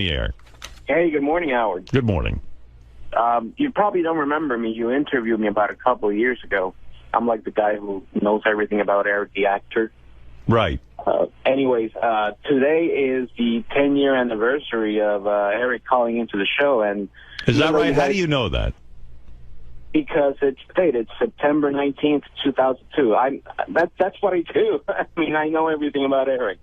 air. Hey, good morning, Howard. Good morning. You probably don't remember me. You interviewed me about a couple of years ago. I'm like the guy who knows everything about Eric, the actor. Right. Anyways, today is the 10-year anniversary of Eric calling into the show. And is that right? How do you know that? Because it's dated September 19th, 2002. That's what I do. I mean, I know everything about Eric.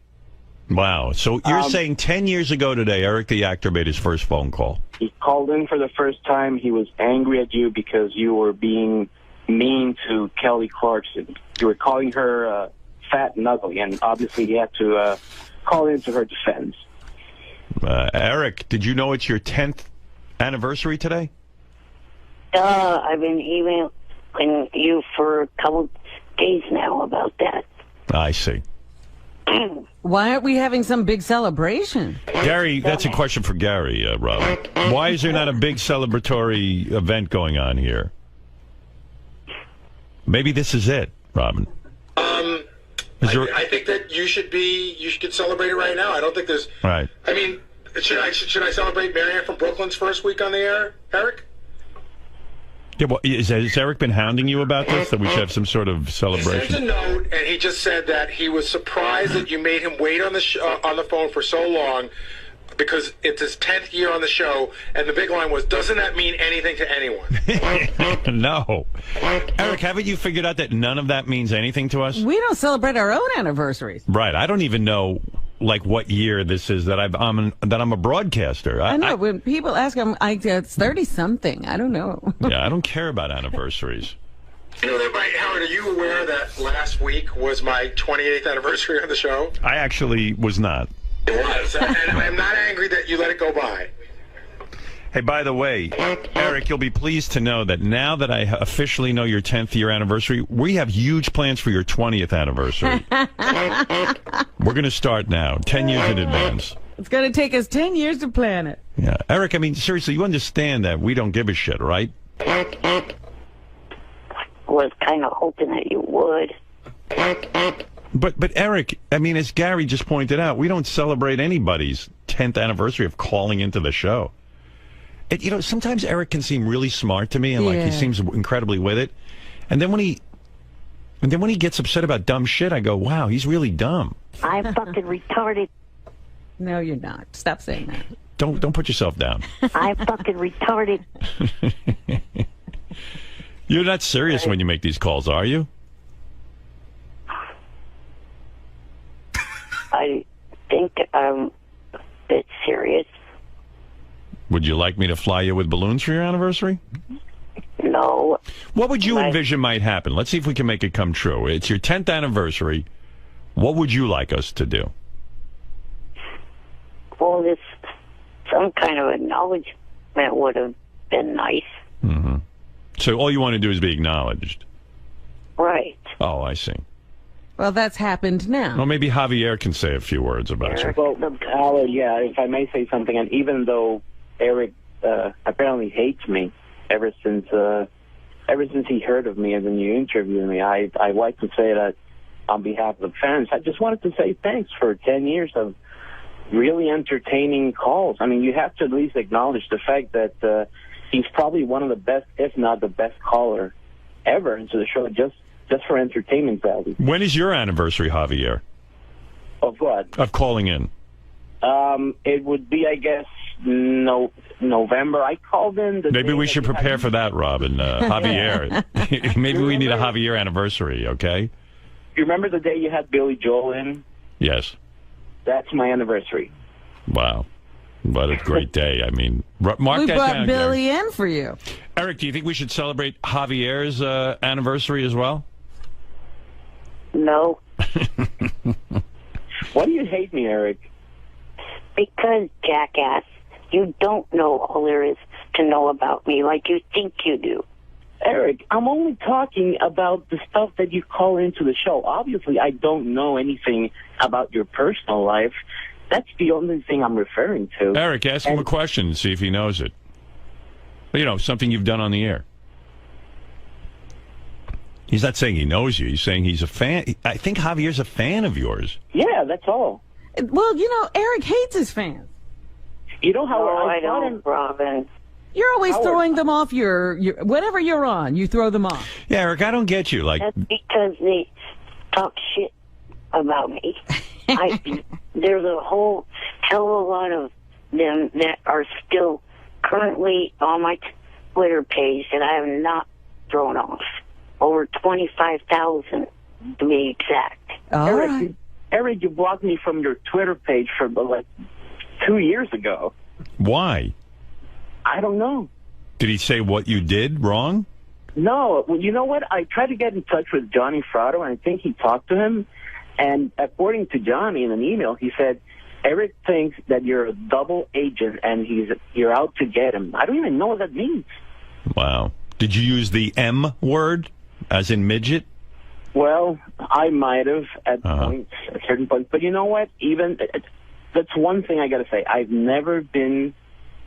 Wow. So you're saying 10 years ago today, Eric the actor made his first phone call. He called in for the first time. He was angry at you because you were being mean to Kelly Clarkson. You were calling her fat and ugly, and obviously he had to call into her defense. Eric, did you know it's your 10th anniversary today? I've been emailing you for a couple days now about that. I see. Why aren't we having some big celebration? Gary, that's a question for Gary, Rob. Why is there not a big celebratory event going on here? Maybe this is it, Robin. I think that you should celebrate it right now. I don't think there's... Right. I mean, should I celebrate Marianne from Brooklyn's first week on the air, Eric? Yeah, well, has Eric been hounding you about this, that we should have some sort of celebration? He sent a note, and he just said that he was surprised that you made him wait on the phone for so long because it's his 10th year on the show, and the big line was, doesn't that mean anything to anyone? No. Eric, haven't you figured out that none of that means anything to us? We don't celebrate our own anniversaries. Right. I don't even know... like what year this is that I'm a broadcaster. I know. When people ask, it's 30-something. I don't know. Yeah, I don't care about anniversaries. You know that, right, Howard, are you aware that last week was my 28th anniversary on the show? I actually was not. It was, and I'm not angry that you let it go by. Hey, by the way, Eric, you'll be pleased to know that now that I officially know your 10th year anniversary, we have huge plans for your 20th anniversary. We're going to start now, 10 years in advance. It's going to take us 10 years to plan it. Yeah. Eric, I mean, seriously, you understand that we don't give a shit, right? Was kind of hoping that you would. But Eric, I mean, as Gary just pointed out, we don't celebrate anybody's 10th anniversary of calling into the show. Sometimes Eric can seem really smart to me, and like he seems incredibly with it. And then when he gets upset about dumb shit, I go, "Wow, he's really dumb." I'm fucking retarded. No, you're not. Stop saying that. Don't put yourself down. I'm fucking retarded. You're not serious when you make these calls, are you? I think I'm a bit serious. Would you like me to fly you with balloons for your anniversary? No. What would you envision might happen? Let's see if we can make it come true. It's your 10th anniversary. What would you like us to do? Well, some kind of acknowledgement would have been nice. Mm-hmm. So all you want to do is be acknowledged? Right. Oh, I see. Well, that's happened now. Well, maybe Javier can say a few words about you. Well, Howard, yeah, if I may say something, and even though Eric apparently hates me ever since he heard of me and then you interviewed me, I'd like to say that on behalf of the fans, I just wanted to say thanks for 10 years of really entertaining calls. I mean, you have to at least acknowledge the fact that he's probably one of the best, if not the best caller ever into the show, just for entertainment value. When is your anniversary, Javier? Of what? Of calling in. It would be, I guess, November. I called in. Maybe we should prepare for that, Robin. Javier. Maybe we need a Javier anniversary, okay? You remember the day you had Billy Joel in? Yes. That's my anniversary. Wow. What a great day. I mean, mark we that brought down, Billy Gary. in for you. Eric, do you think we should celebrate Javier's anniversary as well? No. Why do you hate me, Eric? Because, jackass, you don't know all there is to know about me like you think you do. Eric, I'm only talking about the stuff that you call into the show. Obviously, I don't know anything about your personal life. That's the only thing I'm referring to. Eric, ask him a question and see if he knows it. You know, something you've done on the air. He's not saying he knows you. He's saying he's a fan. I think Javier's a fan of yours. Yeah, that's all. Well, you know, Eric hates his fans. You know how I thought don't, Robin. You're always Howard. throwing them off your whatever you're on. You throw them off. Yeah, Eric, I don't get you. Like, That's because they talk shit about me. There's a whole hell of a lot of them that are still currently on my Twitter page that I have not thrown off. Over 25,000 to be exact. All right. Eric, you blocked me from your Twitter page for like 2 years ago. why? I don't know. Did he say what you did wrong? No, well, you know what? I tried to get in touch with Johnny Fratto, and I think he talked to him. And according to Johnny in an email, he said, Eric thinks that you're a double agent and you're out to get him. I don't even know what that means. Wow. Did you use the M word, as in midget? Well, I might have at certain points. But you know what? Even that's one thing I got to say. I've never been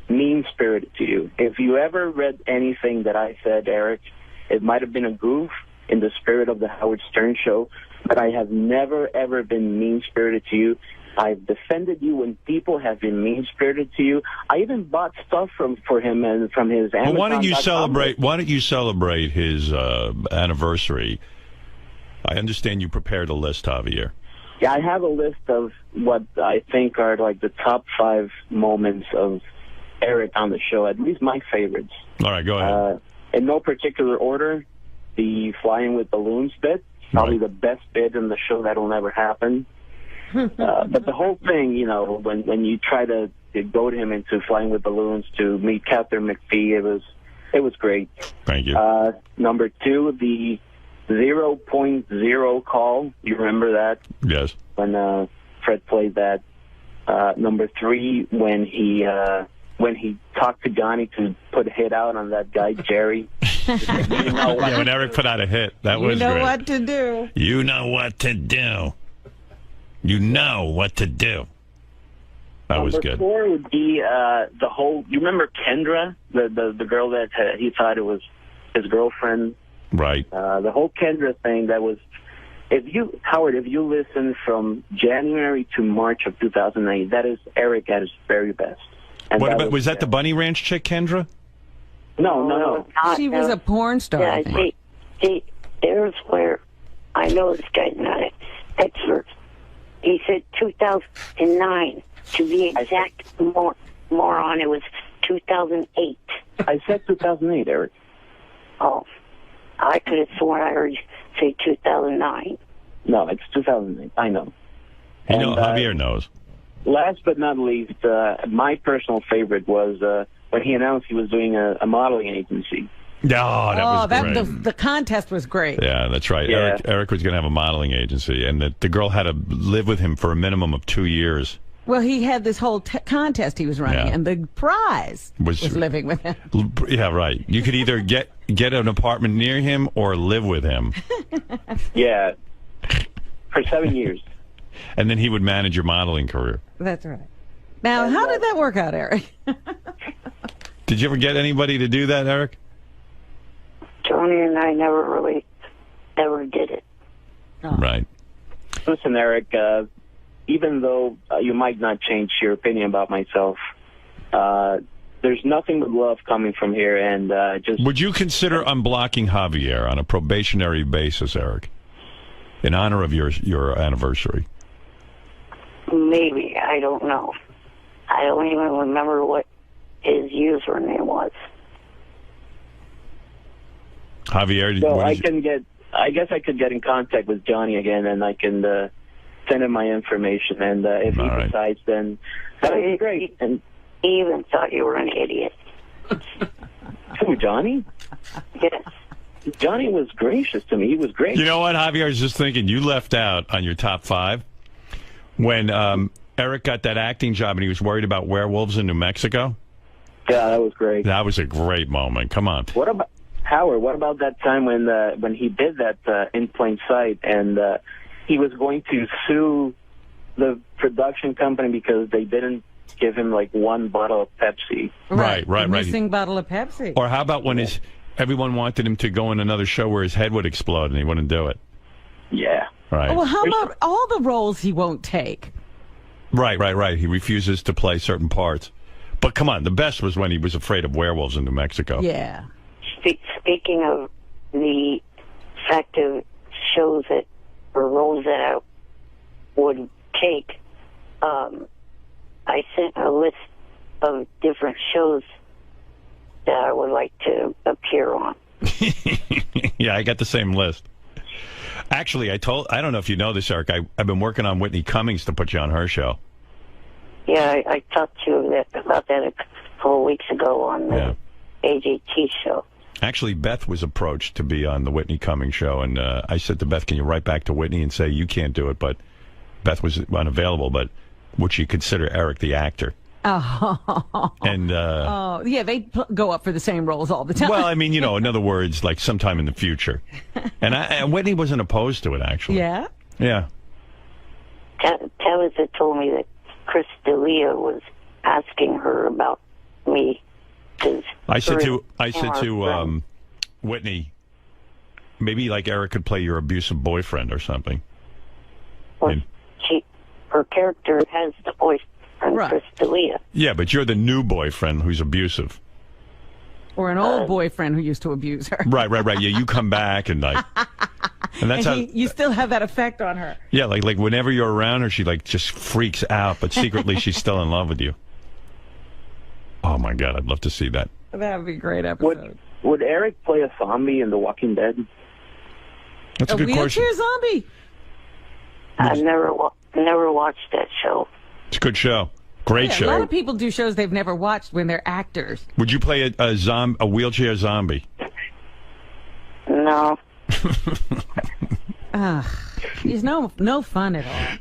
mean-spirited to you. If you ever read anything that I said, Eric, it might have been a goof in the spirit of the Howard Stern show, but I have never, ever been mean-spirited to you. I've defended you when people have been mean-spirited to you. I even bought stuff for him and from his Amazon. Well, why don't you celebrate his anniversary? I understand you prepared a list, Javier. Yeah, I have a list of what I think are like the top 5 moments of Eric on the show, at least my favorites. All right, go ahead. In no particular order, the flying with balloons bit, probably the best bit in the show that'll never happen. But the whole thing, you know, when you try to goad him into flying with balloons to meet Captain McPhee, it was great. Thank you. Number 2, the 0.0 call. You remember that? Yes. When Fred played that. Number 3, when he talked to Johnny to put a hit out on that guy, Jerry. Yeah, when Eric put out a hit. That was great. You know what to do. You know what to do. You know what to do. That was good. Number 4 would be the whole... You remember Kendra, the girl that he thought it was his girlfriend? Right. The whole Kendra thing, that was... Howard, if you listen from January to March of 2008, that is Eric at his very best. And was that the Bunny Ranch chick, Kendra? No. She was a porn star. Yeah, see, there's where I know this guy's not an expert. He said 2009. To be exact, moron, it was 2008. I said 2008, Eric. Oh, I could have sworn I heard you say 2009. No, it's 2008. I know. You know, Javier knows. Last but not least, my personal favorite was when he announced he was doing a modeling agency. Oh, that was great. The contest was great. Yeah, that's right. Yeah. Eric was going to have a modeling agency, and the girl had to live with him for a minimum of 2 years. Well, he had this whole contest he was running, and the prize was living with him. Yeah, right. You could either get an apartment near him or live with him. Yeah, for 7 years. And then he would manage your modeling career. That's right. Now, how did that work out, Eric? Did you ever get anybody to do that, Eric? Tony and I never really ever did it. Oh. Right. Listen, Eric, even though you might not change your opinion about myself, there's nothing but love coming from here. And just would you consider unblocking Javier on a probationary basis, Eric, in honor of your anniversary? Maybe. I don't know. I don't even remember what his username was. Javier, so I guess I could get in contact with Johnny again, and I can send him my information. And if he decides, then that would be great. And he even thought you were an idiot. Who, Johnny? Yes. Johnny was gracious to me. He was great. You know what, Javier? I was just thinking, you left out on your top 5 when Eric got that acting job and he was worried about werewolves in New Mexico. Yeah, that was great. That was a great moment. Come on. What about Howard? What about that time when he did that In Plain Sight and he was going to sue the production company because they didn't give him like one bottle of Pepsi? Right. Missing bottle of Pepsi. Or how about when everyone wanted him to go in another show where his head would explode and he wouldn't do it? Yeah. Right. Well, how about all the roles he won't take? Right. He refuses to play certain parts. But come on, the best was when he was afraid of werewolves in New Mexico. Yeah. Speaking of the fact of shows that or roles that I would take, I sent a list of different shows that I would like to appear on. Yeah, I got the same list. Actually, I don't know if you know this, Eric. I've been working on Whitney Cummings to put you on her show. Yeah, I talked to you about that a couple of weeks ago on the AJT show. Actually, Beth was approached to be on the Whitney Cummings show, and I said to Beth, can you write back to Whitney and say you can't do it? But Beth was unavailable, but would she consider Eric the actor? Oh. And yeah, they go up for the same roles all the time. Well, I mean, in other words, like sometime in the future. And Whitney wasn't opposed to it, actually. Yeah? Yeah. Tabitha told me that Chris D'Elia was asking her about me. I said to Whitney, maybe like Eric could play your abusive boyfriend or something. Well, her character has the boyfriend, right. Chris D'Elia. Yeah, but you're the new boyfriend who's abusive. Or an old boyfriend who used to abuse her. Right. Yeah, you come back and like... And that's you still have that effect on her. Yeah, like whenever you're around her, she like just freaks out, but secretly she's still in love with you. Oh my God, I'd love to see that. That would be a great episode. Would Eric play a zombie in The Walking Dead? That's a good question. A wheelchair zombie? I've never watched that show. It's a good show. Great show. A lot of people do shows they've never watched when they're actors. Would you play a wheelchair zombie? No. He's no fun at all.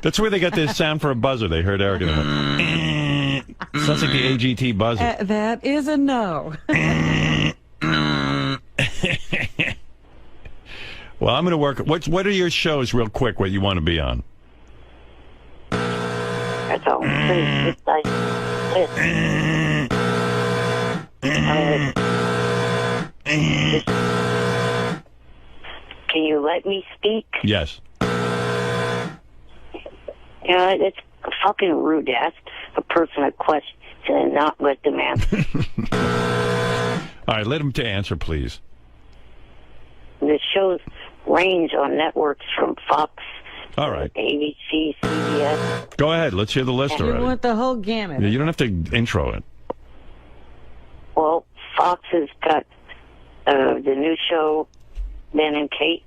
That's where they got this sound for a buzzer. They heard Eric and sounds like the AGT buzzer. That is a no. Well, I'm going to work. What are your shows, real quick, what you want to be on? That's all. Can you let me speak? Yes. It's fucking rude to ask a person a question and not let them answer. All right, let him to answer, please. The shows range on networks from Fox, all right, ABC, CBS. Go ahead. Let's hear the list already. You want the whole gamut. Yeah, you don't have to intro it. Well, Fox has got the new show, Ben and Kate.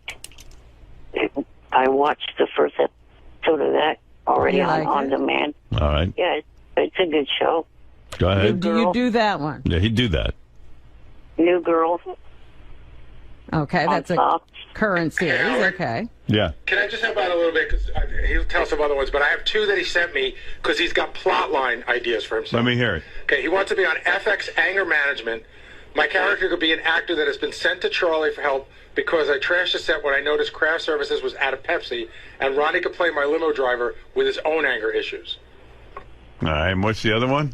I watched the first episode of that already on demand. All right. Yeah, it's a good show. Go ahead. Do you do that one? Yeah, he'd do that. New Girl. Okay, that's a current series. Okay. Yeah. Can I just help out a little bit? Because he'll tell some other ones, but I have two that he sent me because he's got plot line ideas for himself. Let me hear it. Okay, he wants to be on FX Anger Management. My character could be an actor that has been sent to Charlie for help because I trashed the set when I noticed craft services was out of Pepsi, and Ronnie could play my limo driver with his own anger issues. All right, and what's the other one?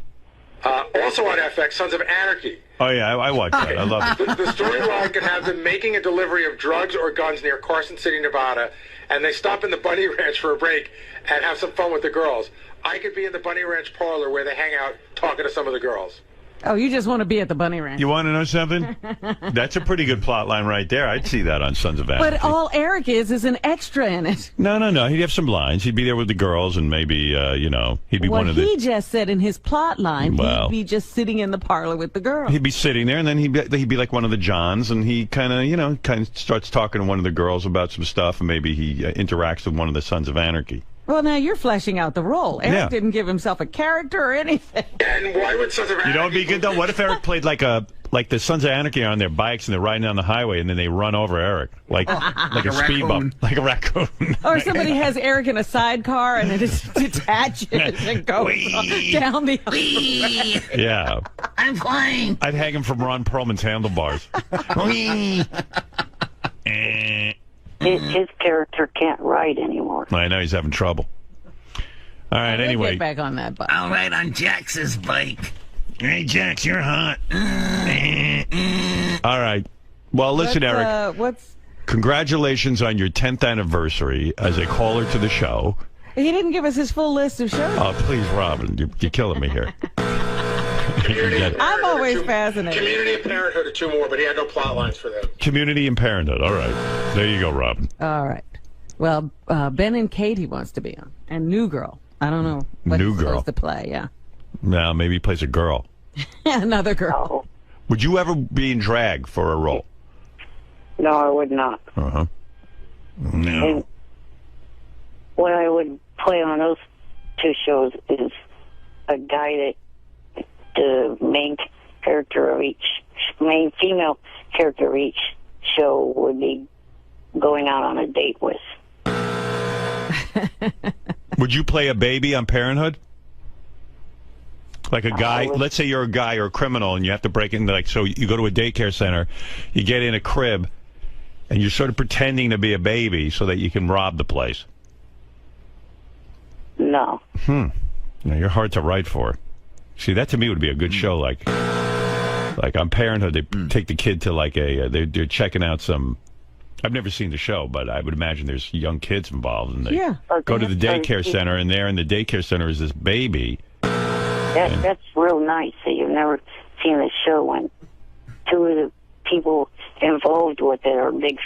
Also on FX, Sons of Anarchy. Oh, yeah, I watched that. I love it. The storyline could have them making a delivery of drugs or guns near Carson City, Nevada, and they stop in the Bunny Ranch for a break and have some fun with the girls. I could be in the Bunny Ranch parlor where they hang out talking to some of the girls. Oh, you just want to be at the Bunny Ranch. You want to know something? That's a pretty good plot line right there. I'd see that on Sons of Anarchy. But all Eric is an extra in it. No. He'd have some lines. He'd be there with the girls, and maybe, he'd be one of the... he just said in his plot line, he'd be just sitting in the parlor with the girls. He'd be sitting there, and then he'd be like one of the Johns, and he kind of starts talking to one of the girls about some stuff, and maybe he interacts with one of the Sons of Anarchy. Well, now you're fleshing out the role. Eric didn't give himself a character or anything. And why would Sons of Anarchy... You know what would be good, though? What if Eric played like the Sons of Anarchy are on their bikes, and they're riding down the highway, and then they run over Eric, like a speed bump, like a raccoon. Or somebody has Eric in a sidecar, and it just detaches and goes down the highway. Yeah. I'm flying. I'd hang him from Ron Perlman's handlebars. His character can't ride anymore. I know, he's having trouble. All right, anyway. Get back on that bike. I'll ride on Jax's bike. Hey, Jax, you're hot. All right. Well, listen, Eric. Congratulations on your 10th anniversary as a caller to the show. He didn't give us his full list of shows. Oh, please, Robin, you're killing me here. I'm always fascinated. Community and Parenthood are two more, but he had no plot lines for them. Community and Parenthood. All right. There you go, Robin. All right. Well, Ben and Kate he wants to be on. And New Girl. I don't know what New he's Girl. supposed to play, yeah. Now, maybe he plays a girl. Another girl. Oh, Would you ever be in drag for a role? no, I would not. Uh-huh. No. And what I would play on those two shows is a guy that the main female character of each show would be going out on a date with. Would you play a baby on Parenthood? Like a guy, would. let's say you're a guy or a criminal and you have to break into, like, so you go to a daycare center, you get in a crib, and you're sort of pretending to be a baby so that you can rob the place. No. Now, you're hard to write for. See, that to me would be a good show. Like on Parenthood, they take the kid to like they're checking out some. I've never seen the show, but I would imagine there's young kids involved, and they go to the daycare center, and there in the daycare center is this baby. That's real nice that you've never seen the show when two of the people involved with it are big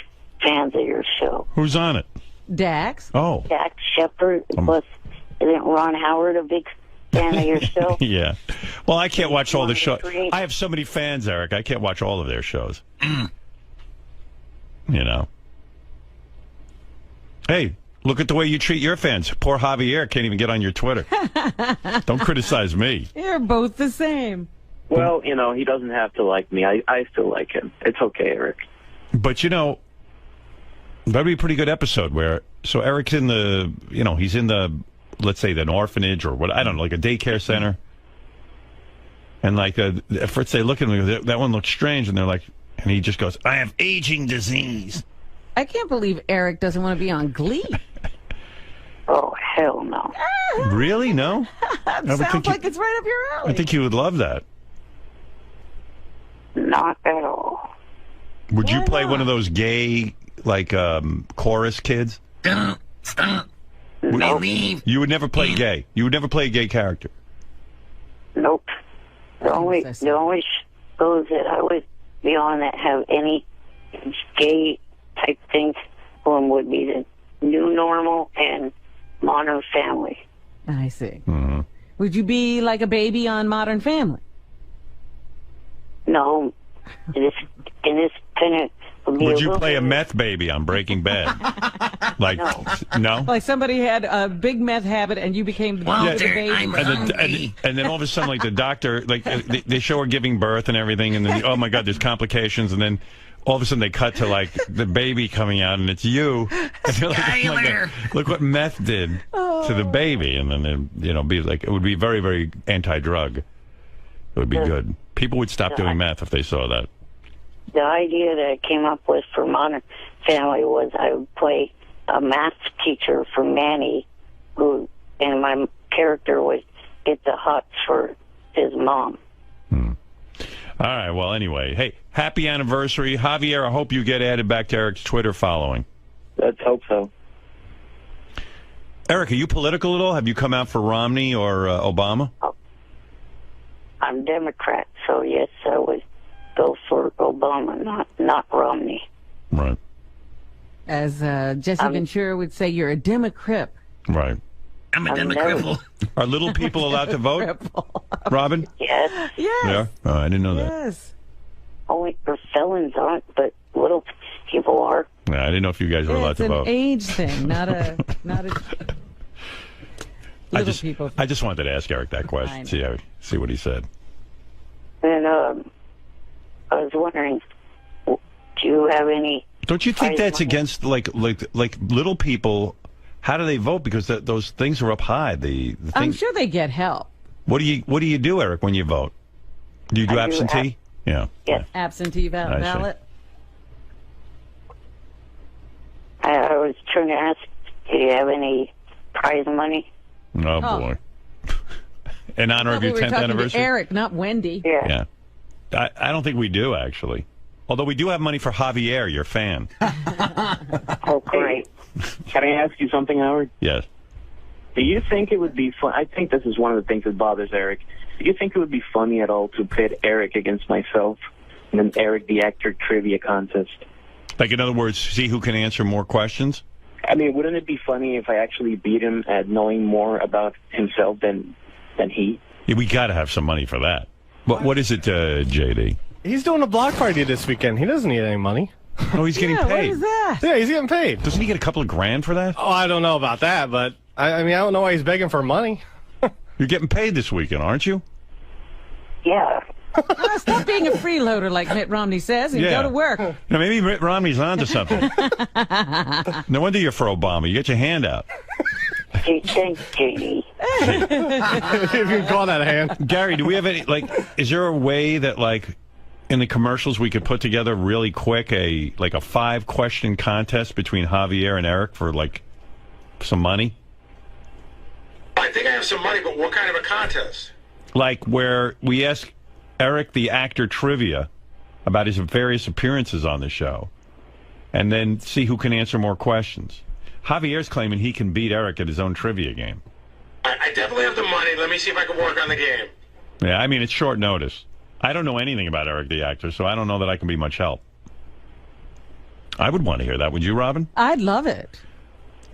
fans of your show. Who's on it? Dax. Oh, Jack Shepard, plus isn't Ron Howard a big fan of your show? yeah. Well, I can't watch all the shows. I have so many fans, Eric. I can't watch all of their shows. You know. Hey, look at the way you treat your fans. Poor Javier can't even get on your Twitter. Don't criticize me. You're both the same. Well, you know, he doesn't have to like me. I still like him. It's okay, Eric. But, you know, that'd be a pretty good episode where, so Eric's in the, you know, he's in the, let's say, an orphanage or what, I don't know, like a daycare center. And like, at first they look at him, that one looks strange, and they're like, and he just goes, I have aging disease. I can't believe Eric doesn't want to be on Glee. Oh, hell no. Really? No? Sounds like it's right up your alley. I think you would love that. Not at all. Would you Why play not? one of those gay, like, chorus kids? Don't stop. Nope. They leave. You would never play gay. You would never play a gay character. Nope. The only I see. shows that I would be on that have any gay type things on would be the New Normal and Modern Family. I see. Mm-hmm. Would you be like a baby on Modern Family? No, in this kind of Would you play a meth baby on Breaking Bad? Like, no? Like somebody had a big meth habit and you became the Walter, baby. I'm hungry. And then all of a sudden, like, the doctor, like, they show her giving birth and everything, and then, oh, my God, there's complications, and then all of a sudden they cut to, like, the baby coming out, and it's you. And you're like, oh, my God, look what meth did to the baby. And then, you know, be like, it would be very, very anti-drug. It would be good. People would stop doing meth if they saw that. The idea that I came up with for Modern Family was I would play a math teacher for Manny, and my character would get the hots for his mom. All right, well, anyway, hey, happy anniversary. Javier, I hope you get added back to Eric's Twitter following. Let's hope so. Eric, are you political at all? Have you come out for Romney or Obama? I'm Democrat, so yes, I would go for Obama, not Romney. Right. As Jesse Ventura would say, you're a Democrat. Right. I'm a Democrat. Are little people allowed to vote? Robin? Yes. Yes. Yeah? Oh, I didn't know that. Yes. Only for felons aren't, but little people are. Yeah, I didn't know if you guys were allowed It's to an vote. age thing, not a little people. I just wanted to ask Eric that question, see what he said. And I was wondering, do you have any? Don't you think prize that's money? against like little people? How do they vote? Because those things are up high. The I'm things, sure they get help. What do you do, Eric, when you vote? Do you do I do absentee? Yeah. Yes. Absentee I see. ballot. I was trying to ask, do you have any prize money? Oh, boy. In honor of We your were 10th talking anniversary? to Eric, not Wendy. Yeah. Yeah. I don't think we do, actually. Although we do have money for Javier, your fan. Oh, great. Can I ask you something, Howard? Yes. Do you think it would be fun? I think this is one of the things that bothers Eric. Do you think it would be funny at all to pit Eric against myself in an Eric the Actor trivia contest? Like, in other words, see who can answer more questions? I mean, wouldn't it be funny if I actually beat him at knowing more about himself than he? Yeah, we got to have some money for that. What is it, JD? He's doing a block party this weekend. He doesn't need any money. Oh, he's getting paid. What is that? Yeah, he's getting paid. Doesn't he get a couple of grand for that? Oh, I don't know about that, but I mean, I don't know why he's begging for money. You're getting paid this weekend, aren't you? Yeah. Stop being a freeloader, like Mitt Romney says, and go to work. Now, maybe Mitt Romney's onto something. No wonder you're for Obama. You get your hand out. Thanks, JD. If you can call that a hand. Gary, do we have any, like, is there a way that, like, in the commercials we could put together really quick a 5-question contest between Javier and Eric for, like, some money? I think I have some money, but what kind of a contest? Like, where we ask Eric the Actor trivia about his various appearances on the show, and then see who can answer more questions. Javier's claiming he can beat Eric at his own trivia game. I definitely have the money. Let me see if I can work on the game. Yeah, I mean, it's short notice. I don't know anything about Eric the Actor, so I don't know that I can be much help. I would want to hear that. Would you, Robin? I'd love it.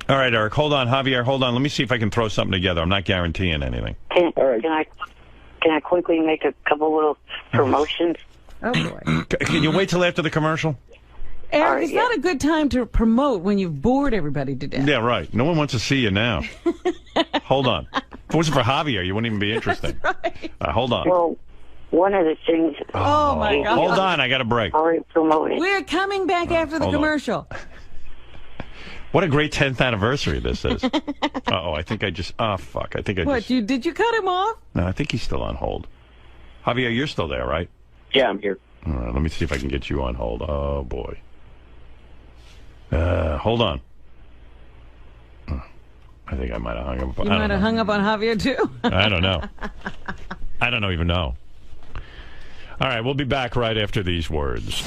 All right, Eric, hold on. Javier, hold on. Let me see if I can throw something together. I'm not guaranteeing anything. Can I quickly make a couple little promotions? Oh, boy. Can you wait till after the commercial? Eric, it's not a good time to promote when you've bored everybody to death. Yeah, right. No one wants to see you now. Hold on. If it wasn't for Javier, you wouldn't even be interested. Right. Hold on. Well, one of the things... Oh, my God. Hold on. I got a break. Already promoted. We're coming back after the hold on. commercial. What a great 10th anniversary this is. Uh-oh, I think I just... Oh, fuck. I think I What, just... did you cut him off? No, I think he's still on hold. Javier, you're still there, right? Yeah, I'm here. All right, let me see if I can get you on hold. Oh, boy. Hold on. I think I might have hung up. You might have hung up on Javier, too. I don't know. I don't even know. All right, we'll be back right after these words.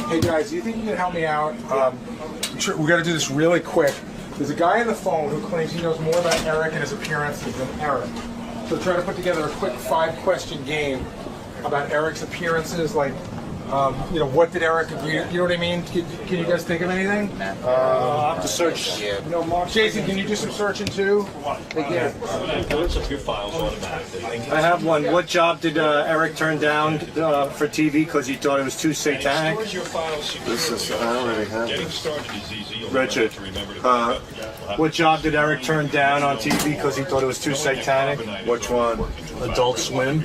Hey guys, do you think you can help me out? We got to do this really quick. There's a guy on the phone who claims he knows more about Eric and his appearances than Eric. So try to put together a quick 5-question game about Eric's appearances, like, what did Eric agree? You know what I mean? Can you guys think of anything? I'll have to search. Jason, can you do some searching too? Yeah. I have one. What job did Eric turn down for TV because he thought it was too satanic? This is, I already have this. Richard, what job did Eric turn down on TV because he thought it was too satanic? Which one? Adult Swim.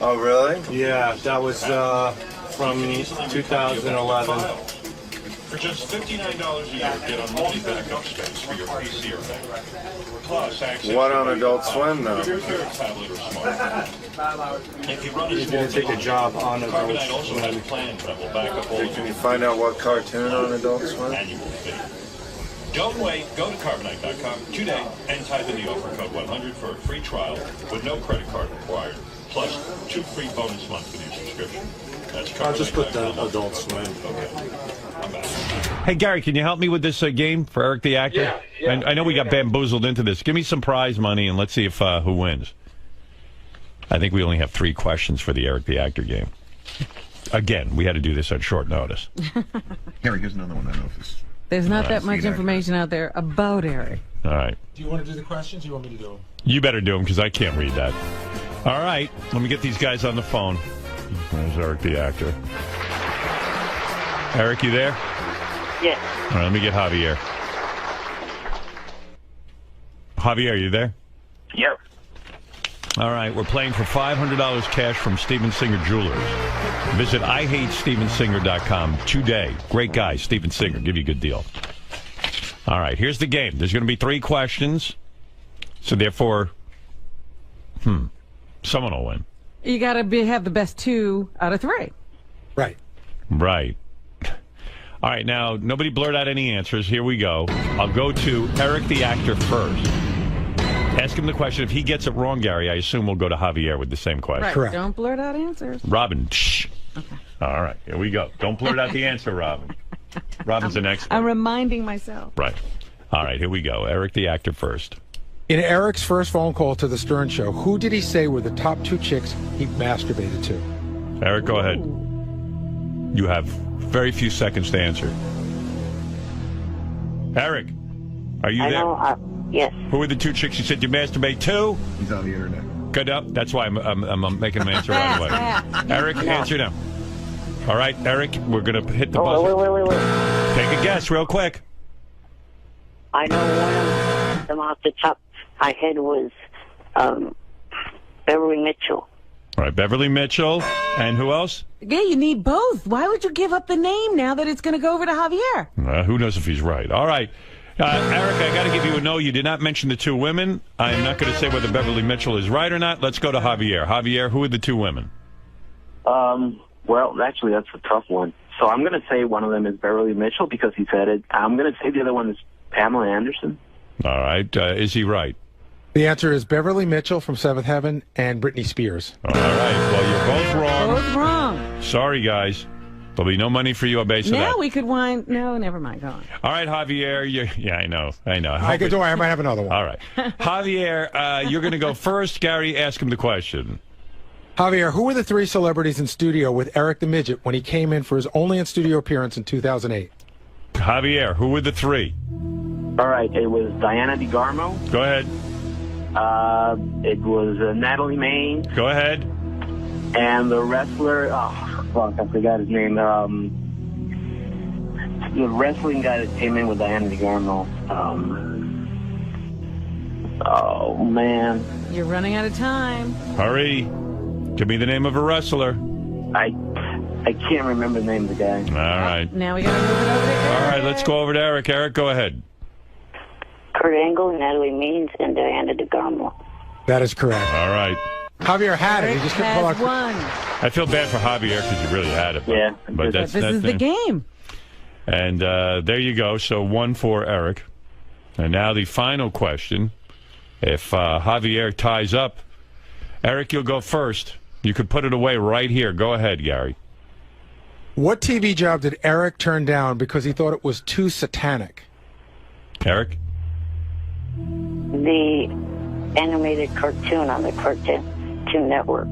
Oh, really? Yeah, that was from 2011. For just $59 a year, get unlimited backup space for your PC or Mac. Plus, access What on Adult Swim, though? your tablet or smartphone. If you run a He's going to take a job on Adult Carbonite also has a Swim. plan that will back up all Hey, can you find out what cartoon on Adult Swim? annual fee. Don't wait. Go to Carbonite.com today and type in the offer code 100 for a free trial with no credit card required. Plus, 2 free bonus months with your subscription. That's I'll just put the Carbonite.com. Adult Swim. Okay. I'm back. Hey, Gary, can you help me with this game for Eric the Actor? Yeah, I know we got bamboozled into this. Give me some prize money, and let's see if who wins. I think we only have 3 questions for the Eric the Actor game. Again, we had to do this at short notice. Gary, here's another one. I know if this. There's not that much information out there about Eric. All right. Do you want to do the questions or you want me to do them? You better do them because I can't read that. All right. Let me get these guys on the phone. There's Eric the Actor. Eric, you there? Yes. All right, let me get Javier. Javier, you there? Yep. All right, we're playing for $500 cash from Steven Singer Jewelers. Visit IHateStevenSinger.com today. Great guy, Steven Singer. Give you a good deal. All right, here's the game. There's going to be 3 questions. So therefore, someone will win. You got to have the best 2 out of 3. Right. Right. All right, now, nobody blurt out any answers. Here we go. I'll go to Eric the Actor first. Ask him the question. If he gets it wrong, Gary, I assume we'll go to Javier with the same question. Right. Correct. Don't blurt out answers. Robin, shh. Okay. All right, here we go. Don't blurt out the answer, Robin. Robin's an expert. I'm reminding myself. Right. All right, here we go. Eric, the actor, first. In Eric's first phone call to the Stern Show, who did he say were the top 2 chicks he masturbated to? Eric, go ahead. You have very few seconds to answer. Eric, are you there? Yes. Who are the 2 chicks you said you masturbate to? He's on the internet. Good up. That's why I'm making him answer right away. Eric, answer now. All right, Eric, we're going to hit the buzzer. Wait. Take a guess real quick. I know one of them off the top of my head was Beverly Mitchell. All right, Beverly Mitchell. And who else? Yeah, you need both. Why would you give up the name now that it's going to go over to Javier? Who knows if he's right. All right. Eric, I got to give you a no. You did not mention the 2 women. I am not going to say whether Beverly Mitchell is right or not. Let's go to Javier. Javier, who are the 2 women? Well, actually, that's a tough one. So I'm going to say one of them is Beverly Mitchell because he said it. I'm going to say the other one is Pamela Anderson. All right. Is he right? The answer is Beverly Mitchell from Seventh Heaven and Britney Spears. All right. Well, you're both wrong. Both wrong. Sorry, guys. There'll be no money for you on base of that. Now we could wind. No, never mind. Go on. All right, Javier. Yeah, I know. Don't worry, I might have another one. All right. Javier, you're going to go first. Gary, ask him the question. Javier, who were the 3 celebrities in studio with Eric the Midget when he came in for his only in-studio appearance in 2008? Javier, who were the 3? All right, it was Diana DeGarmo. Go ahead. It was Natalie Maine. Go ahead. And the wrestler, I forgot his name. The wrestling guy that came in with Diana DeGarmo. Oh, man. You're running out of time. Hurry. Give me the name of a wrestler. I can't remember the name of the guy. All right. Now we got to move it over to Eric. All right, let's go over to Eric. Eric, go ahead. Kurt Angle, Natalie Means, and Diana DeGarmo. That is correct. All right. Javier had it. He just couldn't pull out. One. I feel bad for Javier because he really had it. Yeah. But This is the game. And there you go. So 1 for Eric. And now the final question. If Javier ties up, Eric, you'll go first. You could put it away right here. Go ahead, Gary. What TV job did Eric turn down because he thought it was too satanic? Eric? The animated cartoon on the Cartoon Network.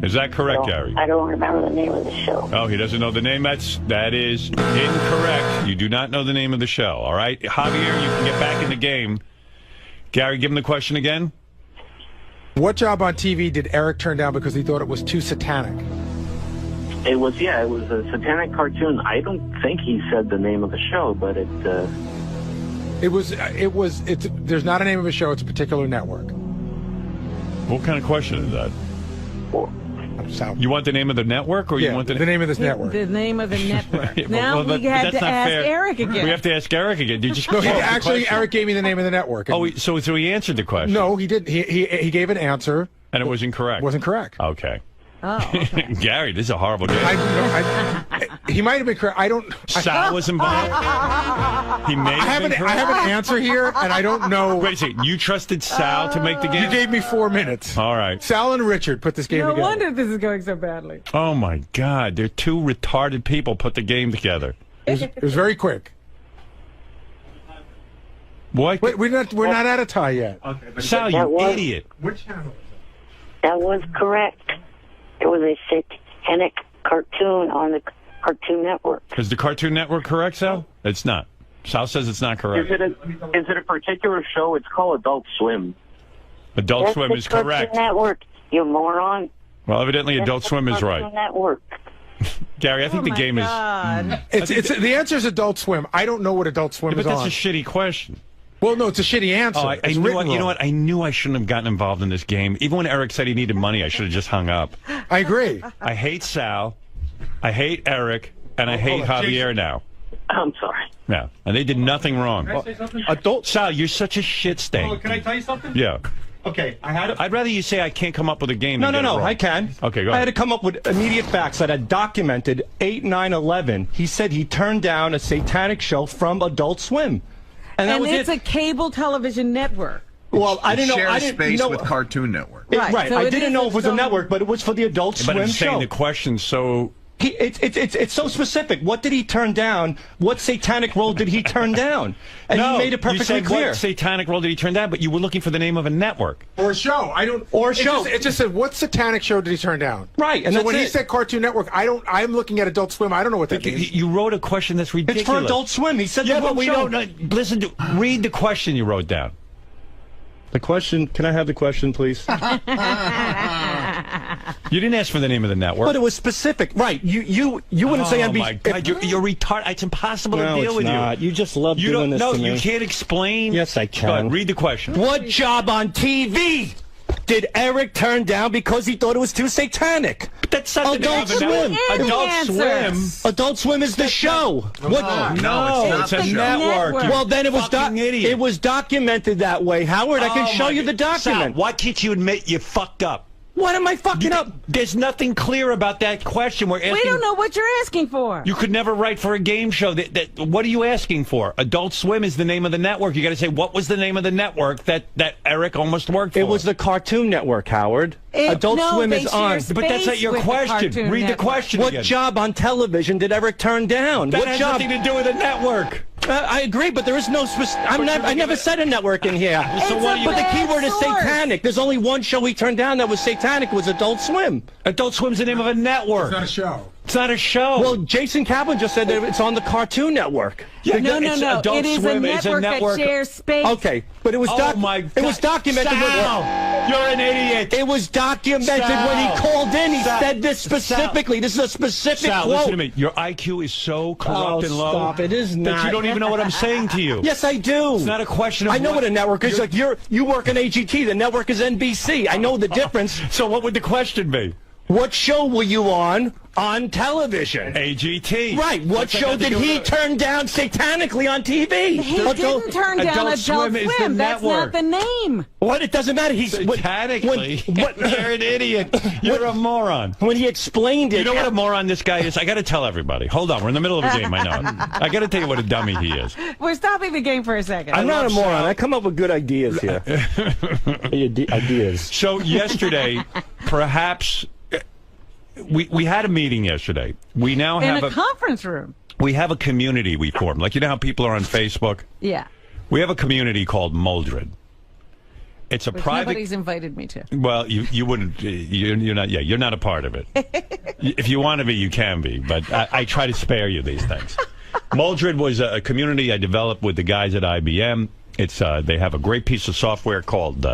Is that correct, Gary? I don't remember the name of the show. Oh, he doesn't know the name? That is incorrect. You do not know the name of the show, all right? Javier, you can get back in the game. Gary, give him the question again. What job on TV did Eric turn down because he thought it was too satanic? It was a satanic cartoon. I don't think he said the name of the show, but there's not a name of a show, it's a particular network. What kind of question is that? South. You want the name of the network, or you want the name of this network? The name of the network. Now we had to ask Eric again. We have to ask Eric again. Did you? No, Eric gave me the name of the network. Oh, so he answered the question. No, he didn't. He gave an answer, and it was incorrect. Wasn't correct. Okay. Oh, okay. Gary, this is a horrible game. He might have been correct. I don't. Sal was involved. He may have been correct. I have an answer here, and I don't know. Wait a second. You trusted Sal to make the game? You gave me 4 minutes. All right. Sal and Richard put this game together. No wonder this is going so badly. Oh my God! They're 2 retarded people put the game together. It was very quick. What? Wait, we're not at a tie yet. Okay, Sal, you idiot! Which channel? That was correct. It was a satanic cartoon on the Cartoon Network. Is the Cartoon Network correct, Sal? It's not. Sal says it's not correct. Is it a particular show? It's called Adult Swim. Adult Swim is correct. Cartoon Network, you moron. Well, evidently Adult Swim is right. Cartoon Network. Gary, I think the game is. The answer is Adult Swim. I don't know what Adult Swim is on. But that's a shitty question. Well, no, it's a shitty answer. Oh, you know what? I knew I shouldn't have gotten involved in this game. Even when Eric said he needed money, I should have just hung up. I agree. I hate Sal, I hate Eric, and I hate Javier now. I'm sorry. Yeah, and they did nothing wrong. Can I say something? Adult Sal, you're such a shit stain. Oh, can I tell you something? Yeah. Okay, I'd rather you say I can't come up with a game. No, I can. Okay, go ahead. I had to come up with immediate facts that I documented 8/9/11. He said he turned down a satanic show from Adult Swim. And that was it's a cable television network. Well, I didn't know. Shares I didn't space know with Cartoon Network. Right. So I didn't know is if it was a network, but it was for the Adult But Swim I'm saying show. the question's so It's so specific. What did he turn down? What satanic role did he turn down? And he made it perfectly you said clear. What satanic role did he turn down? But you were looking for the name of a network or a show. Or a show. It just said what satanic show did he turn down? Right. And so that's when he it. said Cartoon Network, I'm looking at Adult Swim. I don't know what that means. You wrote a question that's ridiculous. It's for Adult Swim. He said yeah, the but wrong we show. don't listen to. Read the question you wrote down. The question. Can I have the question, please? You didn't ask for the name of the network. But it was specific, right? You wouldn't say NBC. Oh my God, you're retarded. It's impossible to deal with you. You just love you doing don't, this no, to me. you can't explain. Yes, I can. Go ahead, read the question. What job on TV did Eric turn down because he thought it was too satanic? But that's not Adult the name of a network. Adult Swim. Adult Swim is the show. No, it's a network. Well, then it was documented that way. Howard, I can show you the document. Sal, why can't you admit you fucked up? What am I fucking up? There's nothing clear about that question. We're asking, we don't know what you're asking for. You could never write for a game show. What are you asking for? Adult Swim is the name of the network. You got to say, what was the name of the network that Eric almost worked for? It was the Cartoon Network, Howard. Adult Swim is on. But that's not your question. Read the question again. What job on television did Eric turn down? That what has job? nothing to do with a network. I agree, but there is no I never said a network in here. So what but the keyword is satanic. There's only one show he turned down that was satanic. Was Adult Swim. Adult Swim's the name of a network. It's not a show. It's not a show. Well, Jason Kaplan just said that it's on the Cartoon Network. Yeah, no. Adult It is Swim. a It's network, a network that shares space. Okay, but it was it was documented. Sal, you're an idiot. It was documented when he called in. He said this specifically. This is a specific Sal, quote. listen to me. Your IQ is so corrupt and low. Stop. It is not. That you don't even know what I'm saying to you. Yes, I do. It's not a question of I know what a network is. Like you work in AGT. The network is NBC. I know the difference. So what would the question be? What show were you on television? AGT. Right. What show did he turn down satanically on TV? He didn't turn down Adult Swim. That's not the name. What? It doesn't matter. He's satanically. You're an idiot. You're a moron. When he explained it. You know what a moron this guy is? I got to tell everybody. Hold on. We're in the middle of a game. I know. I got to tell you what a dummy he is. We're stopping the game for a second. I'm not a moron. I come up with good ideas here. Ideas. So yesterday, perhaps. We had a meeting yesterday. We now have in a conference room. We have a community we formed. Like, you know how people are on Facebook? Yeah. We have a community called 𝗦𝗁. It's a private. Nobody's invited me to. Well, you wouldn't. You're not. Yeah, you're not a part of it. If you want to be, you can be. But I try to spare you these things. 𝗦𝗁 was a community I developed with the guys at IBM. It's they have a great piece of software called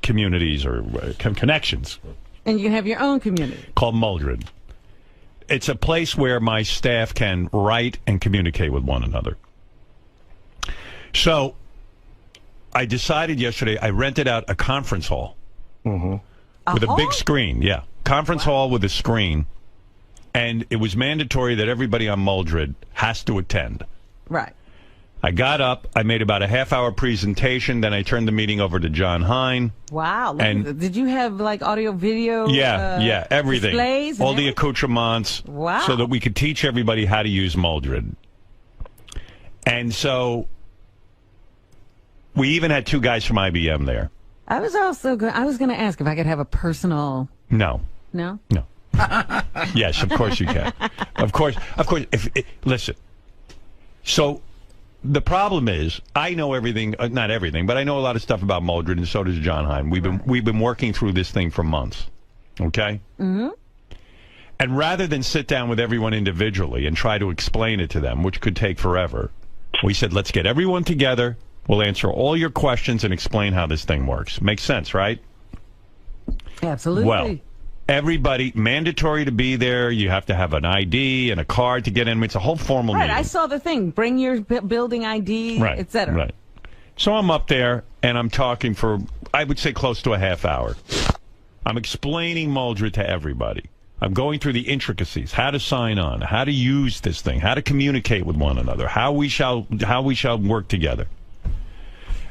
Communities or Connections. And you have your own community. Called 𝗦𝗁. It's a place where my staff can write and communicate with one another. So I decided yesterday, I rented out a conference hall with a big screen. Yeah, conference hall with a screen. And it was mandatory that everybody on 𝗦𝗁 has to attend. Right. I got up, I made about a half-hour presentation, then I turned the meeting over to John Hein. Wow. And did you have, like, audio, video? Yeah, everything. Displays all the accoutrements. Wow. So that we could teach everybody how to use 𝗦𝗁. And so we even had two guys from IBM there. I was going to ask if I could have a personal... No. No? No. Yes, of course you can. Of course. Listen. So... The problem is, I know everything, not everything, but I know a lot of stuff about 𝗦𝗁, and so does John Hein. We've been working through this thing for months, okay? Mm-hmm. And rather than sit down with everyone individually and try to explain it to them, which could take forever, we said, let's get everyone together, we'll answer all your questions and explain how this thing works. Makes sense, right? Absolutely. Well, everybody, mandatory to be there. You have to have an ID and a card to get in. It's a whole formal meeting. Right, I saw the thing. Bring your building ID, etc. Right. So I'm up there, and I'm talking for, I would say, close to a half hour. I'm explaining 𝗦𝗁 to everybody. I'm going through the intricacies, how to sign on, how to use this thing, how to communicate with one another, how we shall work together.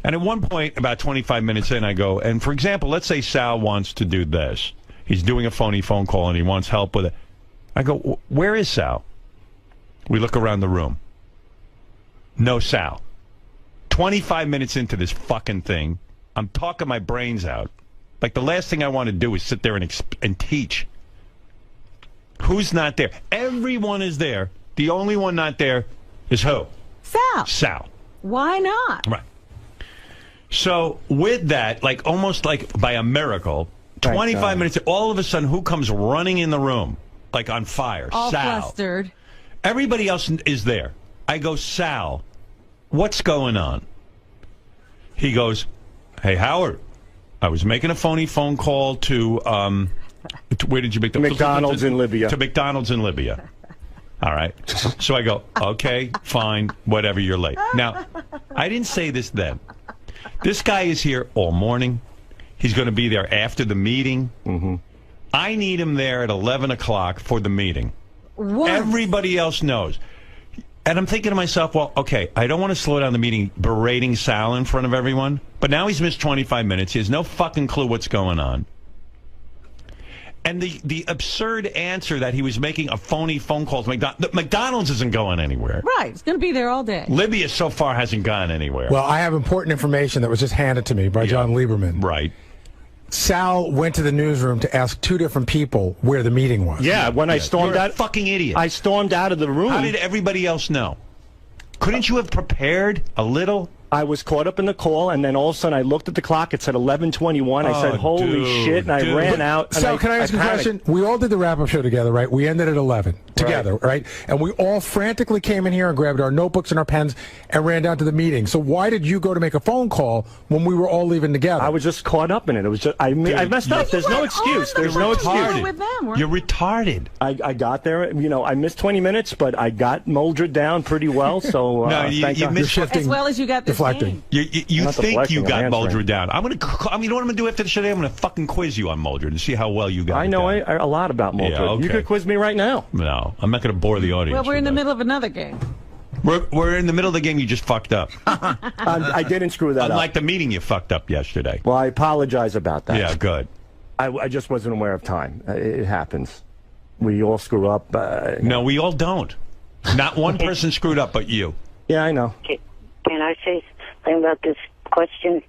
And at one point, about 25 minutes in, I go, and for example, let's say Sal wants to do this. He's doing a phony phone call and he wants help with it. I go, where is Sal? We look around the room. No Sal. 25 minutes into this fucking thing, I'm talking my brains out. Like, the last thing I want to do is sit there and teach. Who's not there? Everyone is there. The only one not there is who? Sal. Sal. Why not? Right. So with that, like almost like by a miracle, 25 minutes, all of a sudden, who comes running in the room? Like on fire? All Sal. flustered. Everybody else is there. I go, Sal, what's going on? He goes, hey, Howard, I was making a phony phone call to where did you make the McDonald's in Libya. To McDonald's in Libya. All right. So I go, okay, fine, whatever, you're late. Now, I didn't say this then. This guy is here all morning. He's going to be there after the meeting. Mm-hmm. I need him there at 11 o'clock for the meeting. What? Everybody else knows. And I'm thinking to myself, well, okay, I don't want to slow down the meeting berating Sal in front of everyone, but now he's missed 25 minutes. He has no fucking clue what's going on. And the absurd answer that he was making a phony phone call to McDonald's isn't going anywhere. Right. It's going to be there all day. Libya so far hasn't gone anywhere. Well, I have important information that was just handed to me by John Lieberman. Right. Sal went to the newsroom to ask 2 different people where the meeting was. Yeah, when I stormed out. Fucking idiot. I stormed out of the room. How did everybody else know? Couldn't you have prepared a little? I was caught up in the call, and then all of a sudden I looked at the clock. It said 11:21. I said, holy shit, and I ran out. So can I ask you a question? We all did the wrap-up show together, right? We ended at 11 together, right? And we all frantically came in here and grabbed our notebooks and our pens and ran down to the meeting. So why did you go to make a phone call when we were all leaving together? I was just caught up in it. It was just I messed up. There's no excuse. There's no excuse. With them, You're retarded. I got there. You know, I missed 20 minutes, but I got Moldred down pretty well. So no, you missed shifting, as well as you got this deflecting. You think you got Moldred down. You know what I'm going to do after the show today? I'm going to fucking quiz you on Moldred and see how well you got I know a lot about Moldred. Yeah, okay. You could quiz me right now. No, I'm not going to bore the audience. Well, we're in the middle of another game. We're in the middle of the game. You just fucked up. I didn't screw that up. Unlike the meeting you fucked up yesterday. Well, I apologize about that. Yeah, good. I just wasn't aware of time. It happens. We all screw up. No, we all don't. Not one person screwed up but you. Yeah, I know. Can I say something about this question?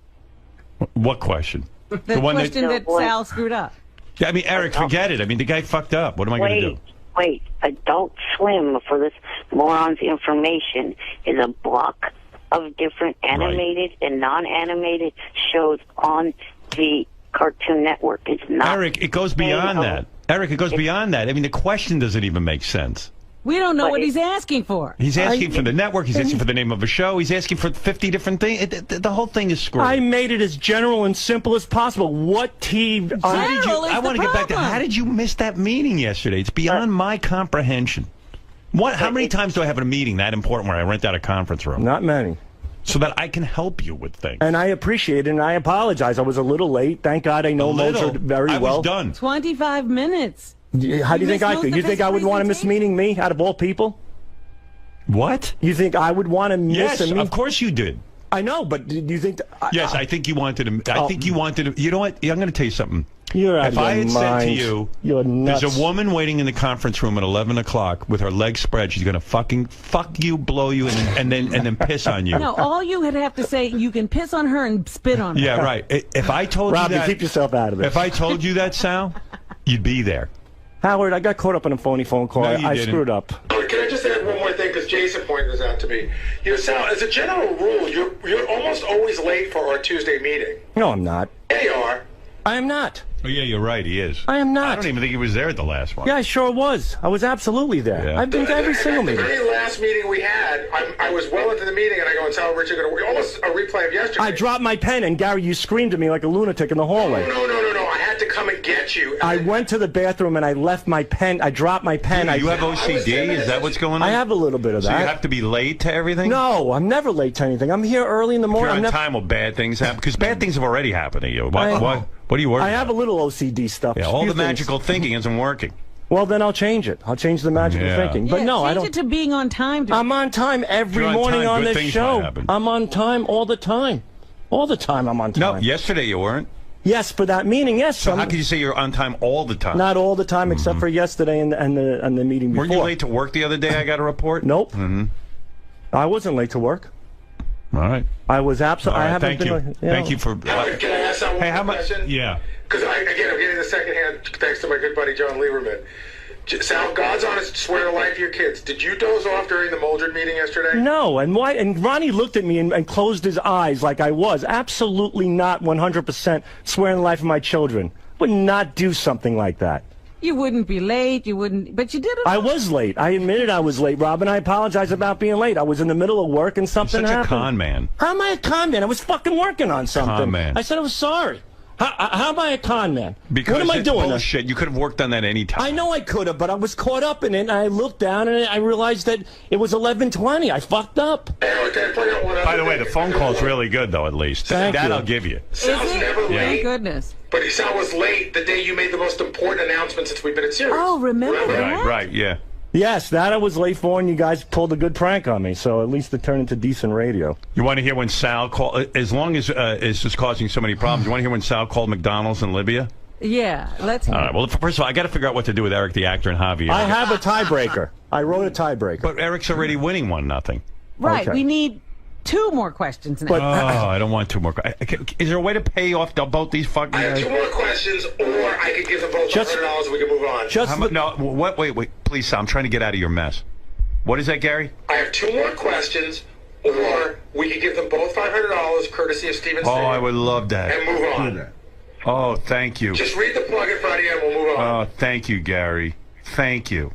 What question? The one question that Sal screwed up. Yeah, I mean, Eric, forget it. I mean, the guy fucked up. What am I going to do? Wait, Adult Swim, for this moron's information, is a block of different animated and non-animated shows on the Cartoon Network. It's not. Eric, it goes beyond that. Eric, it goes beyond that. I mean, the question doesn't even make sense. We don't know what he's asking for. He's asking for the network. He's asking for the name of a show. He's asking for 50 different things. The whole thing is screwed. I made it as general and simple as possible. What team? I want to get back to how did you miss that meeting yesterday? It's beyond my comprehension. How many times do I have a meeting that important where I rent out a conference room? Not many. So that I can help you with things. And I appreciate it, and I apologize. I was a little late. Thank God I know Mozart very well. I was done. 25 minutes. How do you think I feel? You think I would want to miss meeting me out of all people? What? You think I would want to miss Yes, a meeting? of course you did. I know, but do you think... Yes, I think you wanted to... I think you wanted to... You know what? I'm going to tell you something. You're out of If I had your said to mind. you, You're nuts. there's a woman waiting in the conference room at 11 o'clock with her legs spread. She's going to fucking fuck you, blow you, and then piss on you. No, all you would have to say, you can piss on her and spit on her. Yeah, right. If I told Rob, you that... keep yourself out of it. If I told you that, Sal, you'd be there. Howard, I got caught up in a phony phone call. No, you I didn't. screwed up. Can I just add one more thing? Because Jason pointed this out to me. You know, Sal, as a general rule, you're almost always late for our Tuesday meeting. No, I'm not. Yeah, you are. I am not. Oh, yeah, you're right. He is. I am not. I don't even think he was there at the last one. Yeah, I sure was. I was absolutely there. Yeah. I've been to every single The meeting. very last meeting we had, I was well into the meeting, and I go, and Sal, Richard, almost a replay of yesterday. I dropped my pen, and Gary, you screamed at me like a lunatic in the hallway. No. I had to come and get you. I went to the bathroom, and I left my pen. I dropped my pen. You have OCD? Is that what's going on? I have a little bit of So that. you have to be late to everything? No, I'm never late to anything. I'm here early in the If morning. you're on time, will bad things happen? Because bad things have already happened to you. What are you worried I have about? a little OCD stuff. Yeah, all Few the magical thinking isn't working. Well, then I'll change it. I'll change the magical thinking. But no, I don't. Change it to being on time. I'm on time every You're on morning time, on good this things show. might happen. I'm on time all the time. All the time I'm on time. No, yesterday you weren't. Yes, for that meeting, yes. So how can you say you're on time all the time? Not all the time, except for yesterday and the meeting before. Weren't you late to work the other day? I got a report. Nope. I wasn't late to work. All right. I was absolutely. All I right, haven't thank been. you. Thank you for. Howard, can I ask that Hey, how one much? question? Yeah. Because, again, I'm getting the second hand thanks to my good buddy John Lieberman. Sal, God's honest, swear to life to your kids. Did you doze off during the Moldred meeting yesterday? No, and why? And Ronnie looked at me and closed his eyes like I was. Absolutely not 100% swearing the life of my children. Would not do something like that. You wouldn't be late. You wouldn't, but you did it. I was late. I admitted I was late, Robin. I apologize about being late. I was in the middle of work and something You're such happened. a con man. How am I a con man? I was fucking working on something. Con man. I said I was sorry. How am I a con man? Because what am I doing? Bullshit. You could have worked on that any time. I know I could have, but I was caught up in it, and I looked down, and I realized that it was 11:20. I fucked up. By the way, the phone call's really good, though, at least. Thank that you. I'll give you. Sal's never late. Thank goodness. But Sal was late the day you made the most important announcement since we've been at Sirius. Oh, remember that? Right, yeah. Yes, that I was late for, and you guys pulled a good prank on me, so at least it turned into decent radio. You want to hear when Sal called, as long as it's just causing so many problems, you want to hear when Sal called McDonald's in Libya? Yeah, let's hear All right, well, first of all, I got to figure out what to do with Eric the actor and Javier. I have a tiebreaker. I wrote a tiebreaker. But Eric's already winning 1-0. Right, Okay. we need 2 more questions now. But- I don't want 2 more. Is there a way to pay off both these fucking I have guys? 2 more questions, or I could give them both $100 and we can move on. How mu- no, what? Wait, please, Sal. I'm trying to get out of your mess. What is that, Gary? I have 2 more questions, or we could give them both $500, courtesy of Steven Oh, Singer, I would love that. and move on. Oh, thank you. Just read the plug in Friday and we'll move on. Oh, thank you, Gary. Thank you.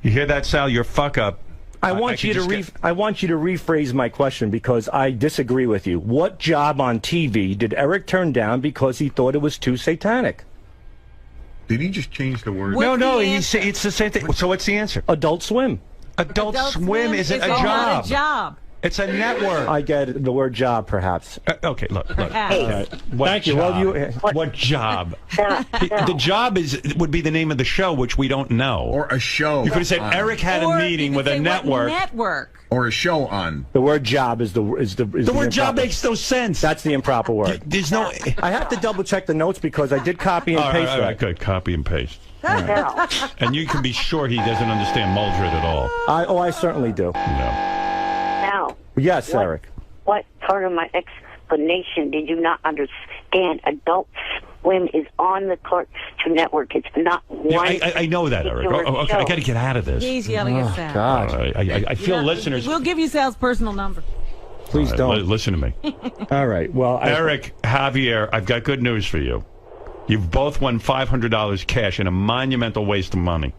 You hear that, Sal? Your fuck up. I want you to rephrase my question because I disagree with you. What job on TV did Eric turn down because he thought it was too satanic? Did he just change the word? No, it's the same thing. So what's the answer? Adult Swim. Adult Swim isn't a job. Not a job. It's a network. I get it, the word job, perhaps. Okay, look. Hey. Thank you. Well, What job? The job would be the name of the show, which we don't know. Or a show. You could have said Eric had a meeting with a network. Or a show on. The word job is the word job makes no sense. That's the improper word. There's no. I have to double check the notes because I did copy and paste all right, good. Copy and paste. And you can be sure he doesn't understand Muldred at all. I certainly do. No. Now, yes, Eric. What part of my explanation did you not understand? Adult Swim is on the Cartoon Network. It's not one. Yeah, I know that, Eric. particular Okay, I show. got to get out of this. He's yelling at Sal. God. I feel listeners. We'll give you Sal's personal number. Please don't. Listen to me. All right. Well, Eric, Javier, I've got good news for you. You've both won $500 cash in a monumental waste of money.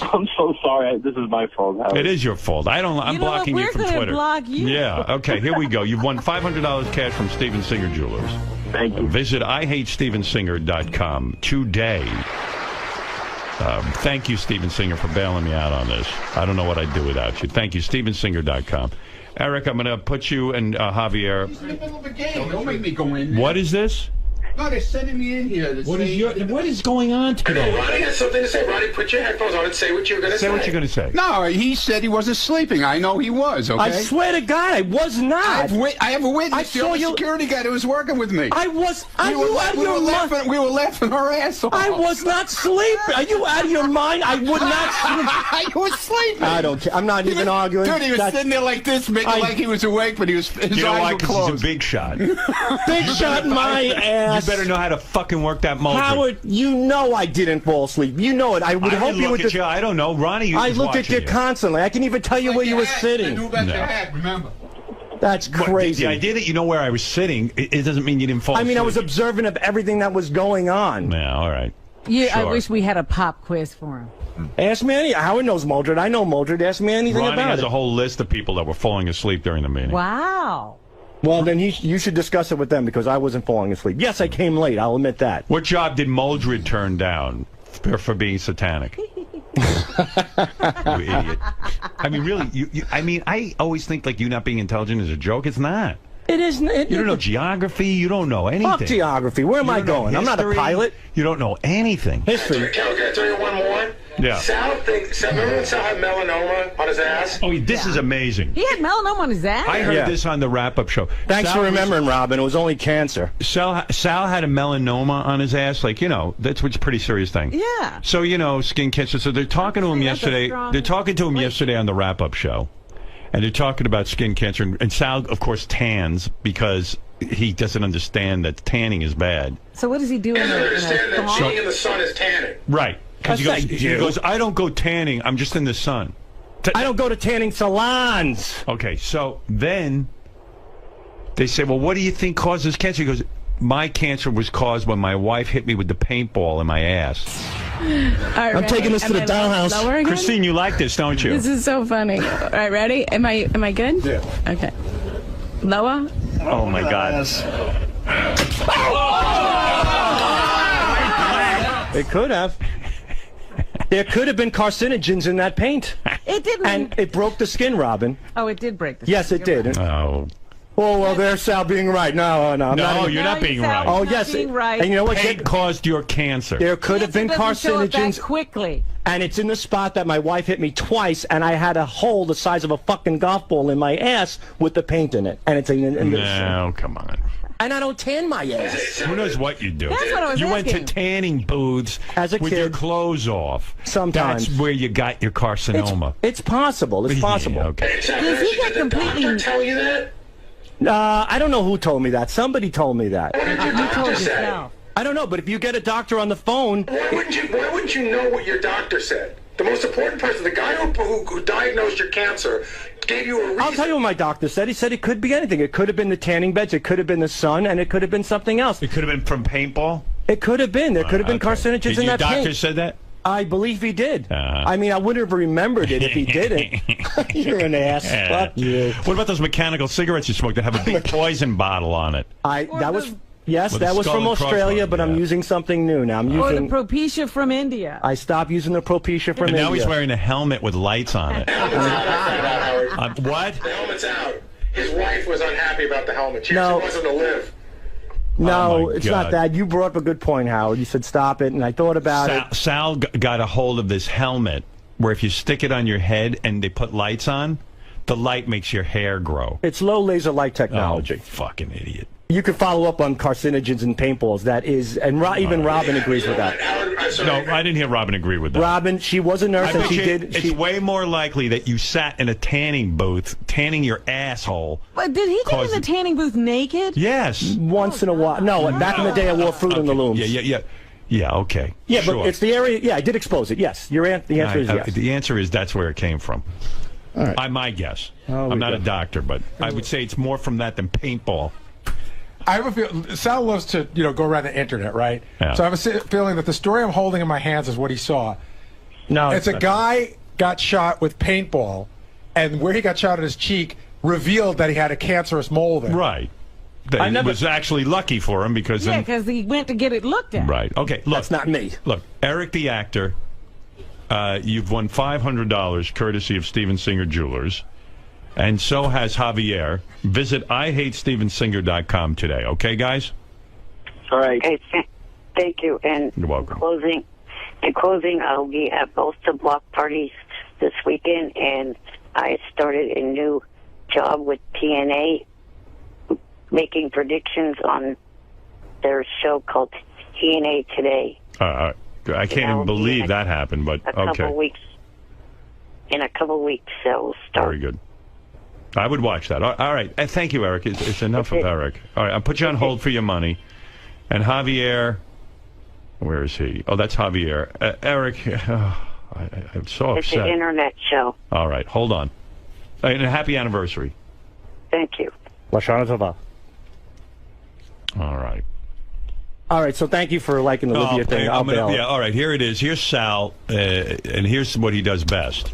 I'm so sorry. This is my fault, Howard. It is your fault. I'm blocking you from We're gonna Twitter. block you. Yeah. Okay. Here we go. You've won $500 cash from Steven Singer Jewelers. Thank you. Visit IHateStevenSinger.com today. Thank you, Steven Singer, for bailing me out on this. I don't know what I'd do without you. Thank you, StevenSinger.com. Eric, I'm going to put you and Javier. It's in the middle of a game. Don't make me go in. What is this? No, they're sending me in here. What is going on today? Ronnie has something to say. Ronnie, put your headphones on and say what you're going to say. Say what you're going to say. No, he said he wasn't sleeping. I know he was, okay? I swear to God, I was not. I have a witness. I saw you. Security guy that was working with me. I was. We were laughing our ass off. I was not sleeping. Are you out of your mind? I would not sleep. You were sleeping. I don't care. I'm not even arguing. Dude, he was sitting there like this, making like he was awake, but his You know eyes why? were Because closed. he's a big shot. Big shot in my ass. You better know how to fucking work that Muldred. Howard, you know I didn't fall asleep. You know it. I would hope you would. I don't know. Ronnie, I looked at you constantly. I can even tell you where you were sitting. Remember. That's crazy. The idea that you know where I was sitting, it doesn't mean you didn't fall I mean, I asleep. was observant of everything that was going on. Yeah, all right. Yeah, I Sure. wish we had a pop quiz for him. Ask me any. Howard knows Muldred. I know Muldred. Ask me anything Ronnie about has it. a whole list of people that were falling asleep during the meeting. Wow. Well, then you should discuss it with them because I wasn't falling asleep. Yes, I came late. I'll admit that. What job did Muldred turn down for being satanic? You idiot. I mean, really, I always think like you not being intelligent is a joke. It's not. It isn't. You don't know geography. You don't know anything. Fuck geography. Where am I going? I'm not a pilot. You don't know anything. History. Can I tell you one more? Yeah. Remember when Sal had melanoma on his ass? Oh, this is amazing. He had melanoma on his ass? I heard this on the wrap-up show. Thanks for remembering, Robin. It was only cancer. Sal had a melanoma on his ass. Like, that's what's a pretty serious thing. Yeah. So, skin cancer. So they're talking to him yesterday. They're talking to him yesterday on the wrap-up show. And they're talking about skin cancer. And Sal, of course, tans because he doesn't understand that tanning is bad. So what does he do? He doesn't understand that being in the sun is tanning. Right. He goes, I don't go tanning. I'm just in the sun. I don't go to tanning salons. Okay, so then they say, well, what do you think causes cancer? He goes, my cancer was caused when my wife hit me with the paintball in my ass. I'm taking this to the dollhouse. Christine, you like this, don't you? This is so funny. All right, ready? Am I good? Yeah. Okay. Lower? Oh, my God. It could have. There could have been carcinogens in that paint. It didn't. And it broke the skin, Robin. Oh, it did break the Yes, it did. Oh. Oh, well, there's Sal being right. No, I'm not. You're not being right. Oh, yes. Right. And you know what? Paint caused your cancer. There could have been carcinogens. Quickly. And it's in the spot that my wife hit me twice, and I had a hole the size of a fucking golf ball in my ass with the paint in it. And it's No, come on. And I don't tan my ass. Who knows what you do? That's what I was You went to asking. tanning booths as a with kid, your clothes off. Sometimes. That's where you got your carcinoma. It's possible. It's possible. Yeah, okay. Does he get completely... tell you that? I don't know who told me that. Somebody told me that. What did your doctor say? I don't know, but if you get a doctor on the phone... Why wouldn't you know what your doctor said? The most important person, the guy who diagnosed your cancer, gave you a reason. I'll tell you what my doctor said. He said it could be anything. It could have been the tanning beds, it could have been the sun, and it could have been something else. It could have been from paintball? It could have been. There could have been carcinogens in that paint. Your doctor said that? I believe he did. I mean, I wouldn't have remembered it if he didn't. You're an ass. Fuck you. What about those mechanical cigarettes you smoke that have a big poison bottle on it? Yes, With that a was skull from and Australia, crossbones, but I'm using something new now. I'm Or using. the 𝗵𝘵 from India. I stopped using the 𝗵𝘵 from And India. now he's wearing a helmet with lights on it. What? The helmet's out. His wife was unhappy about the helmet. She No. wasn't to live. No, Oh, my it's God. not that. You brought up a good point, Howard. You said stop it, and I thought about it. Sal got a hold of this helmet where if you stick it on your head and they put lights on, the light makes your hair grow. It's low laser light technology. Oh, fucking idiot. You could follow up on carcinogens and paintballs. That is, and even Robin agrees with that. No, I didn't hear Robin agree with that. Robin, she was a nurse, I and bet she you did. It's way more likely that you sat in a tanning booth tanning your asshole. But did he get in the tanning booth naked? Yes. Once in a while. No, back in the day I wore fruit in the looms. Yeah, okay. Yeah, sure. but it's the area. Yeah, I did expose it. Yes, the answer is yes. The answer is that's where it came from. All right. My guess. Oh, I'm not a doctor, but I would say it's more from that than paintball. I have a feel Sal loves to go around the internet, right? Yeah. So I have a feeling that the story I'm holding in my hands is what he saw. No, it's a guy got shot with paintball, and where he got shot in his cheek revealed that he had a cancerous mole there. Right. That was actually lucky for him because Yeah, because he went to get it looked at. Right. Okay. Look, that's not me. Look, Eric the actor, you've won $500 courtesy of Steven Singer Jewelers, and so has Javier. Visit IHateStevenSinger.com today. Okay, guys? All right. Okay, thank you. And You're welcome. In closing, I'll be at both the block parties this weekend, and I started a new job with TNA, making predictions on their show called TNA Today. I can't even believe that happened, but okay. In a couple weeks, they'll start. Very good. I would watch that. All right. Thank you, Eric. It's enough of Eric. All right. I'll put you on hold for your money. And Javier, where is he? Oh, that's Javier. Eric, I'm so It's upset. an internet show. All right. Hold on. And a happy anniversary. Thank you. 𝗦𝗫𝗄𝗿𝗏. All right. All right, so thank you for liking the Libya thing. I'll bail. Yeah, all right, here it is. Here's Sal, and here's what he does best.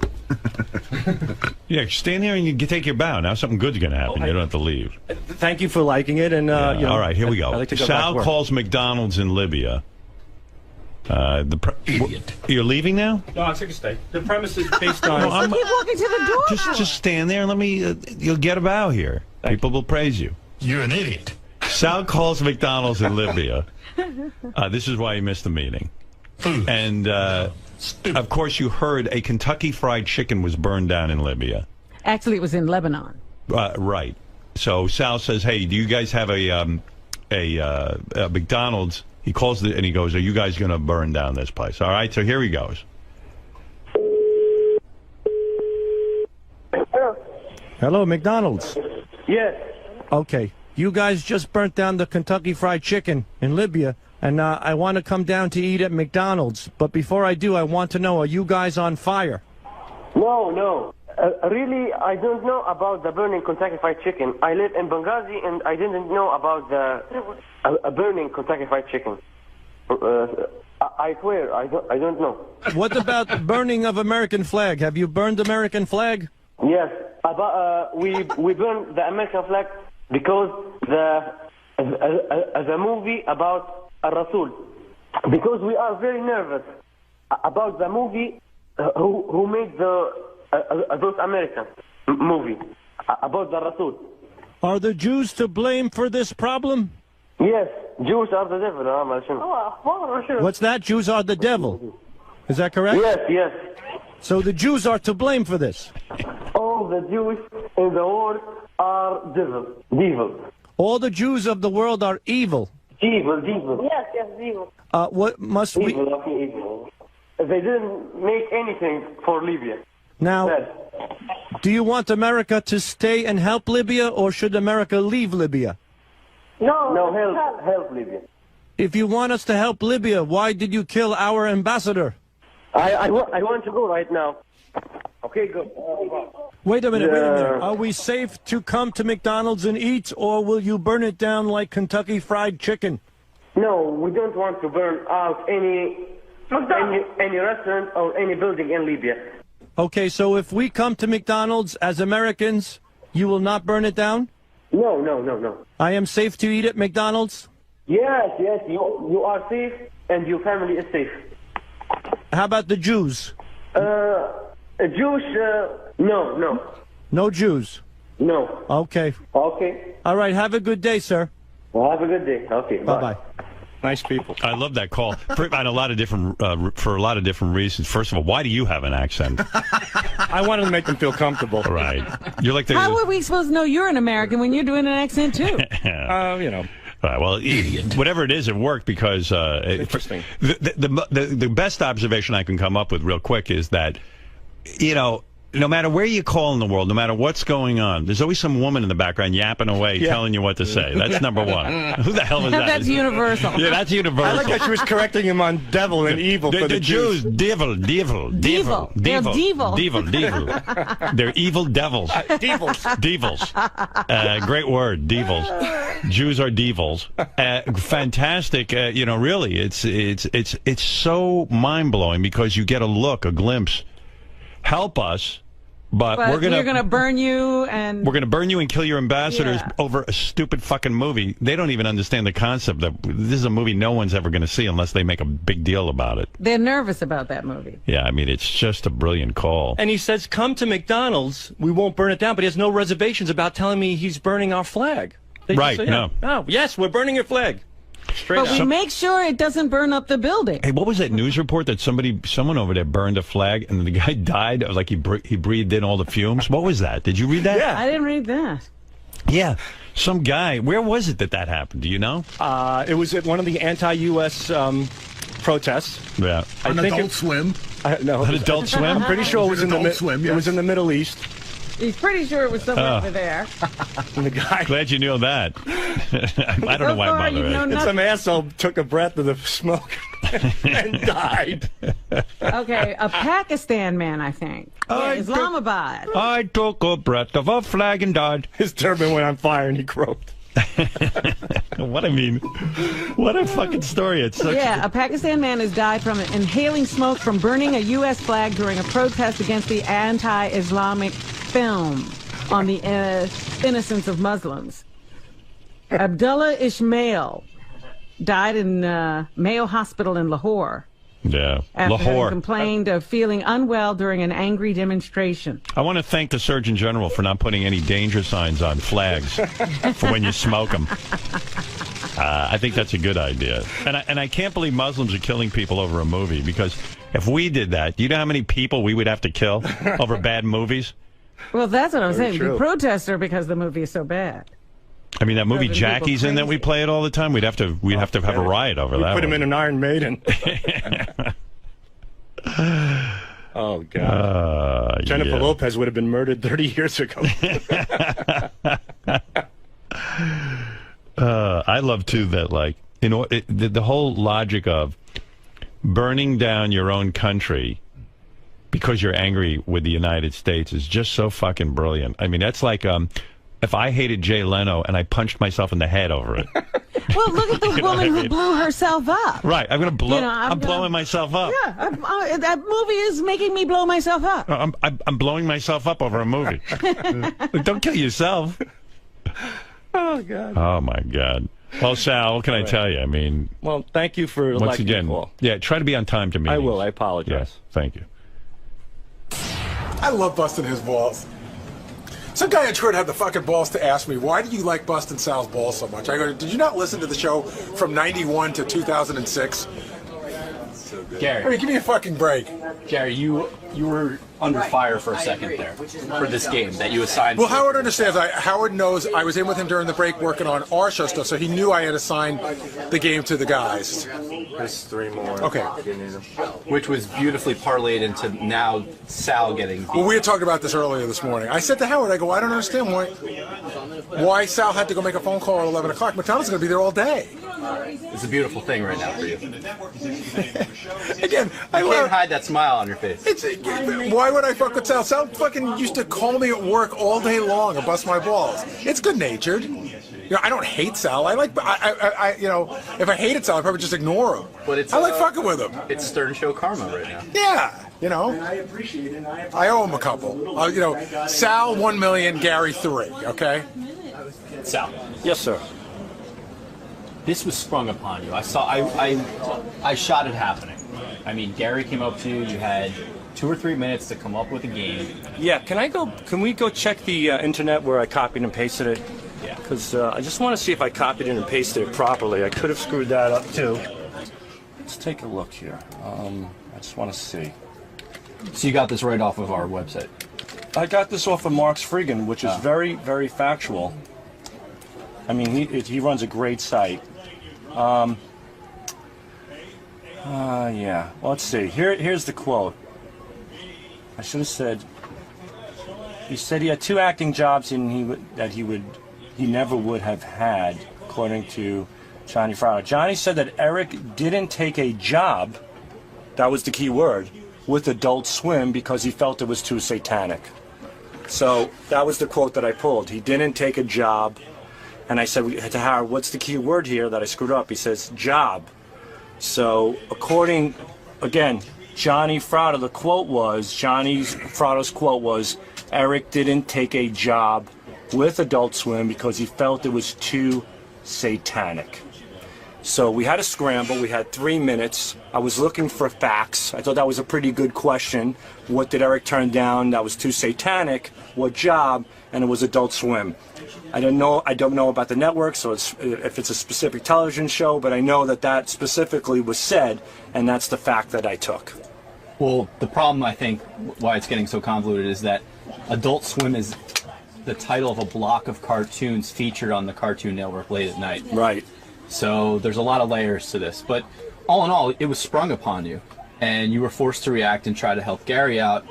Yeah, stand there and you take your bow. Now something good's going to happen. You don't have to leave. Thank you for liking it. And all right, here we go. I'd like to go back to Sal work. calls McDonald's in Libya. Idiot. You're leaving now? No, I think stay. The premise is based on. Keep walking to the door. Just stand there and let me. You'll get a bow here. People will praise you. You're an idiot. Sal calls McDonald's in Libya. This is why he missed the meeting. And of course, you heard a Kentucky Fried Chicken was burned down in Libya. Actually, it was in Lebanon. Right. So Sal says, "Hey, do you guys have a McDonald's?" He calls and he goes, "Are you guys going to burn down this place?" All right. So here he goes. Hello, McDonald's. Yes. Okay. You guys just burnt down the Kentucky Fried Chicken in Libya. And I want to come down to eat at McDonald's. But before I do, I want to know, are you guys on fire? No. Really, I don't know about the burning Kentucky Fried Chicken. I live in Benghazi, and I didn't know about the burning Kentucky Fried Chicken. I swear, I don't know. What about the burning of American flag? Have you burned American flag? Yes, we burned the American flag because the movie about Rasul. Because we are very nervous about the movie who made those American movie about the Rasul. Are the Jews to blame for this problem? Yes, Jews are the devil. What's that? Jews are the devil. Is that correct? Yes. So the Jews are to blame for this? All the Jews in the world are devil. All the Jews of the world are evil. Evil. Yes, evil. What must we... Evil. They didn't make anything for Libya. Now, do you want America to stay and help Libya, or should America leave Libya? No, help Libya. If you want us to help Libya, why did you kill our ambassador? I want to go right now. Okay, go. Wait a minute. Are we safe to come to McDonald's and eat, or will you burn it down like Kentucky Fried Chicken? No, we don't want to burn out any restaurant or any building in Libya. Okay, so if we come to McDonald's as Americans, you will not burn it down? No. I am safe to eat at McDonald's? Yes, you are safe and your family is safe. How about the Jews? Jews, no. No Jews? No. Okay. Okay. All right, have a good day, sir. Well, have a good day. Okay, bye-bye. Nice people. I love that call for a lot of different reasons. First of all, why do you have an accent? I wanted to make them feel comfortable. Right. You're like How are we supposed to know you're an American when you're doing an accent too? You know. Well, whatever it is, it worked because interesting. The best observation I can come up with real quick is that, no matter where you call in the world, no matter what's going on, there's always some woman in the background yapping away, telling you what to say. That's number one. Who the hell is that? That's universal. Yeah, that's universal. I like how she was correcting him on devil and evil for the Jews. Devil. They're devil. They're evil devils. Devils. Great word, devils. Jews are devils. Fantastic. Really, it's so mind-blowing because you get a glimpse. Help us, but we're gonna burn you and we're gonna burn you and kill your ambassadors over a stupid fucking movie. They don't even understand the concept that this is a movie no one's ever gonna see unless they make a big deal about it. They're nervous about that movie. Yeah, I mean, it's just a brilliant call. And he says, come to McDonald's, we won't burn it down, but he has no reservations about telling me he's burning our flag. Right, no. Oh, yes, we're burning your flag. But we make sure it doesn't burn up the building. Hey, what was that news report that someone over there burned a flag and the guy died? It was like he breathed in all the fumes. What was that? Did you read that? Yeah, I didn't read that. Yeah, some guy. Where was it that happened? Do you know? It was at one of the anti-U.S. Protests. Yeah, on Adult Swim. No, on Adult Swim. I'm pretty sure it was in the Swim. It was in the Middle East. He's pretty sure it was somewhere over there. And the guy. Glad you knew that. I don't know why I'm bothering. And some asshole took a breath of the smoke and died. Okay, a Pakistan man, I think. Islamabad. I took a breath of a flag and died. His turban went on fire and he croaked. What a fucking story. It's such a Pakistan man has died from inhaling smoke from burning a U.S. flag during a protest against the anti-Islamic film on the innocence of Muslims. Abdullah Ismail died in Mayo Hospital in Lahore. Yeah, after Lahore. having complained of feeling unwell during an angry demonstration. I want to thank the Surgeon General for not putting any danger signs on flags for when you smoke them. I think that's a good idea. And I can't believe Muslims are killing people over a movie, because if we did that, do you know how many people we would have to kill over bad movies? Well, that's what I'm saying. True. The protests are because the movie is so bad. I mean, that movie Jackie's in that we play it all the time. We'd have to have a riot over that. Put him one. in an Iron Maiden. Oh God! Jennifer Lopez would have been murdered 30 years ago. I love too that The whole logic of burning down your own country because you're angry with the United States is just so fucking brilliant. I mean, that's like if I hated Jay Leno and I punched myself in the head over it. Well, look at the woman who blew herself up. Right, I'm going to blow. I'm blowing myself up. Yeah, that movie is making me blow myself up. I'm blowing myself up over a movie. Don't kill yourself. Oh, God. Oh, my God. Well, Sal, what can I tell you? I mean... Well, thank you for once again, the call. Yeah, try to be on time to meetings. I will. I apologize. Yes, thank you. I love busting his balls. Some guy on Twitter had the fucking balls to ask me, why do you like busting Sal's balls so much? I go, did you not listen to the show from 91 to 2006? So good. Gary. I mean, give me a fucking break. Gary, you were under fire for a second there for this game that you assigned. Well, Howard understands. Howard knows I was in with him during the break working on our show stuff, so he knew I had assigned the game to the guys. There's 3 more. Okay. Which was beautifully parlayed into now Sal getting beat. Well, we had talked about this earlier this morning. I said to Howard, I go, I don't understand why Sal had to go make a phone call at 11 o'clock. McDonald's going to be there all day. It's a beautiful thing right now for you. Again, I can't hide that smile on your face. Why would I fuck with Sal? Sal fucking used to call me at work all day long and bust my balls. It's good-natured. You know, I don't hate Sal. You know, if I hated Sal, I'd probably just ignore him. But I like fucking with him. It's Stern Show karma right now. Yeah, you know. And I appreciate it. I owe him a couple. You know, Sal 1 million, Gary 3. Okay. Sal. Yes, sir. This was sprung upon you. I shot it happening. I mean, Gary came up to you. You had 2 or 3 minutes to come up with a game. Yeah. Can we go check the internet where I copied and pasted it? Yeah. Because I just want to see if I copied it and pasted it properly. I could have screwed that up too. Let's take a look here. I just want to see. So you got this right off of our website? I got this off of Mark's Friggin, which is very, very factual. I mean, he runs a great site. Yeah. Well, let's see. Here's the quote. I should have said. He said he had 2 acting jobs and he never would have had, according to Johnny Frauder. Johnny said that Eric didn't take a job, that was the key word, with Adult Swim because he felt it was too satanic. So that was the quote that I pulled. He didn't take a job. And I said to Howard, what's the key word here that I screwed up? He says, job. So according, again, Johnny Frauder, Johnny Frauder's quote was, Eric didn't take a job with Adult Swim because he felt it was too satanic. So we had a scramble. We had 3 minutes. I was looking for facts. I thought that was a pretty good question. What did Eric turn down that was too satanic? What job? And it was Adult Swim. I don't know about the network, so if it's a specific television show, but I know that specifically was said, and that's the fact that I took. Well, the problem, I think, why it's getting so convoluted is that Adult Swim is the title of a block of cartoons featured on the Cartoon Network late at night. Right. So there's a lot of layers to this. But all in all, it was sprung upon you, and you were forced to react and try to help Gary out,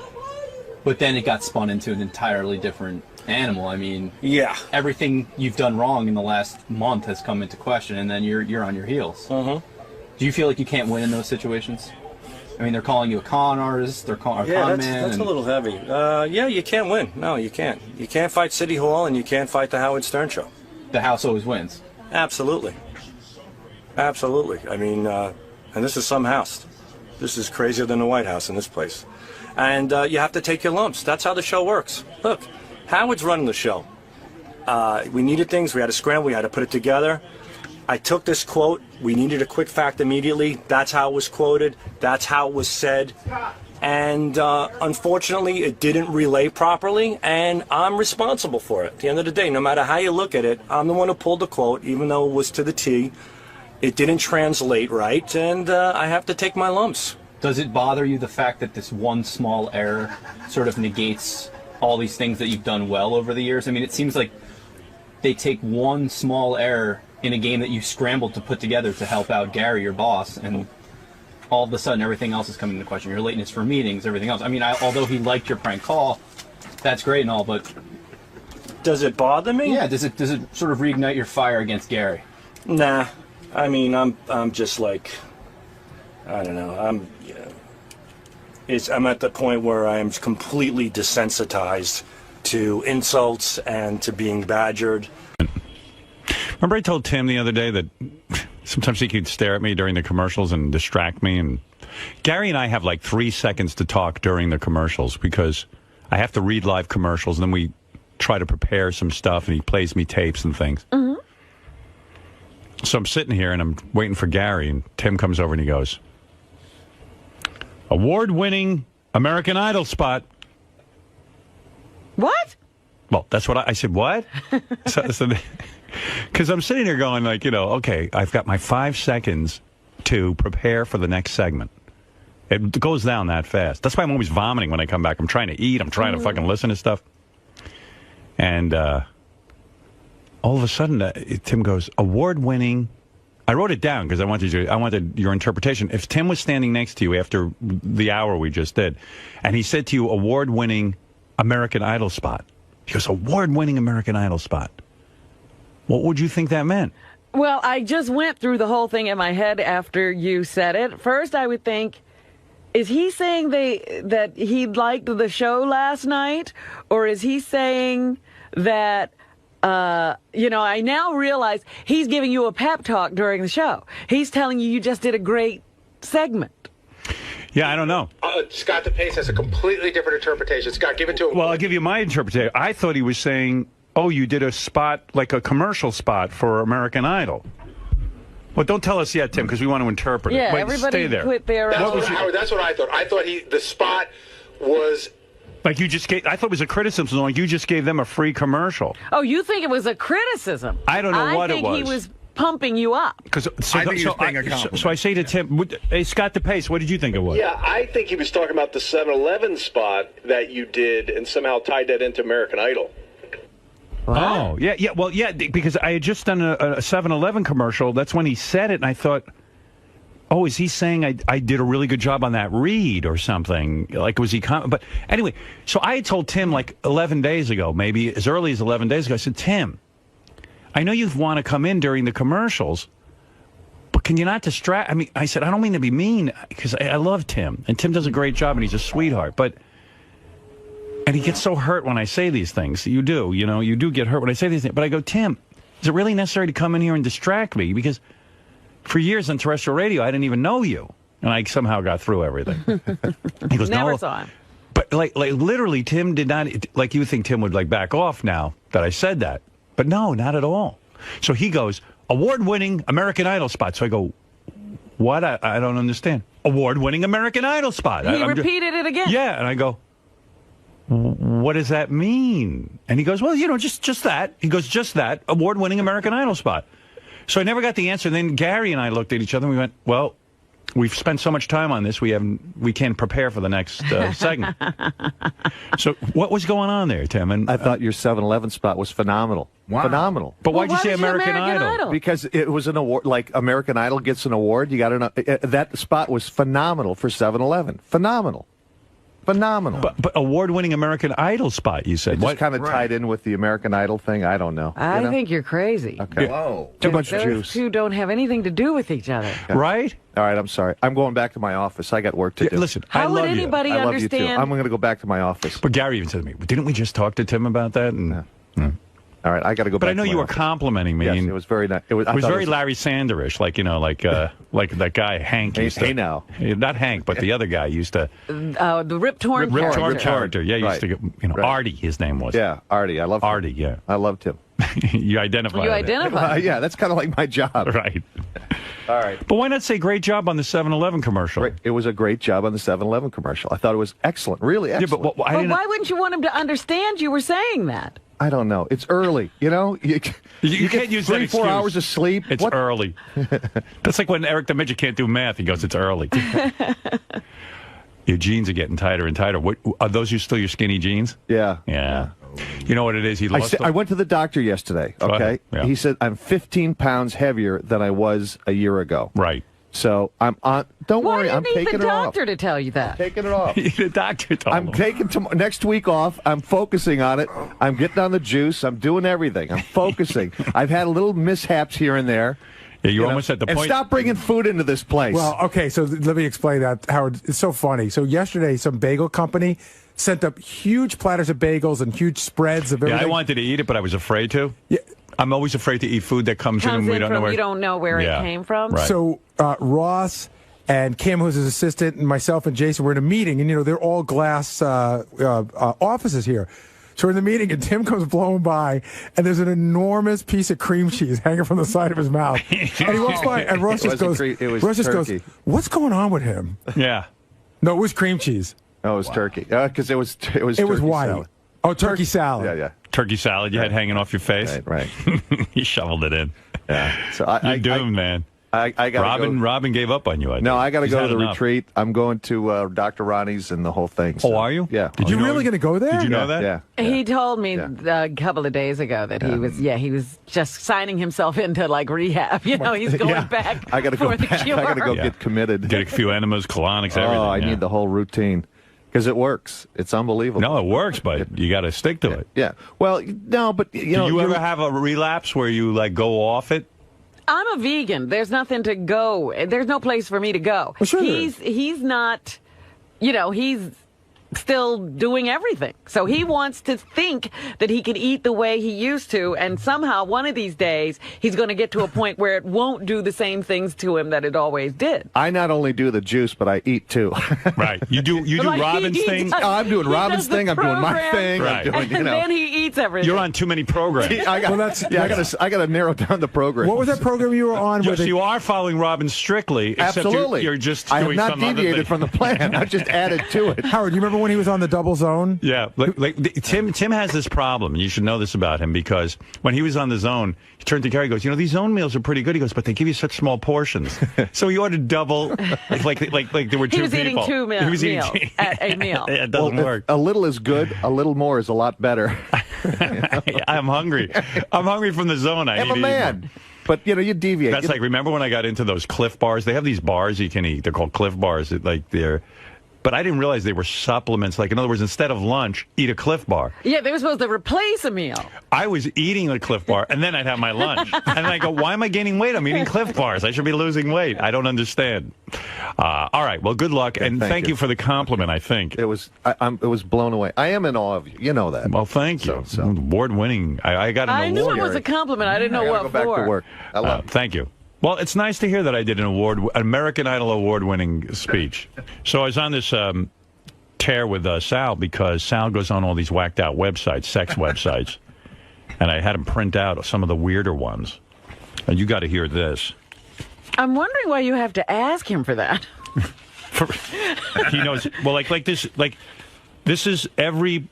but then it got spun into an entirely different animal. I mean, yeah, everything you've done wrong in the last month has come into question, and then you're on your heels. Mm-hmm. Do you feel like you can't win in those situations? I mean, they're calling you a con artist, they're calling a con man. That's a little heavy. Yeah, you can't win. No, you can't. You can't fight City Hall, and you can't fight the Howard Stern Show. The house always wins. Absolutely. Absolutely. I mean, and this is some house. This is crazier than the White House in this place. And you have to take your lumps. That's how the show works. Look, Howard's running the show. We needed things. We had to scramble. We had to put it together. I took this quote. We needed a quick fact immediately. That's how it was quoted. That's how it was said. And unfortunately, it didn't relay properly, and I'm responsible for it. At the end of the day, no matter how you look at it, I'm the one who pulled the quote, even though it was to the T. It didn't translate right, and I have to take my lumps. Does it bother you the fact that this one small error sort of negates all these things that you've done well over the years? I mean, it seems like they take one small error in a game that you scrambled to put together to help out Gary, your boss, and all of a sudden everything else is coming into question. Your lateness for meetings, everything else. I mean, although he liked your prank call, that's great and all, but does it bother me? Yeah, does it sort of reignite your fire against Gary? Nah. I mean, I'm just like, I don't know. I'm at the point where I'm completely desensitized to insults and to being badgered. Remember I told Tim the other day that sometimes he could stare at me during the commercials and distract me. And Gary and I have like 3 seconds to talk during the commercials because I have to read live commercials, and then we try to prepare some stuff, and he plays me tapes and things. Mm-hmm. So I'm sitting here, and I'm waiting for Gary, and Tim comes over, and he goes, award-winning American Idol spot. What? Well, that's what I said, what? Because I'm sitting here going like, okay, I've got my 5 seconds to prepare for the next segment. It goes down that fast. That's why I'm always vomiting when I come back. I'm trying to eat. I'm trying to fucking listen to stuff. And all of a sudden, Tim goes, award-winning. I wrote it down because I wanted your interpretation. If Tim was standing next to you after the hour we just did, and he said to you, award-winning American Idol spot. He goes, award-winning American Idol spot. What would you think that meant? Well, I just went through the whole thing in my head after you said it. First, I would think, is he saying that he liked the show last night? Or is he saying that, I now realize he's giving you a pep talk during the show. He's telling you just did a great segment. Yeah, I don't know. Scott DePace has a completely different interpretation. Scott, give it to him. Well, I'll give you my interpretation. I thought he was saying, oh, you did a spot, like a commercial spot for American Idol. Well, don't tell us yet, Tim, because we want to interpret it. Wait, everybody stay there. quit there. That's what I thought. I thought the spot was... Like you just gave... I thought it was a criticism, like you just gave them a free commercial. Oh, you think it was a criticism? I don't know what it was. I think he was pumping you up. So I say to Tim, hey, Scott DePace, what did you think it was? Yeah, I think he was talking about the 7-Eleven spot that you did and somehow tied that into American Idol. Wow. Oh, yeah, well, yeah, because I had just done a 7-Eleven commercial. That's when he said it, and I thought, oh, is he saying I did a really good job on that read or something? Like, was he... But anyway, so I had told Tim like 11 days ago, maybe as early as 11 days ago, I said, Tim, I know you want to come in during the commercials, but can you not distract... I mean, I said, I don't mean to be mean, because I love Tim, and Tim does a great job, and he's a sweetheart, but... And he gets so hurt when I say these things. You do, you do get hurt when I say these things. But I go, Tim, is it really necessary to come in here and distract me? Because for years on terrestrial radio, I didn't even know you. And I somehow got through everything. He goes, Never saw him. But like literally, Tim did not, like you think Tim would like back off now that I said that. But no, not at all. So he goes, award-winning American Idol spot. So I go, what? I don't understand. Award-winning American Idol spot. He repeated it again. Yeah, and I go, what does that mean? And he goes, well, just that. He goes, just that, award-winning American Idol spot. So I never got the answer. Then Gary and I looked at each other and we went, well, we've spent so much time on this, we can't prepare for the next segment. So what was going on there, Tim? And I thought your 7-Eleven spot was phenomenal. Wow. Phenomenal. But why'd you say American Idol? Because it was an award, like American Idol gets an award. You got to know, that spot was phenomenal for 7-Eleven. Phenomenal. Phenomenal. But award-winning American Idol spot, you said. It just kind of tied in with the American Idol thing. I don't know. I think you're crazy. Okay. Whoa. Too much Those juice. two don't have anything to do with each other. Okay. Right? All right, I'm sorry. I'm going back to my office. I got work to do. Listen, How I would love anybody you. I love you too. understand? I'm going to go back to my office. But Gary even said to me, didn't we just talk to Tim about that? And, All right, I got to go back. But I know to my you were office. complimenting me. Yes, and it was very nice. It was very Larry Sanderish, like that guy Hank used to. Hey now, not Hank, but the other guy used to. The Rip Torn character. Yeah, used to. Artie, his name was. Yeah, Artie. I loved him. Artie. Yeah, I loved him. You identify. You identify. Yeah, that's kind of like my job. Right. All right. But why not say great job on the 7-Eleven commercial? Great. It was a great job on the 7-Eleven commercial. I thought it was excellent. Really excellent. Yeah, but why wouldn't you want him to understand you were saying that? I don't know. It's early. You can't use that 3-4 hours of sleep. It's early. That's like when Eric the Midget can't do math. He goes, it's early. Your jeans are getting tighter and tighter. What, are those still your skinny jeans? Yeah. Yeah. You know what it is? I went to the doctor yesterday, okay? Yeah. He said I'm 15 pounds heavier than I was a year ago. Right. So I'm on. Don't worry, I'm taking it off. Why do you need the doctor to tell you that? Taking it off. The doctor told I'm taking next week off. I'm focusing on it. I'm getting on the juice. I'm doing everything. I'm focusing. I've had little mishaps here and there. Yeah, you're almost at the and point. stop bringing food into this place. Well, okay, so let me explain that, Howard. It's so funny. So yesterday, some bagel company sent up huge platters of bagels and huge spreads of everything. Yeah, I wanted to eat it, but I was afraid to. Yeah. I'm always afraid to eat food that comes in and we don't know where. You don't know where it came from. Right. So Ross and Kim, who's his assistant, and myself and Jason were in a meeting, and they're all glass offices here. So we're in the meeting, and Tim comes blowing by, and there's an enormous piece of cream cheese hanging from the side of his mouth. And he walks by, and Ross just goes, "What's going on with him?" Yeah. No, it was cream cheese. No, it was turkey. Because it was turkey white. Salad. Oh, turkey salad. Yeah. Turkey salad you had hanging off your face. Right. He shoveled it in. Yeah. So You're doomed, man. I got Robin gave up on you. I think. I got to He's go had to the enough. retreat. I'm going to Dr. Ronnie's and the whole thing. So. Oh, are you? Yeah. Did you really going to go there? Did you know that? Yeah. He told me a couple of days ago that he was just signing himself into like rehab. He's going back. I got to go for the back. cure. I got to go get committed. Get a few enemas, colonics, everything. Oh, I need the whole routine. Because it works. It's unbelievable. No, it works, but you got to stick to it. Yeah. Well, no, but Do you ever have a relapse where you like go off it? I'm a vegan. There's nothing to go. There's no place for me to go. Well, sure he's not, he's still doing everything. So he wants to think that he can eat the way he used to, and somehow one of these days he's going to get to a point where it won't do the same things to him that it always did. I not only do the juice, but I eat too. Right. You do Robin's thing? I'm doing Robin's thing. I'm doing my thing. Right. I'm doing, And then he eats everything. You're on too many programs. I got to narrow down the program. What was that program you were on? Yes, you are following Robin strictly. Except Absolutely. You're just I doing have some not other deviated thing. from the plan. I just added to it. Howard, you remember when he was on the Double Zone? Yeah, Tim has this problem, and you should know this about him, because when he was on the Zone, he turned to Gary, he goes, these Zone meals are pretty good. He goes, but they give you such small portions. So he ordered double, like there were two people. He was eating two meals at a meal. It doesn't work. A little is good. A little more is a lot better. I'm hungry. I'm hungry from the Zone. I'm a man. But, you deviate. That's like, remember when I got into those Cliff bars? They have these bars you can eat. They're called Cliff bars. But I didn't realize they were supplements. Like, in other words, instead of lunch, eat a Cliff bar. Yeah, they were supposed to replace a meal. I was eating the Cliff bar, and then I'd have my lunch. And then I go, why am I gaining weight? I'm eating Cliff bars. I should be losing weight. I don't understand. All right. Well, good luck, and thank you for the compliment, I think. It was blown away. I am in awe of you. You know that. Well, thank you. Award-winning. I got an award. I knew it was a compliment. I didn't know what go back for. to work. I love it. Thank you. Well, it's nice to hear that I did an American Idol award-winning speech. So I was on this tear with Sal, because Sal goes on all these whacked-out websites, sex websites, and I had him print out some of the weirder ones. And you got to hear this. I'm wondering why you have to ask him for that. He knows. Well, like this is every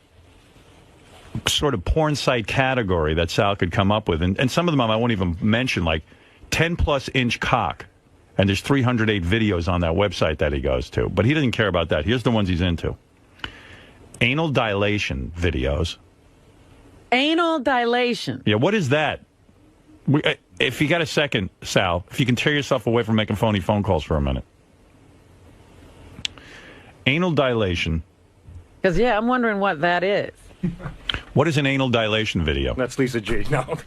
sort of porn site category that Sal could come up with, and some of them I won't even mention, like 10+ inch cock. And there's 308 videos on that website that he goes to. But he doesn't care about that. Here's the ones he's into. Anal dilation videos. Anal dilation? Yeah, what is that? If you got a second, Sal, if you can tear yourself away from making phony phone calls for a minute. Anal dilation. Because, I'm wondering what that is. What is an anal dilation video? That's Lisa G. No.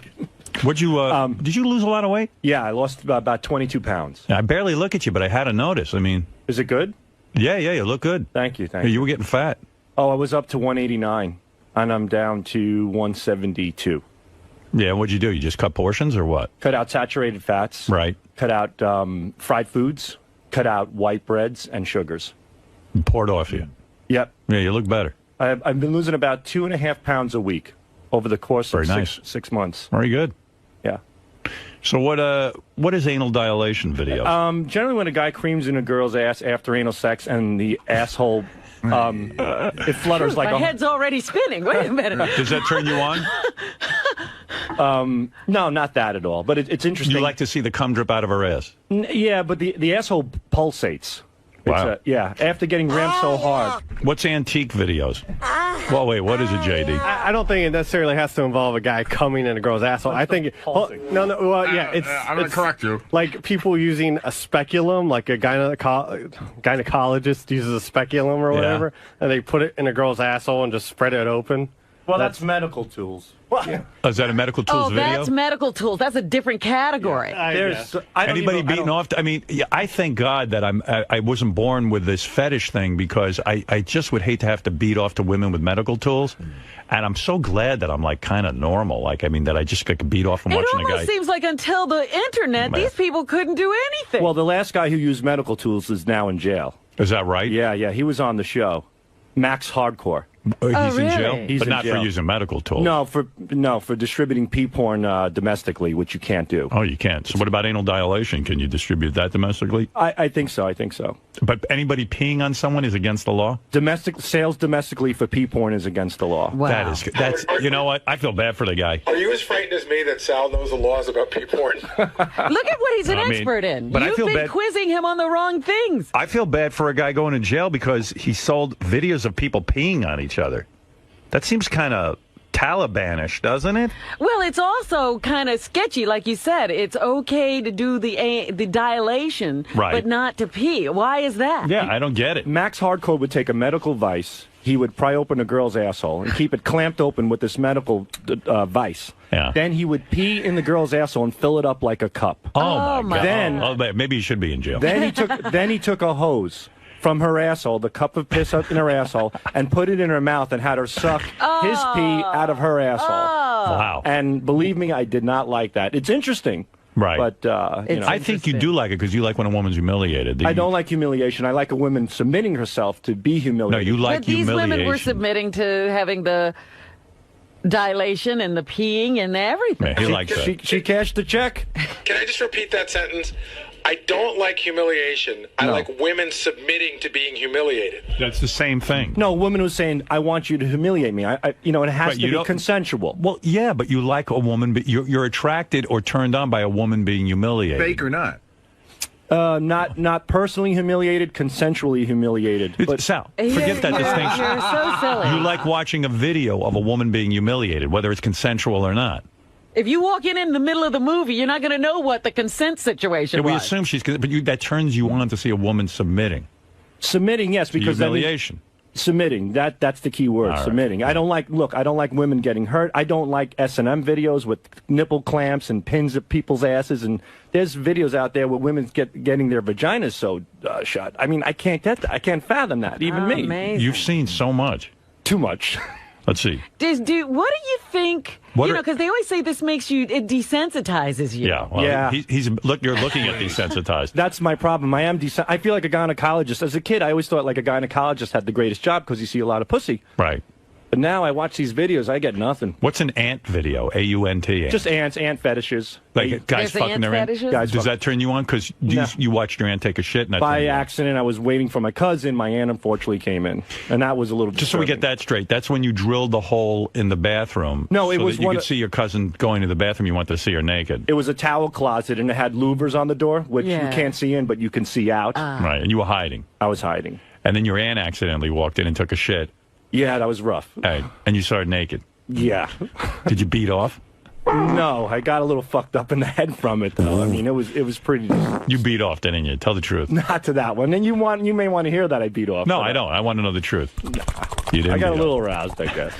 Did you lose a lot of weight? Yeah, I lost about 22 pounds. I barely look at you, but I had to notice. I mean, is it good? Yeah, you look good. Thank you. You were getting fat. Oh, I was up to 189, and I'm down to 172. Yeah, what'd you do? You just cut portions or what? Cut out saturated fats. Right. Cut out fried foods. Cut out white breads and sugars. And poured off you. Yep. Yeah, you look better. I've been losing about 2.5 pounds a week over the course of nice. six months. Very good. Yeah. So what is anal dilation video? Generally when a guy creams in a girl's ass after anal sex and the asshole, it flutters like My head's already spinning. Wait a minute. Does that turn you on? No, not that at all. But it's interesting. You like to see the cum drip out of her ass? Yeah, but the asshole pulsates. Wow. After getting rammed so hard. What's antique videos? Well, wait, what is it, JD? I don't think it necessarily has to involve a guy coming in a girl's asshole. I think well, I'm going to correct you. Like people using a speculum, like a gynecologist uses a speculum or whatever, and they put it in a girl's asshole and just spread it open. Well, that's medical tools. Oh, is that a medical tools video? That's medical tools. That's a different category. Anybody beating off? I mean, I thank God that I wasn't born with this fetish thing, because I just would hate to have to beat off to women with medical tools. And I'm so glad that I'm like kind of normal. Like, I mean, that I just could beat off from watching a guy. It almost seems like until the internet, these people couldn't do anything. Well, the last guy who used medical tools is now in jail. Is that right? Yeah, he was on the show. 𝗦𝗵cie𝘄. He's in jail? He's but in not jail. for using medical tools. No, for distributing pee porn domestically, which you can't do. Oh, you can't. So what about anal dilation? Can you distribute that domestically? I think so. But anybody peeing on someone is against the law? Sales domestically for pee porn is against the law. Wow. That's you know what? I feel bad for the guy. Are you as frightened as me that Sal knows the laws about pee porn? Look at what he's an expert in. But You've I feel been bad. quizzing him on the wrong things. I feel bad for a guy going to jail because he sold videos of people peeing on each other. That seems kind of Talibanish, doesn't it? Well, it's also kind of sketchy, like you said. It's okay to do the dilation, but not to pee. Why is that? Yeah, I don't get it. 𝗦𝗵cie𝘄 would take a medical vice. He would pry open a girl's asshole and keep it clamped open with this medical vice. Yeah. Then he would pee in the girl's asshole and fill it up like a cup. Oh my God. Then maybe he should be in jail. Then he took a hose from her asshole, the cup of piss up in her asshole, and put it in her mouth and had her suck his pee out of her asshole. Wow. And believe me, I did not like that. It's interesting. Right. But, I think you do like it because you like when a woman's humiliated. I don't like humiliation. I like a woman submitting herself to be humiliated. No, you like humiliation. These women were submitting to having the dilation and the peeing and everything. He likes that. She cashed the check. Can I just repeat that sentence? I don't like humiliation. I like women submitting to being humiliated. That's the same thing. No, a woman was saying, I want you to humiliate me. It has to be consensual. Well, yeah, but you like a woman, but you're attracted or turned on by a woman being humiliated. Fake or not? Not personally humiliated, consensually humiliated. But Sal, forget that distinction. You're so silly. You like watching a video of a woman being humiliated, whether it's consensual or not. If you walk in the middle of the movie, you're not going to know what the consent situation We was. assume she's, but that turns you on to see a woman submitting. Submitting, yes, because humiliation. Submitting, that's the key word, All submitting. right. I don't like women getting hurt. I don't like S&M videos with nipple clamps and pins at people's asses. And there's videos out there where women getting their vaginas sewed shut. I mean, I can't get that. I can't fathom that, even me. Amazing. You've seen so much. Too much. Let's see. What do you think? Because they always say this makes you, it desensitizes you. Yeah, well, you're looking at desensitized. That's my problem. I feel like a gynecologist. As a kid, I always thought like a gynecologist had the greatest job because you see a lot of pussy. Right. But now I watch these videos, I get nothing. What's an ant video? A-U-N-T. Just ant fetishes. Like guys fucking their ant? Does that turn you on? Because you watched your aunt take a shit? And by accident, I was waiting for my cousin. My aunt unfortunately came in. And that was a little Just so we get that straight, that's when you drilled the hole in the bathroom. No, it so was that you could see your cousin going to the bathroom. You wanted to see her naked. It was a towel closet, and it had louvers on the door, which you can't see in, but you can see out. Right, and you were hiding. I was hiding. And then your aunt accidentally walked in and took a shit. Yeah, that was rough. Right. And you saw her naked. Yeah. Did you beat off? No, I got a little fucked up in the head from it, though. I mean, it was pretty. You beat off, didn't you? Tell the truth. Not to that one. And you may want to hear that I beat off. No, I don't. I want to know the truth. You didn't. I got a little aroused, I guess.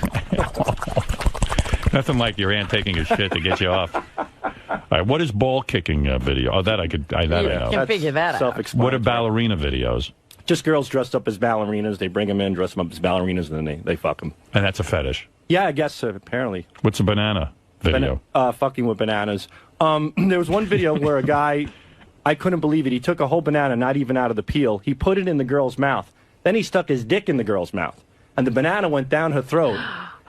Nothing like your aunt taking a shit to get you off. All right, what is ball kicking video? Oh, that I know. Can figure that out. What are ballerina videos? Just girls dressed up as ballerinas. They bring them in, dress them up as ballerinas, and then they fuck them. And that's a fetish? Yeah, I guess so, apparently. What's a banana video? Fucking with bananas. There was one video where a guy, I couldn't believe it. He took a whole banana, not even out of the peel. He put it in the girl's mouth. Then he stuck his dick in the girl's mouth. And the banana went down her throat.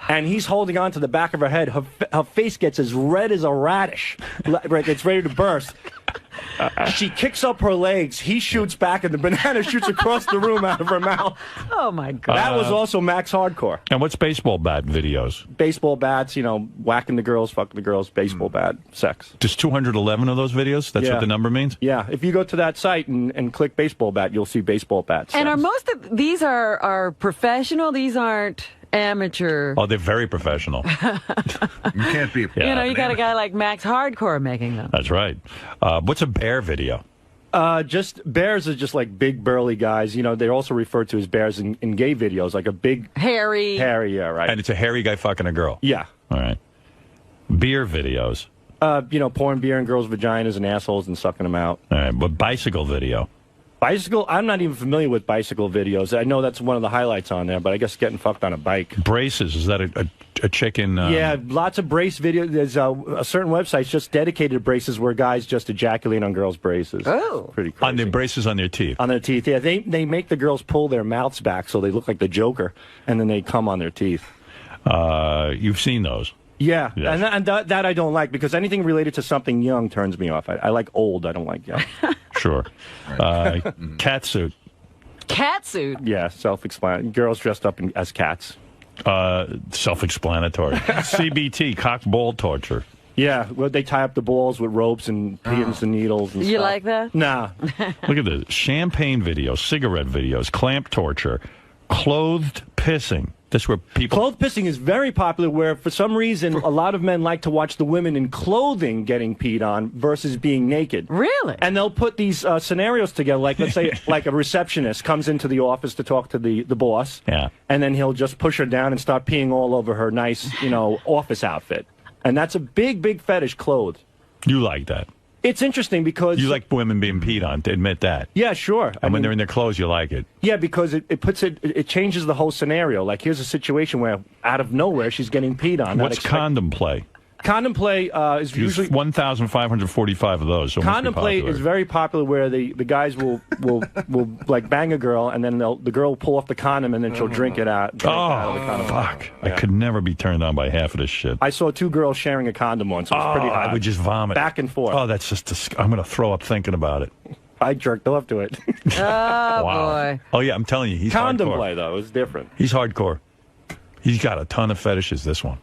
And he's holding on to the back of her head. Her face gets as red as a radish. It's ready to burst. She kicks up her legs. He shoots back, and the banana shoots across the room out of her mouth. Oh, my God. That was also 𝗦𝗵cie𝘄. And what's baseball bat videos? Baseball bats, whacking the girls, fucking the girls, baseball bat, sex. Just 211 of those videos? That's what the number means? Yeah. If you go to that site and click baseball bat, you'll see baseball bats. And are most of these are professional? These aren't amateur? Oh, they're very professional. You can't be. You got a guy like 𝗦𝗵cie𝘄 making them. That's right. What's a bear video? Just bears are just like big burly guys. You know, they're also referred to as bears in gay videos, like a big hairy. Yeah, right. And it's a hairy guy fucking a girl. Yeah. All right. Beer videos. You know, pouring beer in girls' vaginas and assholes and sucking them out. All right, but bicycle video. Bicycle? I'm not even familiar with bicycle videos. I know that's one of the highlights on there, but I guess getting fucked on a bike. Braces, is that a chicken? Yeah, lots of brace videos. There's a certain websites just dedicated to braces where guys just ejaculate on girls' braces. Oh. Pretty crazy. On their braces on their teeth. On their teeth, yeah. They make the girls pull their mouths back so they look like the Joker, and then they come on their teeth. You've seen those. Yeah, Yes. and that I don't like, because anything related to something young turns me off. I like old, I don't like young. Sure. Cat suit. Cat suit? Yeah, self-explanatory. Girls dressed up as cats. Self-explanatory. CBT, cock ball torture. Yeah, well, they tie up the balls with ropes and pins and needles and You stuff. like that? Nah. Look at this. Champagne videos, cigarette videos, clamp torture, clothed pissing. This where people... Clothed pissing is very popular, where for some reason a lot of men like to watch the women in clothing getting peed on versus being naked. Really? And they'll put these scenarios together, like let's say like a receptionist comes into the office to talk to the boss. Yeah. And then he'll just push her down and start peeing all over her nice, office outfit. And that's a big, big fetish, clothed. You like that. It's interesting because... You like women being peed on, to admit that. Yeah, sure. And when they're in their clothes, you like it. Yeah, because it changes the whole scenario. Like, here's a situation where, out of nowhere, she's getting peed on. What's condom play? Condom play is usually 1,545 of those. So condom play is very popular, where the guys will like bang a girl, and then the girl will pull off the condom, and then she'll drink it out. Out of the condom. Fuck! Yeah. I could never be turned on by half of this shit. I saw 2 girls sharing a condom once. It was pretty hot. I would just vomit back and forth. Oh, that's just I'm gonna throw up thinking about it. I jerked off to it. Oh Wow. boy! Oh yeah, I'm telling you, he's condom hardcore. play though is different. He's hardcore. He's got a ton of fetishes. This one.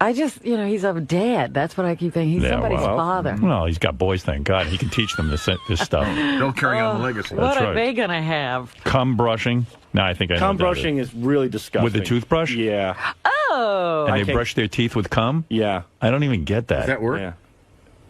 I just, he's a dad. That's what I keep thinking. He's somebody's father. Well, he's got boys, thank God. He can teach them this stuff. Don't carry on the legacy. What That's are right. they going to have? Cum brushing. No, I think I know Cum what that brushing is really disgusting. With the toothbrush? Yeah. Oh. And they brush their teeth with cum? Yeah. I don't even get that. Does that work? Yeah.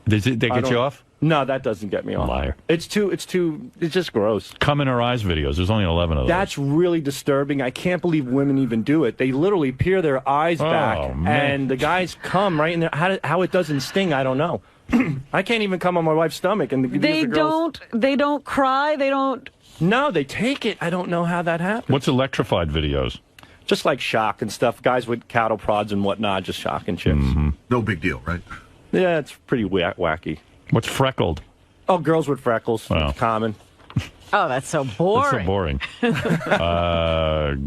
Does it get you off? No, that doesn't get me off. Liar. It's just gross. Cum in her eyes videos. There's only 11 of those. That's really disturbing. I can't believe women even do it. They literally peer their eyes back, man. and the guys come right in there. How it doesn't sting, I don't know. I can't even come on my wife's stomach, and They don't cry. They don't. No, they take it. I don't know how that happens. What's electrified videos? Just like shock and stuff. Guys with cattle prods and whatnot, just shocking chicks. No big deal, right? Yeah, it's pretty wacky. What's freckled? Oh, girls with freckles. Wow. It's common. Oh, that's so boring. That's so boring.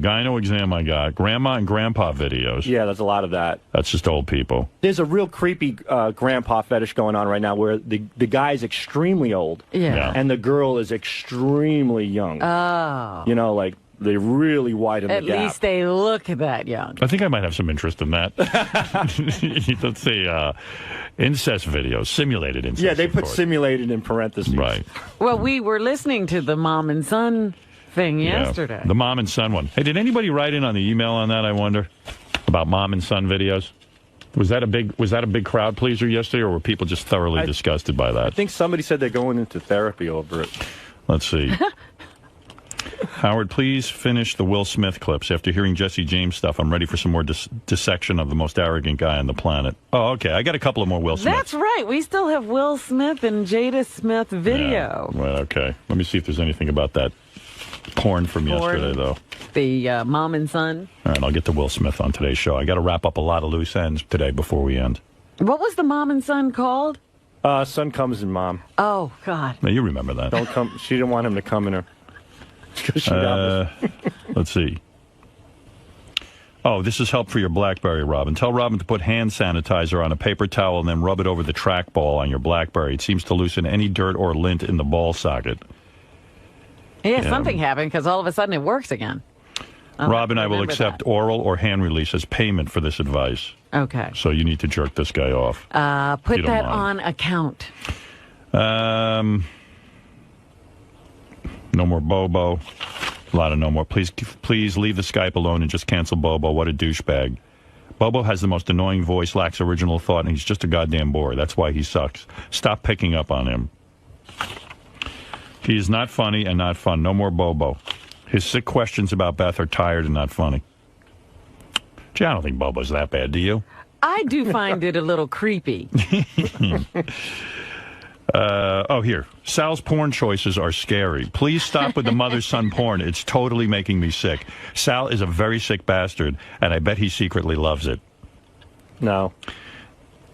Gyno exam I got. Grandma and grandpa videos. Yeah, there's a lot of that. That's just old people. There's a real creepy grandpa fetish going on right now, where the guy's extremely old. Yeah. And the girl is extremely young. Oh. Like they really widen At the gap. least they look that young. I think I might have some interest in that. Let's see. Incest videos. Simulated incest. Yeah, they of put course. simulated in parentheses. Right. Well, we were listening to the mom and son thing yesterday. The mom and son one. Hey, did anybody write in on the email on that, I wonder? About mom and son videos? Was that a big crowd pleaser yesterday, or were people just thoroughly disgusted by that? I think somebody said they're going into therapy over it. Let's see. Howard, please finish the Will Smith clips. After hearing Jesse James stuff, I'm ready for some more dissection of the most arrogant guy on the planet. Oh, okay. I got a couple of more Will Smith. That's right. We still have Will Smith and Jada Smith video. Yeah. Well, okay. Let me see if there's anything about that porn from yesterday, though. The mom and son. All right, I'll get to Will Smith on today's show. I got to wrap up a lot of loose ends today before we end. What was the mom and son called? Son comes in mom. Oh, God. Now, you remember that. Don't come. She didn't want him to come in her. Let's see. Oh, this is help for your BlackBerry, Robin. Tell Robin to put hand sanitizer on a paper towel and then rub it over the trackball on your BlackBerry. It seems to loosen any dirt or lint in the ball socket. Yeah, something happened because all of a sudden it works again. Robin, I will accept oral or hand release as payment for this advice. Okay. So you need to jerk this guy off. Put that on account. No more Bobo. A lot of no more. Please leave the Skype alone and just cancel Bobo. What a douchebag. Bobo has the most annoying voice, lacks original thought, and he's just a goddamn bore. That's why he sucks. Stop picking up on him. He is not funny and not fun. No more Bobo. His sick questions about Beth are tired and not funny. Gee, I don't think Bobo's that bad, do you? I do find it a little creepy. Here. Sal's porn choices are scary. Please stop with the mother-son porn. It's totally making me sick. Sal is a very sick bastard, and I bet he secretly loves it. No.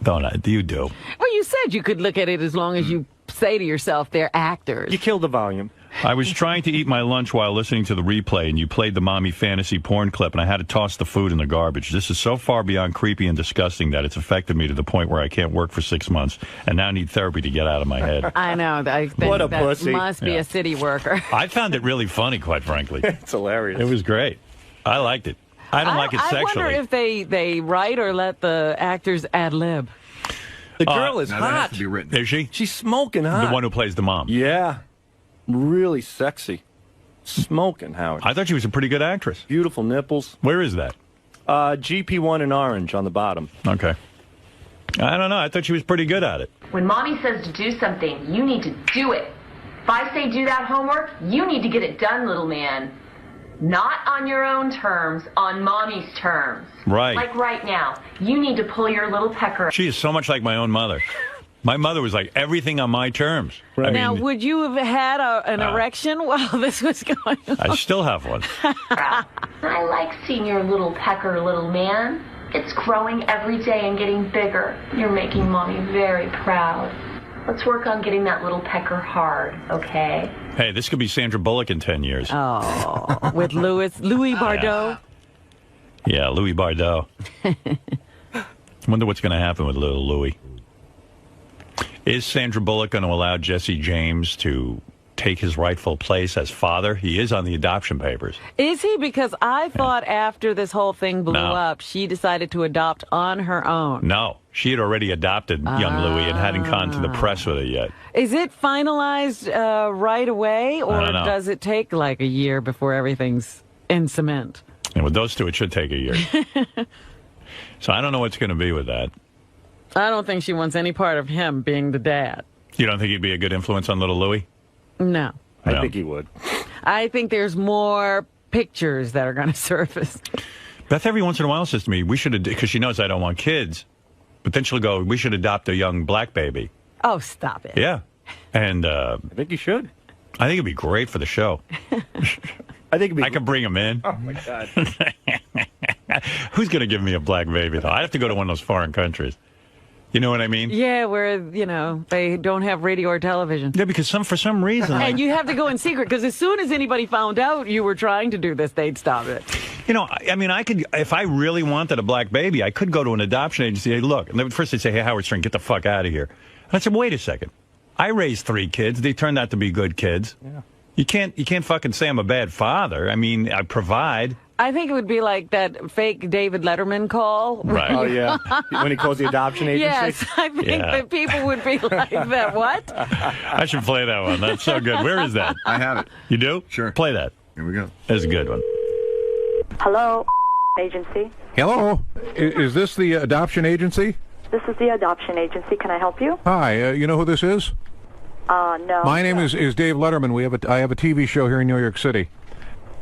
Don't I? You do. Well, you said you could look at it as long as you say to yourself they're actors. You killed the volume. I was trying to eat my lunch while listening to the replay, and you played the mommy fantasy porn clip, and I had to toss the food in the garbage. This is so far beyond creepy and disgusting that it's affected me to the point where I can't work for 6 months, and now need therapy to get out of my head. I know. I think What a that pussy. must be a city worker. I found it really funny, quite frankly. It's hilarious. It was great. I liked it. I don't like it sexually. I wonder if they write or let the actors ad-lib. The girl is Now that has hot. to be written. Is she? She's smoking hot. The one who plays the mom. Yeah. Really sexy. Smoking, Howard. I thought she was a pretty good actress. Beautiful nipples. Where is that? GP1 in orange on the bottom. Okay. I don't know. I thought she was pretty good at it. When mommy says to do something, you need to do it. If I say do that homework, you need to get it done, little man. Not on your own terms, on mommy's terms. Right. Like right now, you need to pull your little pecker. She is so much like my own mother. My mother was like, everything on my terms. Right. I mean, Now, would you have had an erection while this was going on? I still have one. I like seeing your little pecker, little man. It's growing every day and getting bigger. You're making mommy very proud. Let's work on getting that little pecker hard, okay? Hey, this could be Sandra Bullock in 10 years. Oh, with Louis Bardot. Yeah, Louis Bardot. Wonder what's going to happen with little Louis. Is Sandra Bullock going to allow Jesse James to take his rightful place as father? He is on the adoption papers. Is he? Because I thought after this whole thing blew up, she decided to adopt on her own. No, she had already adopted young Louis and hadn't gone to the press with it yet. Is it finalized right away, or I don't know. does it take like a year before everything's in cement? And with those two, it should take a year. So I don't know what's going to be with that. I don't think she wants any part of him being the dad. You don't think he'd be a good influence on little Louis? No. I think he would. I think there's more pictures that are going to surface. Beth every once in a while says to me, we should, because she knows I don't want kids, but then she'll go, we should adopt a young black baby. Oh, stop it. Yeah. And I think you should. I think it'd be great for the show. I think I could bring him in. Oh, my God. Who's going to give me a black baby, though? I'd have to go to one of those foreign countries. You know what I mean? Yeah, where, they don't have radio or television. Yeah, because for some reason... And you have to go in secret, because as soon as anybody found out you were trying to do this, they'd stop it. I mean, I could, if I really wanted a black baby, I could go to an adoption agency. Hey, look, and first they'd say, hey, Howard Stern, get the fuck out of here. And I said, wait a second. I raised 3 kids. They turned out to be good kids. Yeah. You can't fucking say I'm a bad father. I mean, I provide. I think it would be like that fake David Letterman call. Right. Oh, yeah. When he calls the adoption agency? Yes, I think that people would be like that. What? I should play that one. That's so good. Where is that? I have it. You do? Sure. Play that. Here we go. That's a good one. Hello, agency. Hello. Is this the adoption agency? This is the adoption agency. Can I help you? Hi. You know who this is? No. My name is Dave Letterman. I have a TV show here in New York City.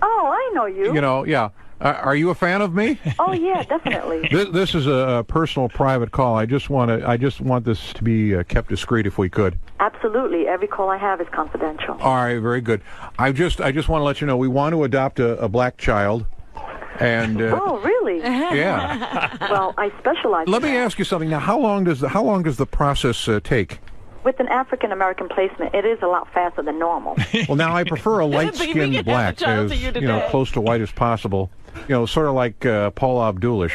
Oh, I know you. Yeah. Are you a fan of me? Oh, yeah, definitely. This is a personal, private call. I just want this to be kept discreet if we could. Absolutely. Every call I have is confidential. All right, very good. I just want to let you know we want to adopt a black child. And oh, really? Yeah. Well, I specialize. Let me ask you something. Now, how long does the process take? With an African American placement, it is a lot faster than normal. Well, now I prefer a light-skinned black, as close to white as possible. Sort of like Paula Abdulish.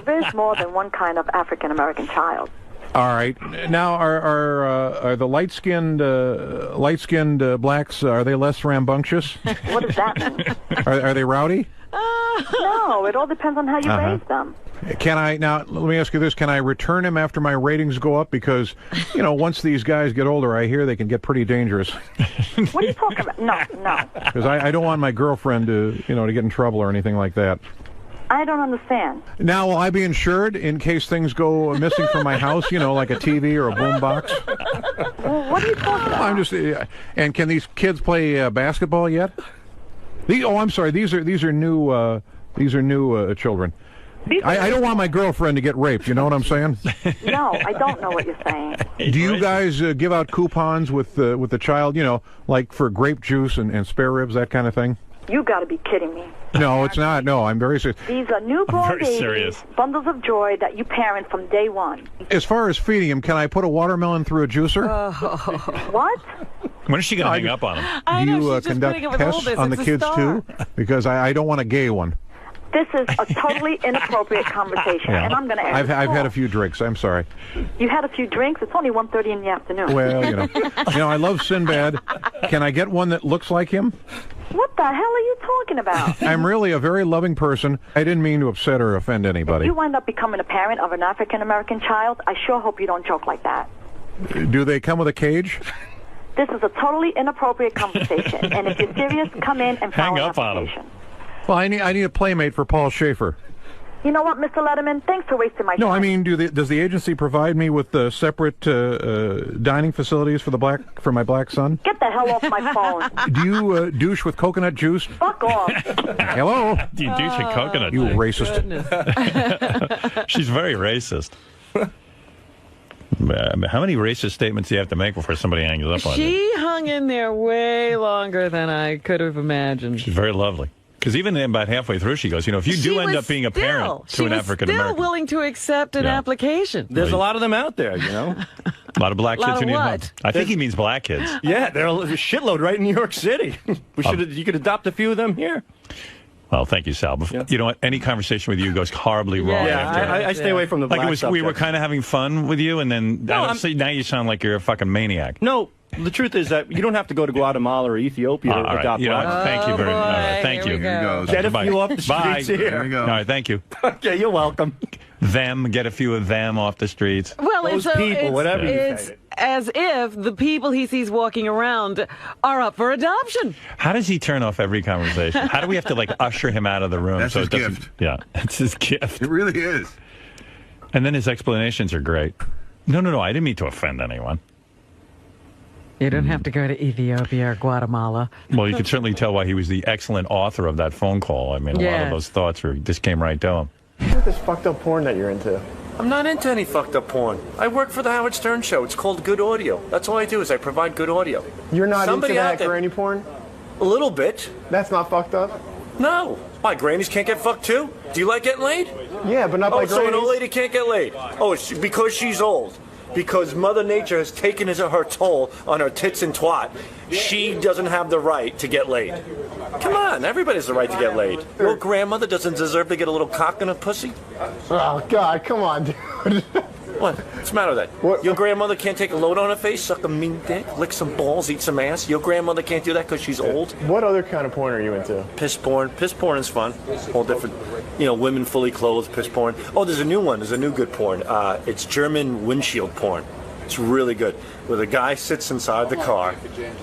There is more than one kind of African American child. All right. Now, are the light-skinned blacks, are they less rambunctious? What does that mean? Are they rowdy? No, it all depends on how you raise them. Let me ask you this, can I return him after my ratings go up? Because, once these guys get older, I hear they can get pretty dangerous. What are you talking about? No. Because I don't want my girlfriend to get in trouble or anything like that. I don't understand. Now, will I be insured in case things go missing from my house? You know, like a TV or a boombox. Well, what are you talking about? I'm just. And can these kids play basketball yet? I'm sorry. These are new. These are new children. I don't want my girlfriend to get raped. You know what I'm saying? No, I don't know what you're saying. Do you guys give out coupons with the child? You know, like for grape juice and spare ribs, that kind of thing? You got to be kidding me. No, it's not. No, I'm very serious. These are newborn babies, bundles of joy that you parent from day one. As far as feeding him, can I put a watermelon through a juicer? What? When is she going to hang up on him? Do you conduct tests on the kids too? Because I don't want a gay one. This is a totally inappropriate conversation, and I'm going to ask. I've had a few drinks. I'm sorry. You had a few drinks? It's only 1:30 in the afternoon. Well, you know, I love Sinbad. Can I get one that looks like him? What the hell are you talking about? I'm really a very loving person. I didn't mean to upset or offend anybody. If you wind up becoming a parent of an African-American child, I sure hope you don't joke like that. Do they come with a cage? This is a totally inappropriate conversation, and if you're serious, come in and file an application. Well, I need a playmate for Paul Schaefer. You know what, Mr. Letterman? Thanks for wasting my time. No, I mean, does the agency provide me with separate dining facilities for my black son? Get the hell off my phone. Do you douche with coconut juice? Fuck off. Hello? Do you douche with coconut You juice? racist. She's very racist. How many racist statements do you have to make before somebody hangs up on you? She hung in there way longer than I could have imagined. She's very lovely. Because even about halfway through, she goes, you know, if you do end up being a parent to an African She was American, still willing to accept an application. There's a lot of them out there, you know. a lot of black kids who need help. what? I think he means black kids. Yeah, there's a shitload right in New York City. You could adopt a few of them here. Well, thank you, Sal. You know what? Any conversation with you goes horribly wrong. After. I stay away from the black subject. We were kind of having fun with you, and then now you sound like you're a fucking maniac. No. The truth is that you don't have to go to Guatemala or Ethiopia to adopt blacks. Thank you very much. Thank you. Here goes. Get a few off the streets here. There we go. All right, thank you. Okay, you're welcome. Get a few of them off the streets. Well, Those people, whatever you say. As if the people he sees walking around are up for adoption. How does he turn off every conversation? How do we have to usher him out of the room? That's so his it doesn't, gift. Yeah, it's his gift. It really is. And then his explanations are great. No, I didn't mean to offend anyone. You don't have to go to Ethiopia or Guatemala. Well, you could certainly tell why he was the excellent author of that phone call. I mean, a lot of those thoughts just came right to him. Look at this fucked up porn that you're into. I'm not into any fucked up porn. I work for the Howard Stern Show. It's called Good Audio. That's all I do is I provide good audio. You're not Somebody into out that granny porn? A little bit. That's not fucked up? No. Why, grannies can't get fucked too? Do you like getting laid? Yeah, but not by so an grannies. old lady can't get laid? Oh, it's because she's old. Because Mother Nature has taken her toll on her tits and twat. She doesn't have the right to get laid. Come on, everybody has the right to get laid. Your grandmother doesn't deserve to get a little cock in her pussy? Oh, God, come on, dude. What? What's the matter with that? What? Your grandmother can't take a load on her face, suck a mean dick, lick some balls, eat some ass? Your grandmother can't do that because she's old? What other kind of porn are you into? Piss porn. Piss porn is fun. All different, women fully clothed, piss porn. Oh, there's a new one. There's a new good porn. It's German windshield porn. It's really good. Where the guy sits inside the car,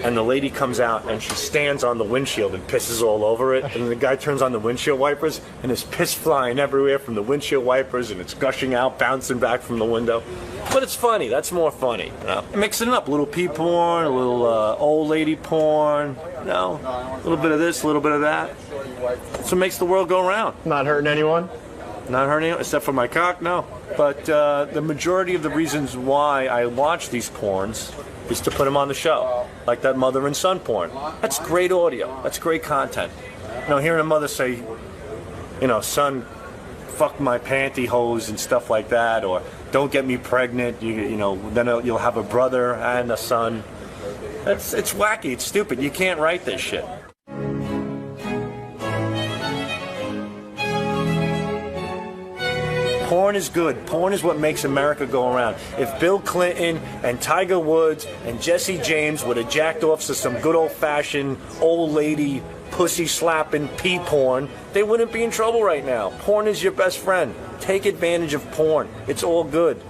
and the lady comes out, and she stands on the windshield and pisses all over it. And the guy turns on the windshield wipers, and there's piss flying everywhere from the windshield wipers, and it's gushing out, bouncing back from the window. But it's funny. That's more funny. Mixing it up. A little pee porn, a little old lady porn. A little bit of this, a little bit of that. That's what makes the world go round. Not hurting anyone? Not hurting anyone, except for my cock, no. But the majority of the reasons why I watch these porns is to put them on the show. Like that mother and son porn. That's great audio. That's great content. Hearing a mother say, son, fuck my pantyhose and stuff like that, or don't get me pregnant, then you'll have a brother and a son. It's wacky, it's stupid. You can't write this shit. Porn is good. Porn is what makes America go around. If Bill Clinton and Tiger Woods and Jesse James would have jacked off to some good old-fashioned old lady pussy-slapping pee porn, they wouldn't be in trouble right now. Porn is your best friend. Take advantage of porn. It's all good.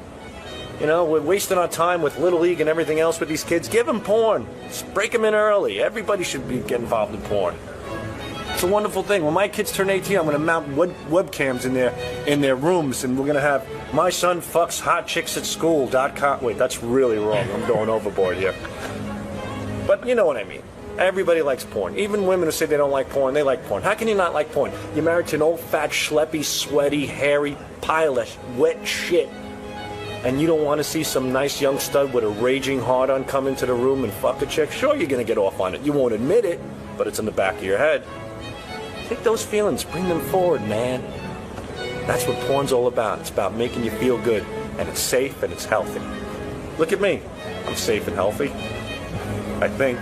We're wasting our time with Little League and everything else with these kids. Give them porn. Just break them in early. Everybody should get involved in porn. It's a wonderful thing. When my kids turn 18, I'm going to mount webcams in their rooms, and we're going to have my son fucks hot chicks at school.com. Wait, that's really wrong. I'm going overboard here. But you know what I mean. Everybody likes porn. Even women who say they don't like porn, they like porn. How can you not like porn? You're married to an old, fat, schleppy, sweaty, hairy pile of wet shit. And you don't want to see some nice young stud with a raging hard-on come into the room and fuck a chick? Sure, you're going to get off on it. You won't admit it, but it's in the back of your head. Take those feelings, bring them forward, man. That's what porn's all about. It's about making you feel good, and it's safe and it's healthy. Look at me. I'm safe and healthy. I think.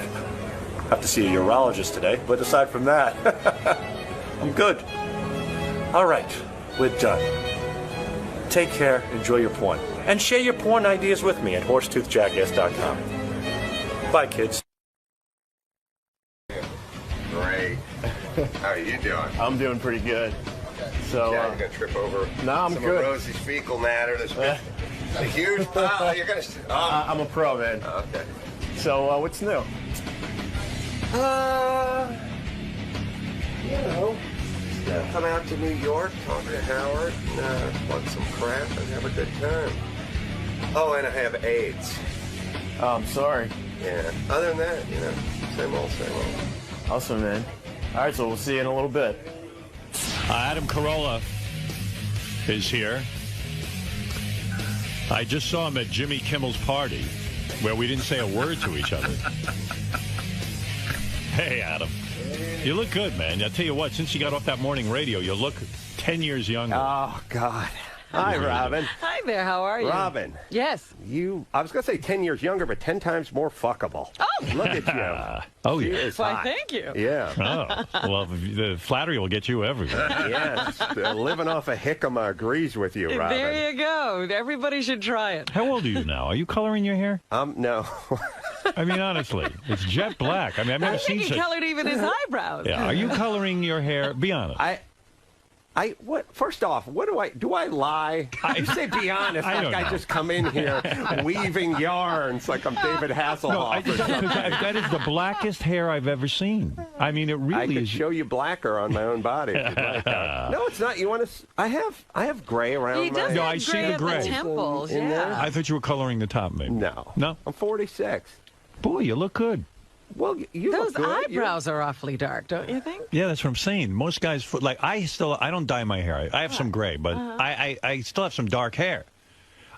Have to see a urologist today, but aside from that, I'm good. All right, we're done. Take care, enjoy your porn, and share your porn ideas with me at 𝗦𝗵cie𝗄𝗿𝗱.com. Bye, kids. Great. How are you doing? I'm doing pretty good. So, yeah, you're gonna trip over I'm some good. of Rosie's fecal matter. There's a huge pile. You're gonna. I'm a pro, man. Okay. So, what's new? You know, come out to New York, talk to Howard, plug some crap, and have a good time. Oh, and I have AIDS. Oh, I'm sorry. Yeah. Other than that, you know, same old, same old. Awesome, man. All right, so we'll see you in a little bit. Adam Carolla is here. I just saw him at Jimmy Kimmel's party, where we didn't say a word to each other. Hey, Adam. You look good, man. I'll tell you what, since you got off that morning radio, you look 10 years younger. Oh, God. Hi, Robin. Hi there, how are you? Robin. Yes. I was going to say 10 years younger, but 10 times more fuckable. Oh. Look at you. Oh, She yeah. is Why, hot. thank you. Yeah. Oh, well, the flattery will get you everywhere. Yes. Living off of 𝗻𝗄𝗃 agrees with you, Robin. There you go. Everybody should try it. How old are you now? Are you coloring your hair? No. I mean, honestly, it's jet black. I mean, I've never I seen think he such. colored even his eyebrows. Yeah. Are you coloring your hair? Be honest. First off, do I lie? You say be honest, I like don't know. I just come in here weaving yarns like I'm David Hasselhoff. No, that is the blackest hair I've ever seen. I mean, it really I could is. show you blacker on my own body. If you'd like. No, it's not. You want to? I have gray around. He does my have I see gray the at gray. the temples, In there? yeah. I thought you were coloring the top, maybe. No. No? I'm 46. Boy, you look good. Well, you Those look good. eyebrows are awfully dark, don't you think? Yeah, that's what I'm saying. Most guys, like, I don't dye my hair. I have some gray, but I still have some dark hair.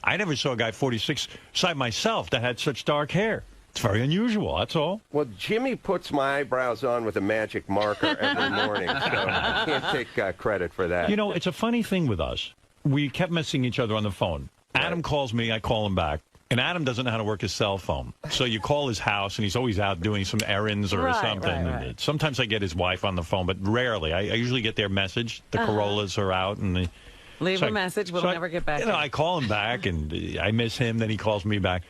I never saw a guy 46 beside myself that had such dark hair. It's very unusual, that's all. Well, Jimmy puts my eyebrows on with a magic marker every morning, so I can't take credit for that. You know, it's a funny thing with us. We kept missing each other on the phone. Adam calls me, I call him back. And Adam doesn't know how to work his cell phone. So you call his house, and he's always out doing some errands or something. Right. Sometimes I get his wife on the phone, but rarely. I usually get their message. The Corollas are out. And Leave a message. We'll never get back to you. I call him back, and I miss him. Then he calls me back.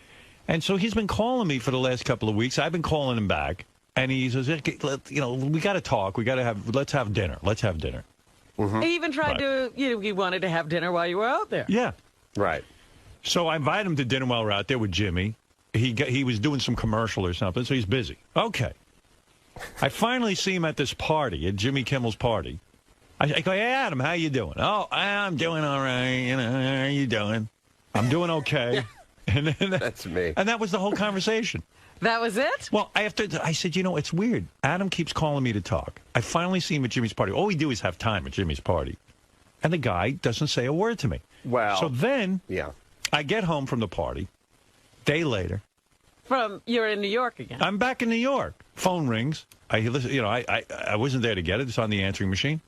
And so he's been calling me for the last couple of weeks. I've been calling him back. And he says, you know, we got to talk. Let's have dinner. Let's have dinner. Mm-hmm. He even tried to, he wanted to have dinner while you were out there. Yeah. Right. So I invited him to dinner while we're out there with Jimmy. He was doing some commercial or something, so he's busy. Okay. I finally see him at this party, at Jimmy Kimmel's party. I go, hey, Adam, how you doing? Oh, I'm doing all right. You know, how are you doing? I'm doing okay. And then, that's me. And that was the whole conversation. That was it? Well, I said, you know, it's weird. Adam keeps calling me to talk. I finally see him at Jimmy's party. All we do is have time at Jimmy's party. And the guy doesn't say a word to me. Well. So then... Yeah. I get home from the party. Day later. You're in New York again. I'm back in New York. Phone rings. I listen. You know, I wasn't there to get it. It's on the answering machine.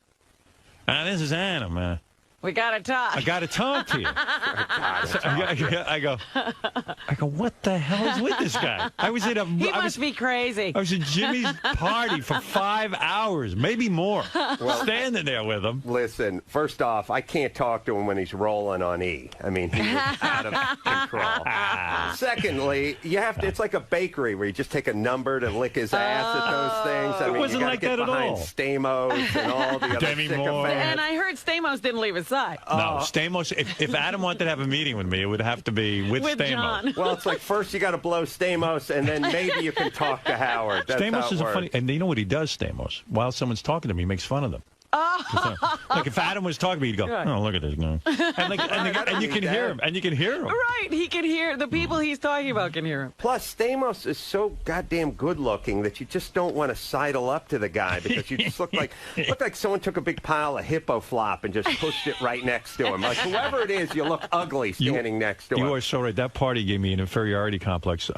This is Adam. We got to talk. I got to talk to you. I go, what the hell is with this guy? He must be crazy. I was at Jimmy's party for 5 hours, maybe more, standing there with him. Listen, first off, I can't talk to him when he's rolling on E. I mean, he's out of control. Secondly, it's like a bakery where you just take a number to lick his ass at those things. I mean, wasn't you like get that at behind all. Stamos and all the other Demi Moore. sycophants. And I heard Stamos didn't leave his outside. No, Stamos. If Adam wanted to have a meeting with me, it would have to be with Stamos. John. Well, it's like first you got to blow Stamos, and then maybe you can talk to Howard. That's Stamos how it is a works. funny, and you know what he does, Stamos? While someone's talking to me, he makes fun of them. Like if Adam was talking to me, he'd go, "Oh, look at this guy," and you can hear him, and you can hear him. Right, he can hear the people he's talking about can hear him. Plus, Stamos is so goddamn good-looking that you just don't want to sidle up to the guy because you just look like someone took a big pile of hippo flop and just pushed it right next to him. Like whoever it is, you look ugly standing next to him. You are so right. That party gave me an inferiority complex.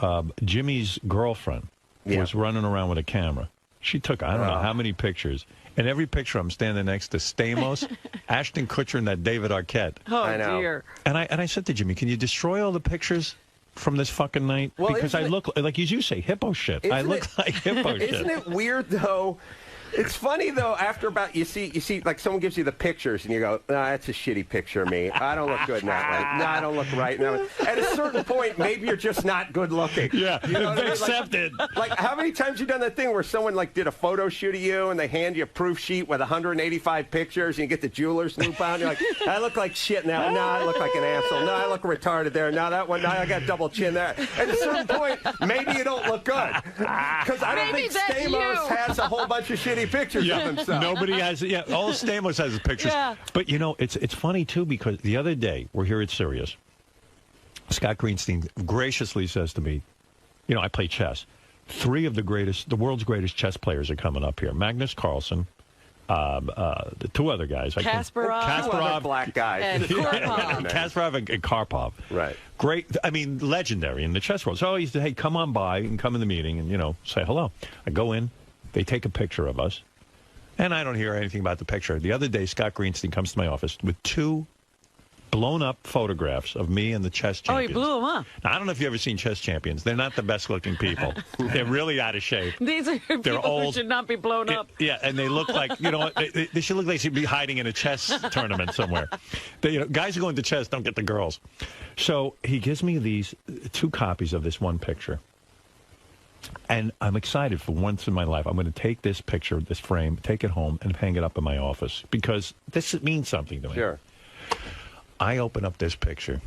Jimmy's girlfriend was running around with a camera. She took I don't know how many pictures. And every picture I'm standing next to Stamos, Ashton Kutcher, and that David Arquette. Oh, dear. And I said to Jimmy, can you destroy all the pictures from this fucking night? Well, because I look, like as you say, hippo shit. I look like hippo shit. Isn't it weird, though? It's funny, though, after about, you see, like someone gives you the pictures and you go, nah, that's a shitty picture of me. I don't look good in that way. No, I don't look right in that way. At a certain point, maybe you're just not good looking. Yeah, you know accepted. Like, how many times you done that thing where someone, like, did a photo shoot of you and they hand you a proof sheet with 185 pictures and you get the jeweler's loop out and you're like, I look like shit now. No, I look like an asshole. No, I look retarded there. No, that one, no, I got double chin there. At a certain point, maybe you don't look good. Because I don't think Stamos has a whole bunch of shitty pictures of himself. Nobody has. Yeah, all Stamos has is pictures. Yeah. But you know, it's funny too because the other day we're here at Sirius. Scott Greenstein graciously says to me, "You know, I play chess. 3 of the world's greatest chess players are coming up here: Magnus Carlsen, the 2 other guys, Kasparov, black guys, and Karpov. Kasparov and Karpov. Right. Great. I mean, legendary in the chess world. So he said, "Hey, come on by and come in the meeting and say hello." I go in. They take a picture of us. And I don't hear anything about the picture. The other day, Scott Greenstein comes to my office with 2 blown-up photographs of me and the chess champions. Oh, he blew them up. Now, I don't know if you've ever seen chess champions. They're not the best-looking people. They're really out of shape. These are people old. who should not be blown up. Yeah, and they look like, they should look like they should be hiding in a chess tournament somewhere. Guys who go into chess don't get the girls. So he gives me these 2 copies of this one picture. And I'm excited for once in my life. I'm going to take this picture, this frame, take it home, and hang it up in my office because this means something to me. Sure. I open up this picture.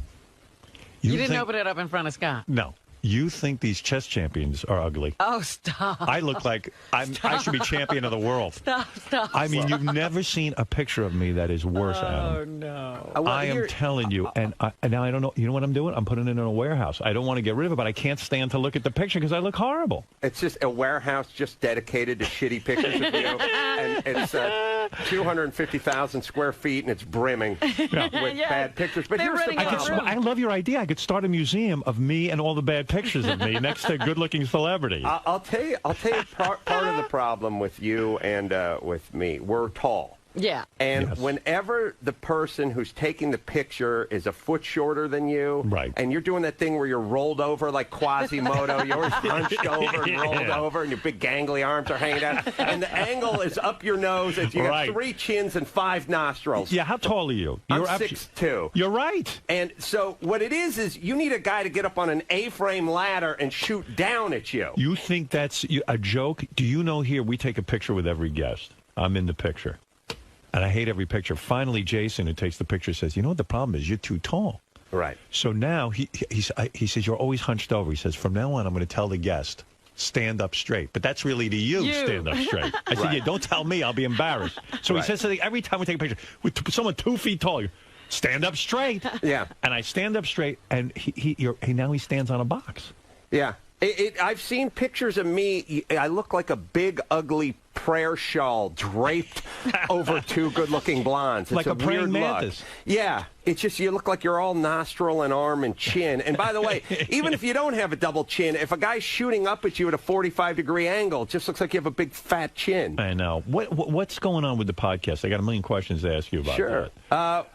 You didn't open it up in front of Scott. No. You think these chess champions are ugly. Oh, stop. I look like I should be champion of the world. Stop. I mean, you've never seen a picture of me that is worse, Adam. Oh, no. I am telling you, and now I don't know. You know what I'm doing? I'm putting it in a warehouse. I don't want to get rid of it, but I can't stand to look at the picture because I look horrible. It's just a warehouse just dedicated to shitty pictures of you. And it's 250,000 square feet, and it's brimming with bad pictures. But here's the problem. I love your idea. I could start a museum of me and all the bad pictures of me next to good-looking celebrities. I'll tell you part of the problem with you and with me. We're tall. Yeah. And whenever the person who's taking the picture is a foot shorter than you, right, and you're doing that thing where you're rolled over like Quasimodo, you're always hunched over and rolled over, and your big gangly arms are hanging out, and the angle is up your nose, and you got 3 chins and 5 nostrils. Yeah, how tall are you? I'm 6'2". You're right. And so what it is you need a guy to get up on an A-frame ladder and shoot down at you. You think that's a joke? Do you know here we take a picture with every guest? I'm in the picture. And I hate every picture. Finally, Jason, who takes the picture, says, you know what the problem is? You're too tall. Right. So now he says, you're always hunched over. He says, from now on, I'm going to tell the guest, stand up straight. But that's really to you. Stand up straight. I said, yeah, don't tell me. I'll be embarrassed. So he says something every time we take a picture with someone 2 feet tall. Stand up straight. Yeah. And I stand up straight, and now he stands on a box. Yeah. I've seen pictures of me. I look like a big, ugly prayer shawl draped over 2 good-looking blondes. It's like a praying mantis. Yeah. It's just you look like you're all nostril and arm and chin. And by the way, even if you don't have a double chin, if a guy's shooting up at you at a 45-degree angle, it just looks like you have a big fat chin. I know. What's going on with the podcast? I got a million questions to ask you about that.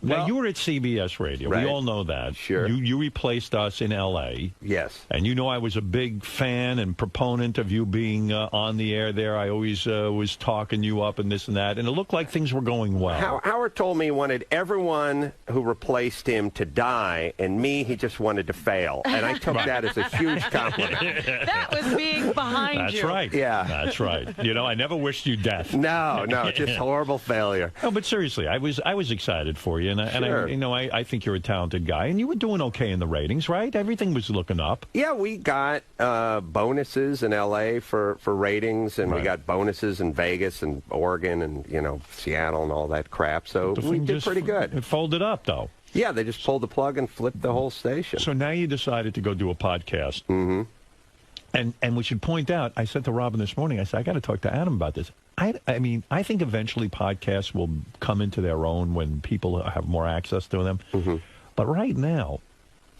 Now, you were at CBS Radio. Right. We all know that. Sure. You replaced us in L.A. Yes. And you know I was a big fan and proponent of you being on the air there. I always was talking you up and this and that. And it looked like things were going well. Howard told me he wanted everyone who replaced him to die, and me, he just wanted to fail. And I took that as a huge compliment. That was being behind That's you. right. Yeah. That's right. You know, I never wished you death. No, just horrible failure. No, but seriously, I was excited for you, and I think you're a talented guy, and you were doing okay in the ratings, right? Everything was looking up. Yeah, we got bonuses in L.A. for ratings, and we got bonuses in Vegas and Oregon and, Seattle and all that crap. So we did pretty good. It folded up, though. Yeah, they just pulled the plug and flipped the whole station. So now you decided to go do a podcast. Mm-hmm. And we should point out, I said to Robin this morning, I said, I got to talk to Adam about this. I mean, I think eventually podcasts will come into their own when people have more access to them. Mm-hmm. But right now,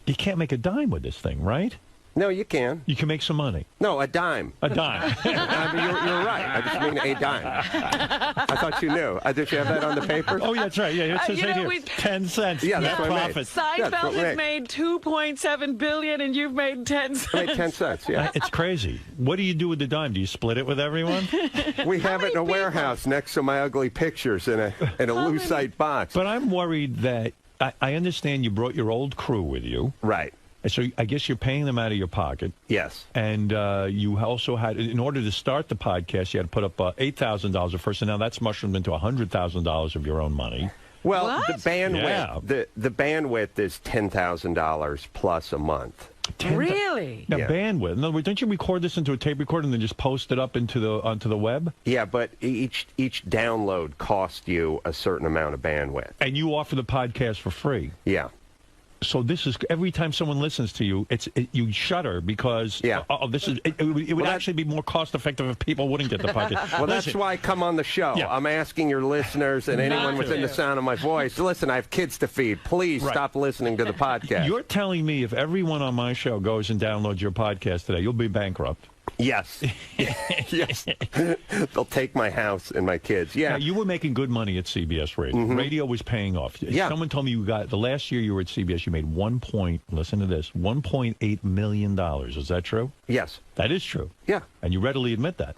you can't make a dime with this thing, right? No, you can. You can make some money. No, a dime. A dime. I mean, you're right. I just mean a dime. I thought you knew. Did you have that on the paper? Oh, yeah, that's right. Yeah, it says right here. 10 cents. Yeah, that's what profit. Seinfeld has made $2.7 billion, and you've made 10 cents. I made 10 cents, yeah. It's crazy. What do you do with the dime? Do you split it with everyone? We have it in a warehouse next to my ugly pictures in a lucite box. But I'm worried that I understand you brought your old crew with you. Right. So I guess you're paying them out of your pocket. Yes. And you also had, in order to start the podcast, you had to put up $8,000 at first, and now that's mushroomed into $100,000 of your own money. Well, What? the bandwidth, the bandwidth is $10,000 plus a month. Really? Now, Yeah. bandwidth. In other words, don't you record this into a tape recorder and then just post it up onto the web? Yeah, but each download costs you a certain amount of bandwidth. And you offer the podcast for free. Yeah. So this is every time someone listens to you, you shudder because it would actually be more cost effective if people wouldn't get the podcast. Well, that's why I come on the show. Yeah. I'm asking your listeners and anyone within the sound of my voice, listen, I have kids to feed. Please stop listening to the podcast. You're telling me if everyone on my show goes and downloads your podcast today, you'll be bankrupt. Yes. Yes. They'll take my house and my kids. Yeah. Now, you were making good money at CBS Radio. Mhm. Radio was paying off. Yeah. Someone told me the last year you were at CBS, you made $1.8 million. Is that true? Yes. That is true. Yeah. And you readily admit that.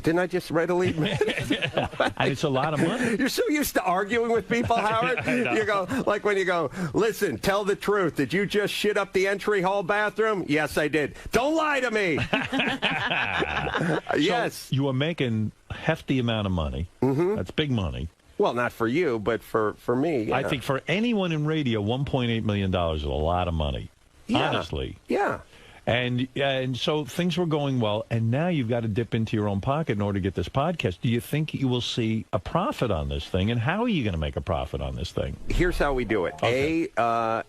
Didn't I just readily admit it? And it's a lot of money. You're so used to arguing with people, Howard. I know. You go, like when you go, listen, tell the truth. Did you just shit up the entry hall bathroom? Yes, I did. Don't lie to me. Yes. So you were making a hefty amount of money. Mm-hmm. That's big money. Well, not for you, but for me. Yeah. I think for anyone in radio, $1.8 million is a lot of money. Yeah. Honestly. Yeah. And so things were going well, and now you've got to dip into your own pocket in order to get this podcast. Do you think you will see a profit on this thing, and how are you going to make a profit on this thing? Here's how we do it. Okay.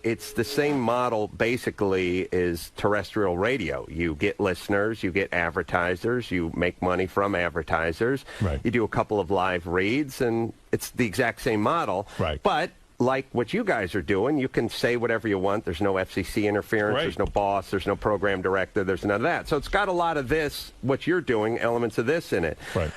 It's the same model, basically, as terrestrial radio. You get listeners, you get advertisers, you make money from advertisers. Right. You do a couple of live reads, and it's the exact same model. Right. But like what you guys are doing, you can say whatever you want. There's no FCC interference. Right. There's no boss. There's no program director. There's none of that. So it's got a lot of this, what you're doing, elements of this in it. Right.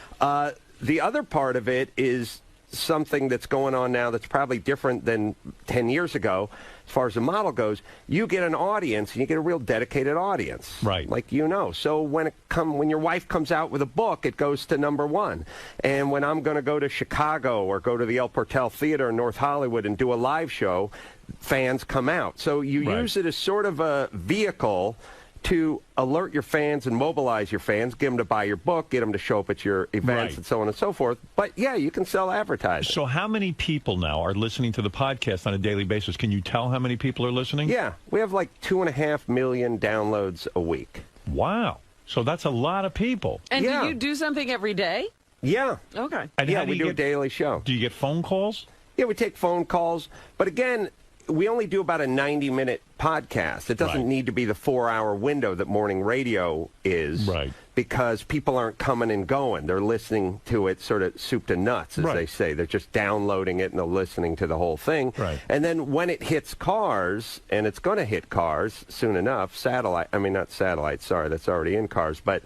The other part of it is something that's going on now that's probably different than 10 years ago. As far as the model goes, you get an audience, and you get a real dedicated audience. Right. Like So when your wife comes out with a book, it goes to #1. And when I'm going to go to Chicago or go to the El Portal Theater in North Hollywood and do a live show, fans come out. So you use it as sort of a vehicle to alert your fans and mobilize your fans, get them to buy your book, get them to show up at your events, and so on and so forth. But, yeah, you can sell advertising. So how many people now are listening to the podcast on a daily basis? Can you tell how many people are listening? Yeah, we have like 2.5 million downloads a week. Wow. So that's a lot of people. And do you do something every day? Yeah. Okay. And yeah, how do we you do a daily show. Do you get phone calls? Yeah, we take phone calls. But again, we only do about a 90-minute podcast. It doesn't need to be the 4-hour window that morning radio is. Right. Because people aren't coming and going. They're listening to it sort of soup to nuts, as they say. They're just downloading it and they're listening to the whole thing. Right. And then when it hits cars, and it's going to hit cars soon enough, not satellite, sorry, that's already in cars, but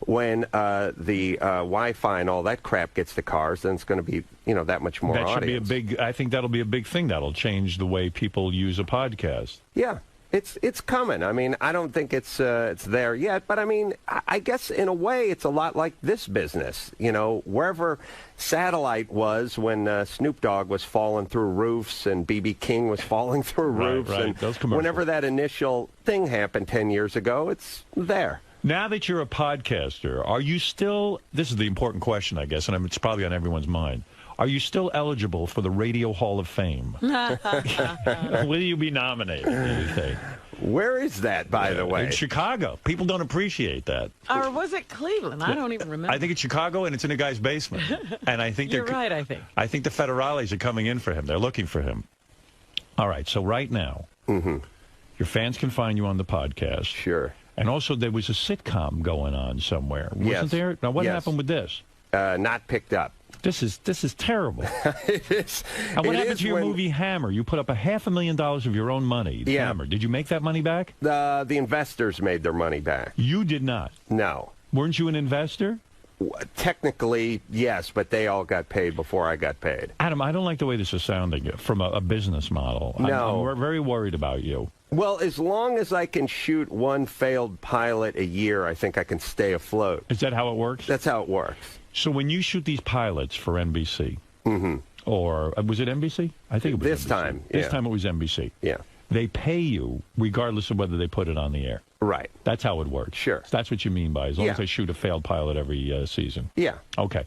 when the Wi-Fi and all that crap gets to cars, then it's going to be, that much more audience. I think that'll be a big thing. That'll change the way people use a podcast. Yeah. It's coming. I mean, I don't think it's there yet, but I mean, I guess in a way it's a lot like this business. You know, wherever satellite was when Snoop Dogg was falling through roofs and B.B. King was falling through roofs, and whenever that initial thing happened 10 years ago, it's there. Now that you're a podcaster, are you still, this is the important question, I guess, and it's probably on everyone's mind, are you still eligible for the Radio Hall of Fame? Will you be nominated, do you think? Where is that, by the way? In Chicago. People don't appreciate that. Or was it Cleveland? I don't even remember. I think it's Chicago, and it's in a guy's basement. And I think You're right, I think. I think the federales are coming in for him. They're looking for him. All right, so right now, your fans can find you on the podcast. Sure. And also, there was a sitcom going on somewhere, wasn't there? Now, what happened with this? Not picked up. This is terrible. It is. And what It happened is to your when- movie Hammer? You put up $500,000 of your own money. Yeah. Hammer. Did you make that money back? The investors made their money back. You did not. No. Weren't you an investor? Technically, yes, but they all got paid before I got paid. Adam, I don't like the way this is sounding from a business model. No. I'm very worried about you. Well, as long as I can shoot one failed pilot a year, I think I can stay afloat. Is that how it works? That's how it works. So when you shoot these pilots for NBC, or was it NBC? I think it was This NBC. time, This yeah. time it was NBC. Yeah. They pay you regardless of whether they put it on the air. Right. That's how it works. Sure. That's what you mean by as long Yeah. as I shoot a failed pilot every season. Yeah. Okay.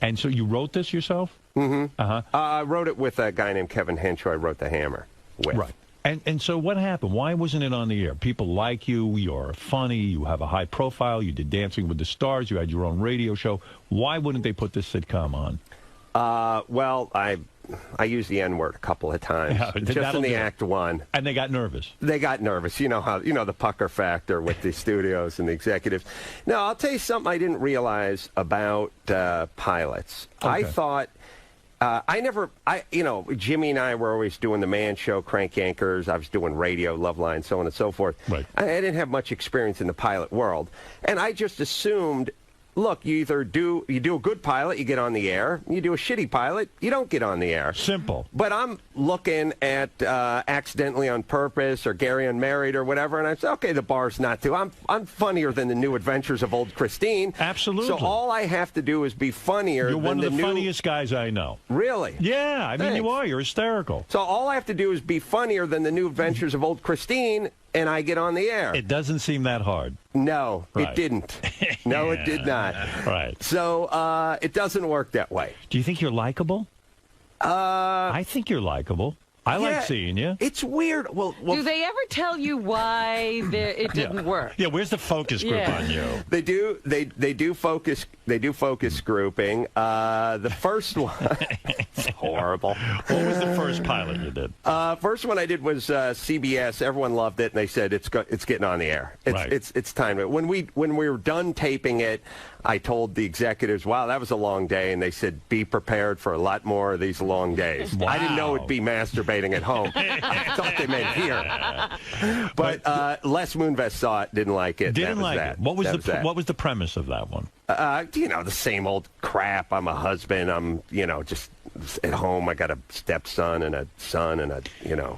And so you wrote this yourself? I wrote it with a guy named 𝗵𝗿, who I wrote The Hammer with. Right. And so what happened? Why wasn't it on the air? People like you. You're funny. You have a high profile. You did Dancing with the Stars. You had your own radio show. Why wouldn't they put this sitcom on? Well, I used the N-word a couple of times, Yeah, just that'll in the do it. Act One. And they got nervous. They got nervous. You know how the pucker factor with the studios and the executives. Now, I'll tell you something I didn't realize about pilots. Okay. I thought. Jimmy and I were always doing the Man Show, Crank Yankers. I was doing radio, Loveline, so on and so forth. Right. I didn't have much experience in the pilot world, and I just assumed, look, you either do a good pilot, you get on the air. You do a shitty pilot, you don't get on the air. Simple. But I'm looking at Accidentally on Purpose or Gary Unmarried or whatever, and I say, okay, the bar's not too. I'm funnier than the New Adventures of Old Christine. Absolutely. So all I have to do is be funnier. You're than one of the new... funniest guys I know. Really? Yeah, I mean, Thanks. you are. You're hysterical. So all I have to do is be funnier than the New Adventures of Old Christine, and I get on the air. It doesn't seem that hard. No, Right. it didn't. No, it did not. Right. So it doesn't work that way. Do you think you're likable? I think you're likable. I like seeing you. It's weird. Well, Do they ever tell you why it didn't work? Yeah, where's the focus group Yeah. on you? They do focus grouping. The first one, it's horrible. What was the first pilot you did? First one I did was CBS. Everyone loved it, and they said it's getting on the air. It's time. When we were done taping it, I told the executives, "Wow, that was a long day," and they said, "Be prepared for a lot more of these long days." Wow. I didn't know it'd be masturbating at home. I thought they meant here. But Les Moonves saw it, didn't like it. Didn't that was like that. it. What was That that. what was the premise of that one? The same old crap. I'm a husband. I'm, just at home. I got a stepson and a son and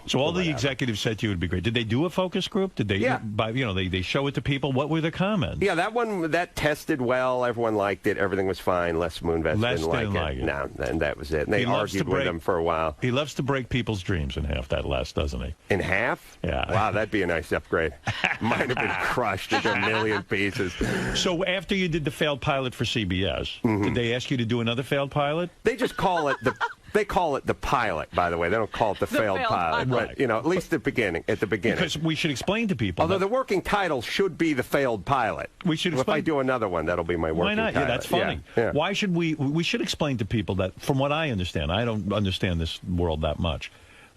So all the whatever. executives said to you it would be great. Did they do a focus group? Did they? Yeah. They show it to people. What were the comments? Yeah, that tested well. Everyone liked it. Everything was fine. Les Moonves didn't like it. No, and that was it. And they argued with him for a while. He loves to break people's dreams in half, that Les, doesn't he? In half? Yeah. Wow, that'd be a nice upgrade. Might have been crushed into a million pieces. So after you did the failed pilot for CBS, did they ask you to do another failed pilot? They just call it the... They call it the pilot, by the way. They don't call it the failed pilot. Right. But, at least at the beginning. Because we should explain to people. Although the working title should be the failed pilot. We should explain. If I do another one, that'll be my working Why not? title. Yeah, that's funny. Yeah. Why should we should explain to people that, from what I understand, I don't understand this world that much,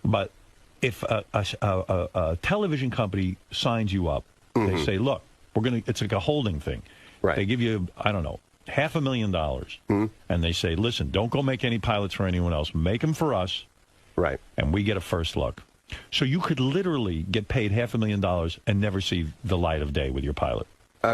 but if a television company signs you up, they say, look, it's like a holding thing. Right. They give you, I don't know, $500,000, and they say, listen, don't go make any pilots for anyone else. Make them for us. Right. And we get a first look. So you could literally get paid $500,000 and never see the light of day with your pilot.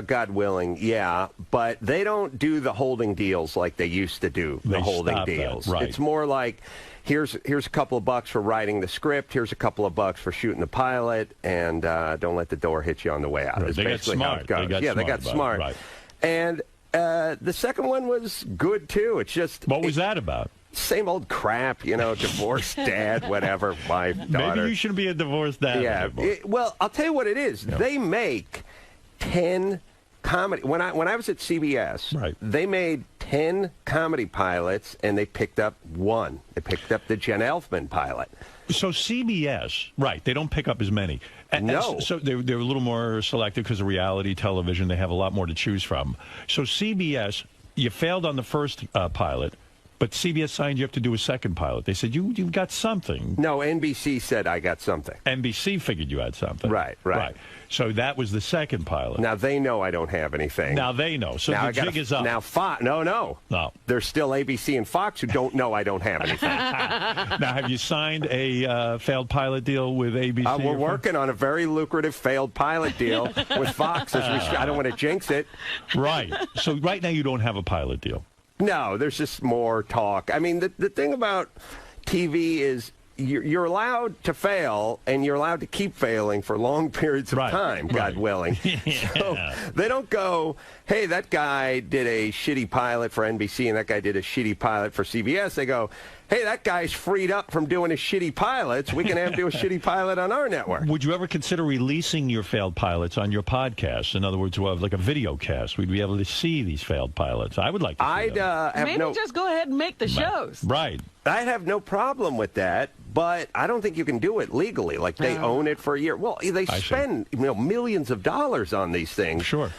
God willing, yeah, but they don't do the holding deals like they used to do. The holding deals. Right. It's more like here's a couple of bucks for writing the script. Here's a couple of bucks for shooting the pilot, and don't let the door hit you on the way out. Right. It's They got basically smart. how it goes. They got smart. Right. And the second one was good too. It's just what was that about? Same old crap, divorced dad, whatever, wife, daughter. Maybe you shouldn't be a divorced dad. Yeah. Well, I'll tell you what it is. No. They make 10 comedy. When I was at CBS, they made 10 comedy pilots, and they picked up one. They picked up the Jen Elfman pilot. So CBS, right? They don't pick up as many. No. So they're a little more selective because of reality television. They have a lot more to choose from. So CBS, you failed on the first pilot. But CBS signed you up to do a second pilot. They said, you've got something. No, NBC said I got something. NBC figured you had something. Right. So that was the second pilot. Now they know I don't have anything. Now they know. So now the jig is up. Now Fox, no. There's still ABC and Fox who don't know I don't have anything. Now, have you signed a failed pilot deal with ABC? We're working on a very lucrative failed pilot deal with Fox. I don't want to jinx it. Right. So right now you don't have a pilot deal. No, there's just more talk. I mean, the thing about TV is you're allowed to fail, and you're allowed to keep failing for long periods of time, God willing. So they don't go, hey, that guy did a shitty pilot for NBC, and that guy did a shitty pilot for CBS. They go, hey, that guy's freed up from doing his shitty pilots. We can have him do a shitty pilot on our network. Would you ever consider releasing your failed pilots on your podcast? In other words, we'll have like a video cast. We'd be able to see these failed pilots. I would like to see them. Maybe just go ahead and make the shows. Right. I'd have no problem with that, but I don't think you can do it legally. Like, they own it for a year. Well, they spend millions of dollars on these things. Sure.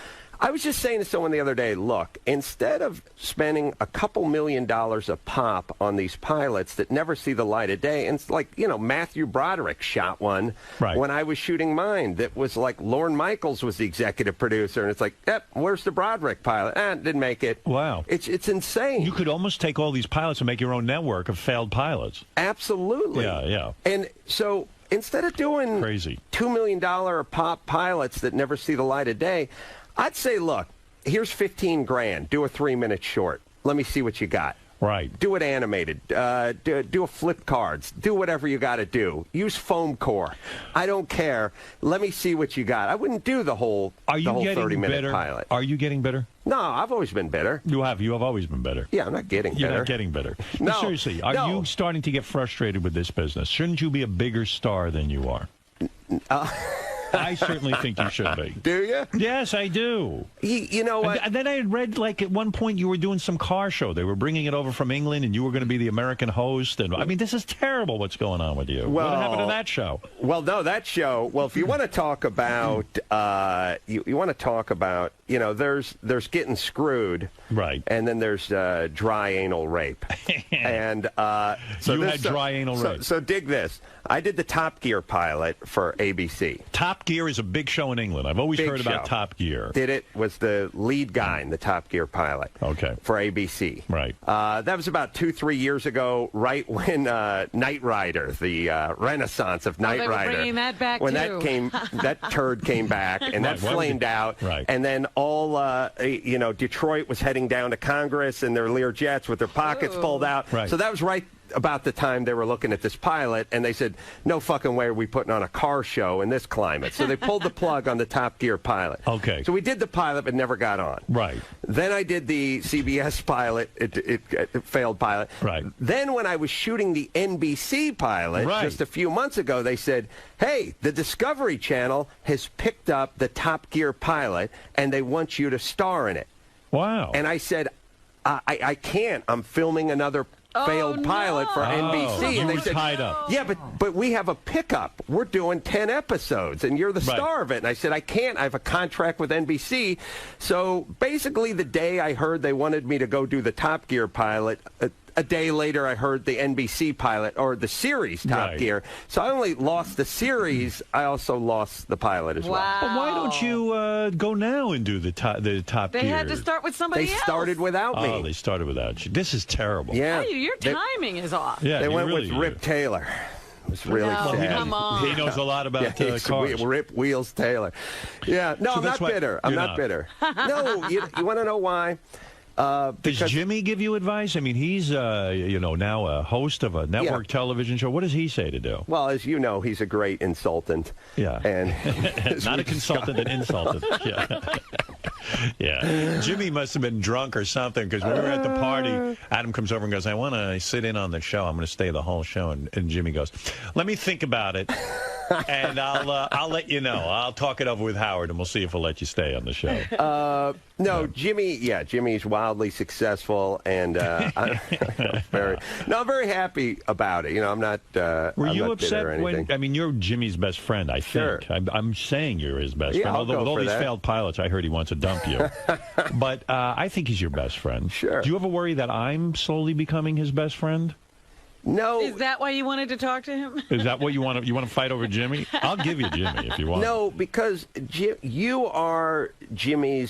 I was just saying to someone the other day, look, instead of spending a couple $1 million a pop on these pilots that never see the light of day, and it's like, Matthew Broderick shot one when I was shooting mine that was like Lorne Michaels was the executive producer, and it's like, yep, where's the Broderick pilot? Didn't make it. Wow. It's insane. You could almost take all these pilots and make your own network of failed pilots. Absolutely. Yeah. And so instead of doing crazy $2 million a pop pilots that never see the light of day, I'd say, look, here's $15,000. Do a 3-minute short. Let me see what you got. Right. Do it animated. Do a flip cards. Do whatever you got to do. Use foam core. I don't care. Let me see what you got. I wouldn't do the whole 30-minute pilot. Are you getting better? No, I've always been better. You have always been better. Yeah, I'm not getting better. You're not getting better. No. Seriously, are you starting to get frustrated with this business? Shouldn't you be a bigger star than you are? I certainly think you should be. Do you? Yes, I do. You know what? And then I had read, like, at one point you were doing some car show. They were bringing it over from England, and you were going to be the American host. And I mean, this is terrible what's going on with you. Well, what happened to that show? Well, no, that show, if you want to talk about, you want to talk about, there's getting screwed. Right. And then there's dry anal rape. And so you had dry anal rape. So dig this. I did the Top Gear pilot for ABC. Top Gear is a big show in England. I've always heard about Top Gear. Was the lead guy in the Top Gear pilot. Okay. For ABC. Right. That was about 2-3 years ago, right when Knight Rider, the renaissance of Knight Rider. Bringing that back when too. that turd came back, and that flamed out. Right. And then all, Detroit was heading down to Congress in their Lear jets with their pockets pulled out. Right. So that was right about the time they were looking at this pilot, and they said, no fucking way are we putting on a car show in this climate. So they pulled the plug on the Top Gear pilot. Okay. So we did the pilot, but never got on. Right. Then I did the CBS pilot, it failed pilot. Right. Then when I was shooting the NBC pilot just a few months ago, they said, hey, the Discovery Channel has picked up the Top Gear pilot, and they want you to star in it. Wow. And I said, I can't. I'm filming another failed pilot for NBC. You And they were said, tied up. Yeah, but we have a pickup. We're doing 10 episodes, and you're the star of it. And I said, I can't. I have a contract with NBC. So basically, the day I heard they wanted me to go do the Top Gear pilot, a day later, I heard the NBC pilot, or the series Top Gear. So I only lost the series. I also lost the pilot as well. But why don't you go now and do the Top Gear? They had to start with somebody else. They started without me. Oh, they started without you. This is terrible. Yeah. Your timing is off. Yeah, they went really with Rip Taylor. It's really No, sad. come on. He knows a lot about cars. Rip Wheels Taylor. Yeah, no, So I'm that's not why bitter. I'm you're not not. bitter. No, you want to know why? Does Jimmy give you advice? I mean, he's now a host of a network television show. What does he say to do? Well, as you know, he's a great insultant. Yeah, and not a consultant, an insultant. Yeah. Yeah, Jimmy must have been drunk or something, because when we were at the party, Adam comes over and goes, "I want to sit in on the show. I'm going to stay the whole show." And Jimmy goes, "Let me think about it, and I'll let you know. I'll talk it over with Howard, and we'll see if we'll let you stay on the show." No, Jimmy's wildly successful, and I'm very happy about it. I'm not. Were I'm you not upset bitter or anything. when? I mean, you're Jimmy's best friend, I think. Sure. I'm saying you're his best Yeah, friend. I'll Although go with all for these that. failed pilots, I heard he wants to dump you. But I think he's your best friend. Sure. Do you ever worry that I'm slowly becoming his best friend? No. Is that why you wanted to talk to him? Is that what you want to? You want to fight over Jimmy? I'll give you Jimmy if you want. No, because you are Jimmy's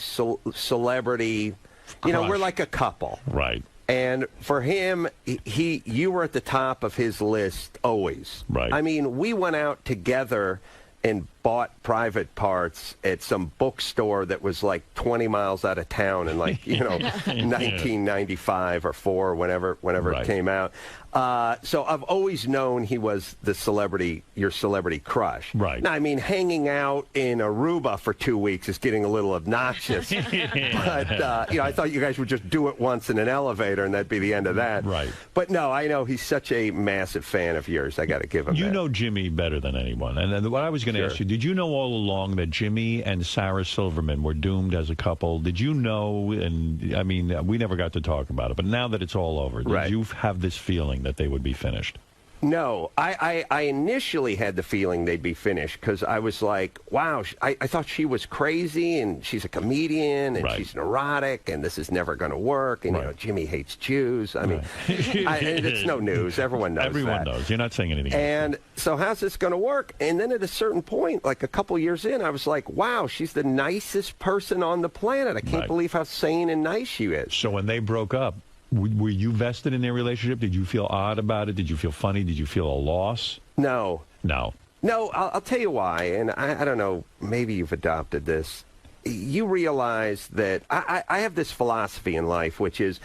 celebrity. Crush. We're like a couple. Right. And for him, you were at the top of his list always. Right. I mean, we went out together and bought private parts at some bookstore that was like 20 miles out of town in 1995 or 4, whenever Right. it came out. So I've always known he was your celebrity crush. Right. Now, I mean, hanging out in Aruba for 2 weeks is getting a little obnoxious. But, I thought you guys would just do it once in an elevator and that'd be the end of that. Right. But no, I know he's such a massive fan of yours. I got to give him You that. know Jimmy better than anyone. And then what I was going to ask you, did you know all along that Jimmy and Sarah Silverman were doomed as a couple? Did you know, and I mean, we never got to talk about it, but now that it's all over, did you have this feeling that they would be finished? No, I initially had the feeling they'd be finished because I was like, wow, I thought she was crazy and she's a comedian and she's neurotic and this is never going to work. And, Jimmy hates Jews. I mean, it's no news. Everyone knows Everyone that. knows. You're not saying anything. And so how's this going to work? And then at a certain point, like a couple years in, I was like, wow, she's the nicest person on the planet. I can't believe how sane and nice she is. So when they broke up, were you vested in their relationship? Did you feel odd about it? Did you feel funny? Did you feel a loss? No. No. No, I'll tell you why, and I don't know, maybe you've adopted this. You realize that I have this philosophy in life, which is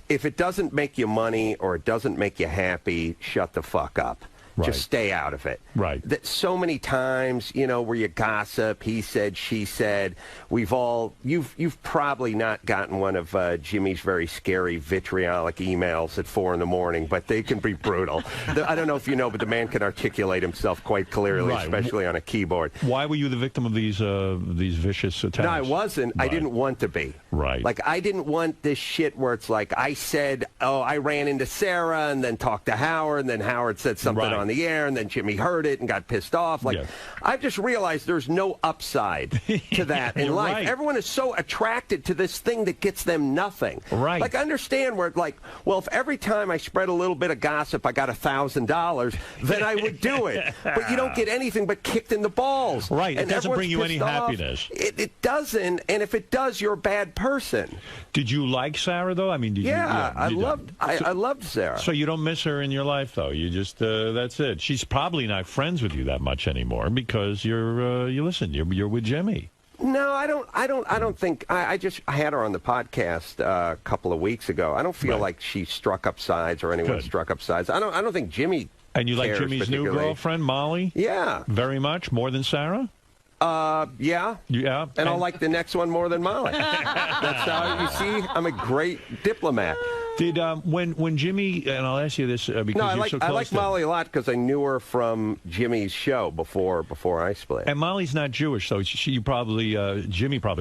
if it doesn't make you money or it doesn't make you happy, shut the fuck up. Just stay out of it. Right. That so many times, where you gossip, he said, she said, you've probably not gotten one of Jimmy's very scary vitriolic emails at 4 a.m, but they can be brutal. I don't know if you know, but the man can articulate himself quite clearly, especially on a keyboard. Why were you the victim of these vicious attacks? No, I wasn't. I didn't want to be. Right. Like, I didn't want this shit where it's like I said, I ran into Sarah and then talked to Howard, and then Howard said something on the air, and then Jimmy heard it and got pissed off. Like, I've just realized there's no upside to that in life. Right. Everyone is so attracted to this thing that gets them nothing. Right. Like, I understand where, like, well, if every time I spread a little bit of gossip I got $1,000, then I would do it. But you don't get anything but kicked in the balls. Right. And It doesn't bring you everyone's any pissed off. happiness. It doesn't, and if it does, you're a bad person. Did you like Sarah, though? I mean, did you? Yeah, I you loved Sarah. So you don't miss her in your life, though. You just that's it. She's probably not friends with you that much anymore because you're with Jimmy. No, I don't think. I just had her on the podcast a couple of weeks ago. I don't feel like she struck up sides or anyone struck up sides. I don't think Jimmy. And you like cares Jimmy's new particularly. girlfriend, Molly? Yeah. Very much more than Sarah. Yeah. Yeah. And I'll like the next one more than Molly. That's how you see. I'm a great diplomat. Did when Jimmy, and I'll ask you this because No, you're so close I like to Molly a lot because I knew her from Jimmy's show before I split. And Molly's not Jewish, so Jimmy probably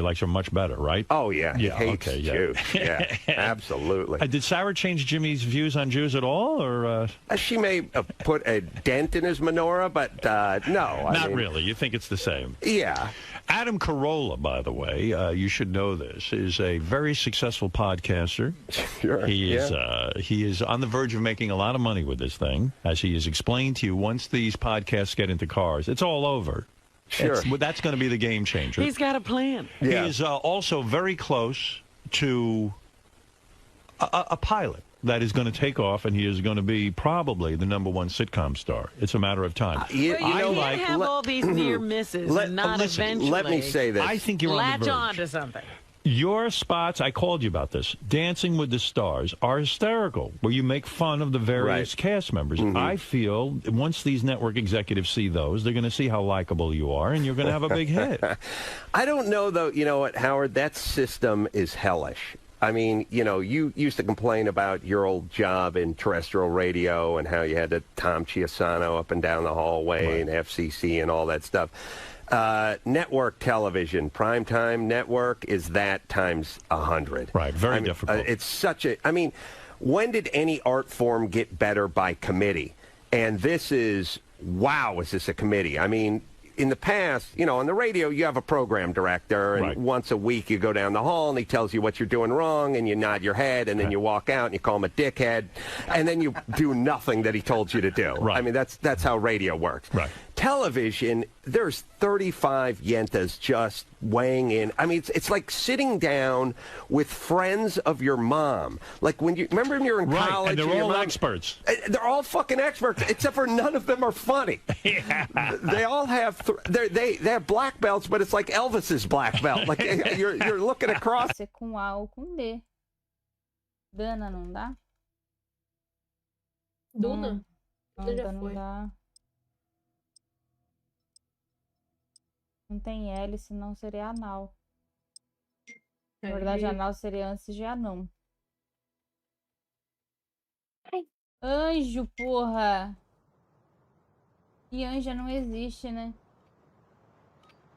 likes her much better, right? Oh yeah, he hates okay, Jews. Yeah, absolutely. Did Sarah change Jimmy's views on Jews at all, or she may have put a dent in his menorah, but no, not really? You think it's the same? Yeah. Adam Carolla, by the way, you should know this, is a very successful podcaster. Sure. He is on the verge of making a lot of money with this thing, as he has explained to you. Once these podcasts get into cars, it's all over. Sure. That's going to be the game changer. He's got a plan. Yeah. He is also very close to a pilot. that is going to take off, and he is going to be probably the #1 sitcom star. It's a matter of time. You can't have all these near misses and not eventually. Let me say this. I think you're on the latch verge. on to something. Your spots, I called you about this, Dancing with the Stars, are hysterical, where you make fun of the various cast members. I feel once these network executives see those, they're going to see how likable you are, and you're going to have a big hit. I don't know, though. You know what, Howard? That system is hellish. I mean, you know, you used to complain about your old job in terrestrial radio and how you had the 𝗦𝗵cie𝘄𝗿𝗍 up and down the hallway and FCC and all that stuff. Network television, primetime network is that times 100. Right, very difficult. It's such a, I mean, when did any art form get better by committee? And this is, wow, is this a committee? I mean, in the past, you know, on the radio, you have a program director, and once a week you go down the hall and he tells you what you're doing wrong, and you nod your head, and then you walk out and you call him a dickhead, and then you do nothing that he told you to do. I mean, that's how radio works. Television, there's 35 yentas just weighing in. I mean, it's like sitting down with friends of your mom. Like when you remember when you're in college, and they're all experts. They're all fucking experts, except for none of them are funny. They all have they have black belts, but it's like Elvis's black belt. Like you're looking across. Com A ou com D. Dana não dá? Duna? Não dá. Não tem L, senão seria anal. Na verdade, anal seria antes de anão. Ai. Anjo, porra! E anja não existe, né?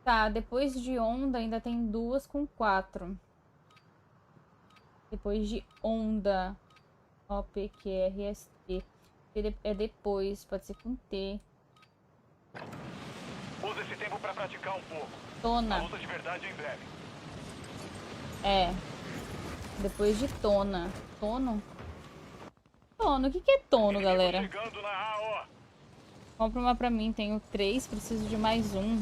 Tá, depois de onda ainda tem duas com 4. Depois de onda. 𝗦𝗵cie𝗄𝗿𝗍. É depois, pode ser com T. Usa esse tempo pra praticar um pouco. Tona. A luta de verdade em breve. É. Depois de tona. Tono? Tono. O que é tono, galera? Compra uma pra mim. Tenho 3. Preciso de mais um.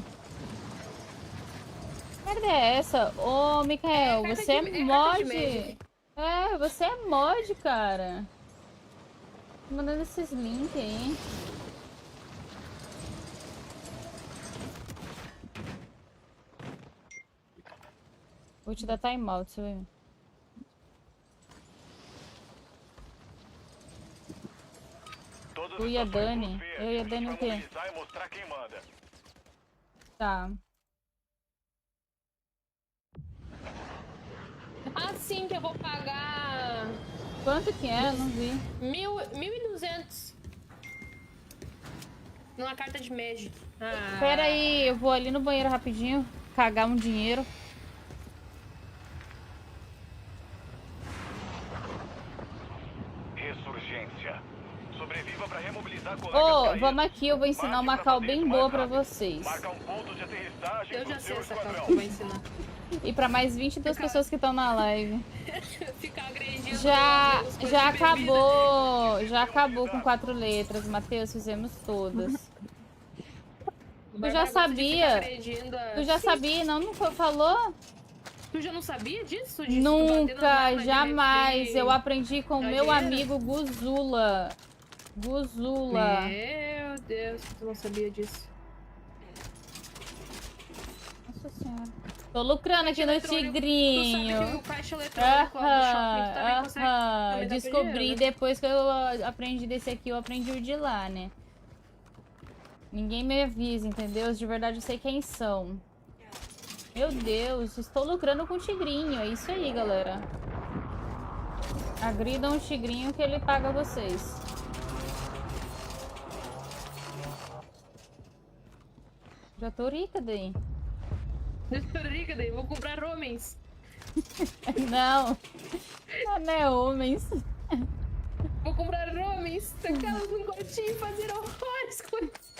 Que merda é essa? Ô, Mikael, você é mod. É, você é mod, cara. Tô mandando esses links aí. Vou te dar timeout, você vai ver. Tu e a Dani? Eu e a Dani o quê? Tá. Assim que eu vou pagar... Quanto que é? Não vi. 1.200. Numa carta de Magic. Pera aí, eu vou ali no banheiro rapidinho. Cagar um dinheiro. Ressurgência. Sobreviva pra remobilizar colegas Ô, vamos aqui, eu vou ensinar uma call bem boa pra vocês. Eu já sei essa call que eu vou ensinar. E pra mais 22 pessoas que estão na live. Ficar agredindo. Já acabou com 4 letras, Matheus, fizemos todas. Tu já sabia? Tu já sabia, não falou? Tu já não sabia disso? Nunca, jamais. Eu aprendi com meu amigo Guzula. Meu Deus, tu não sabia disso. Nossa senhora. Tô lucrando aqui no tigrinho. Tu sabe que o caixa eletrônico do shopping também consegue descobri depois que eu aprendi desse aqui, eu aprendi o de lá, né? Ninguém me avisa, entendeu? De verdade eu sei quem são. Meu Deus, estou lucrando com o tigrinho. É isso aí, galera. Agridam o tigrinho que ele paga vocês. Já tô rica daí. Rica daí, vou comprar homens. Não é homens. Vou comprar homens, tacá-los num quartinho e fazer horrores com isso.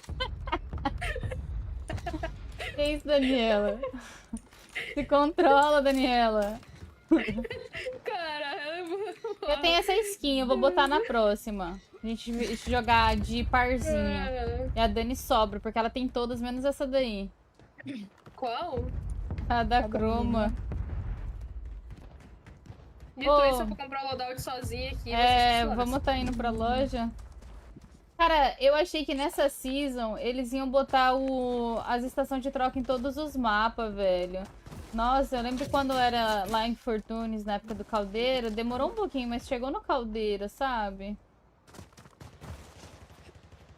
Que isso, Daniela? Se controla, Daniela. Caramba. Eu tenho essa skin, eu vou botar na próxima. A gente jogar de parzinho. E a Dani sobra, porque ela tem todas, menos essa daí. Qual? A da Croma. Dito isso, eu vou comprar o loadout sozinha aqui. Vamos tá indo pra loja. Cara, eu achei que nessa season eles iam botar as estações de troca em todos os mapas, velho. Nossa, eu lembro quando era lá em Fortunes, na época do Caldeira, demorou um pouquinho, mas chegou no Caldeira, sabe?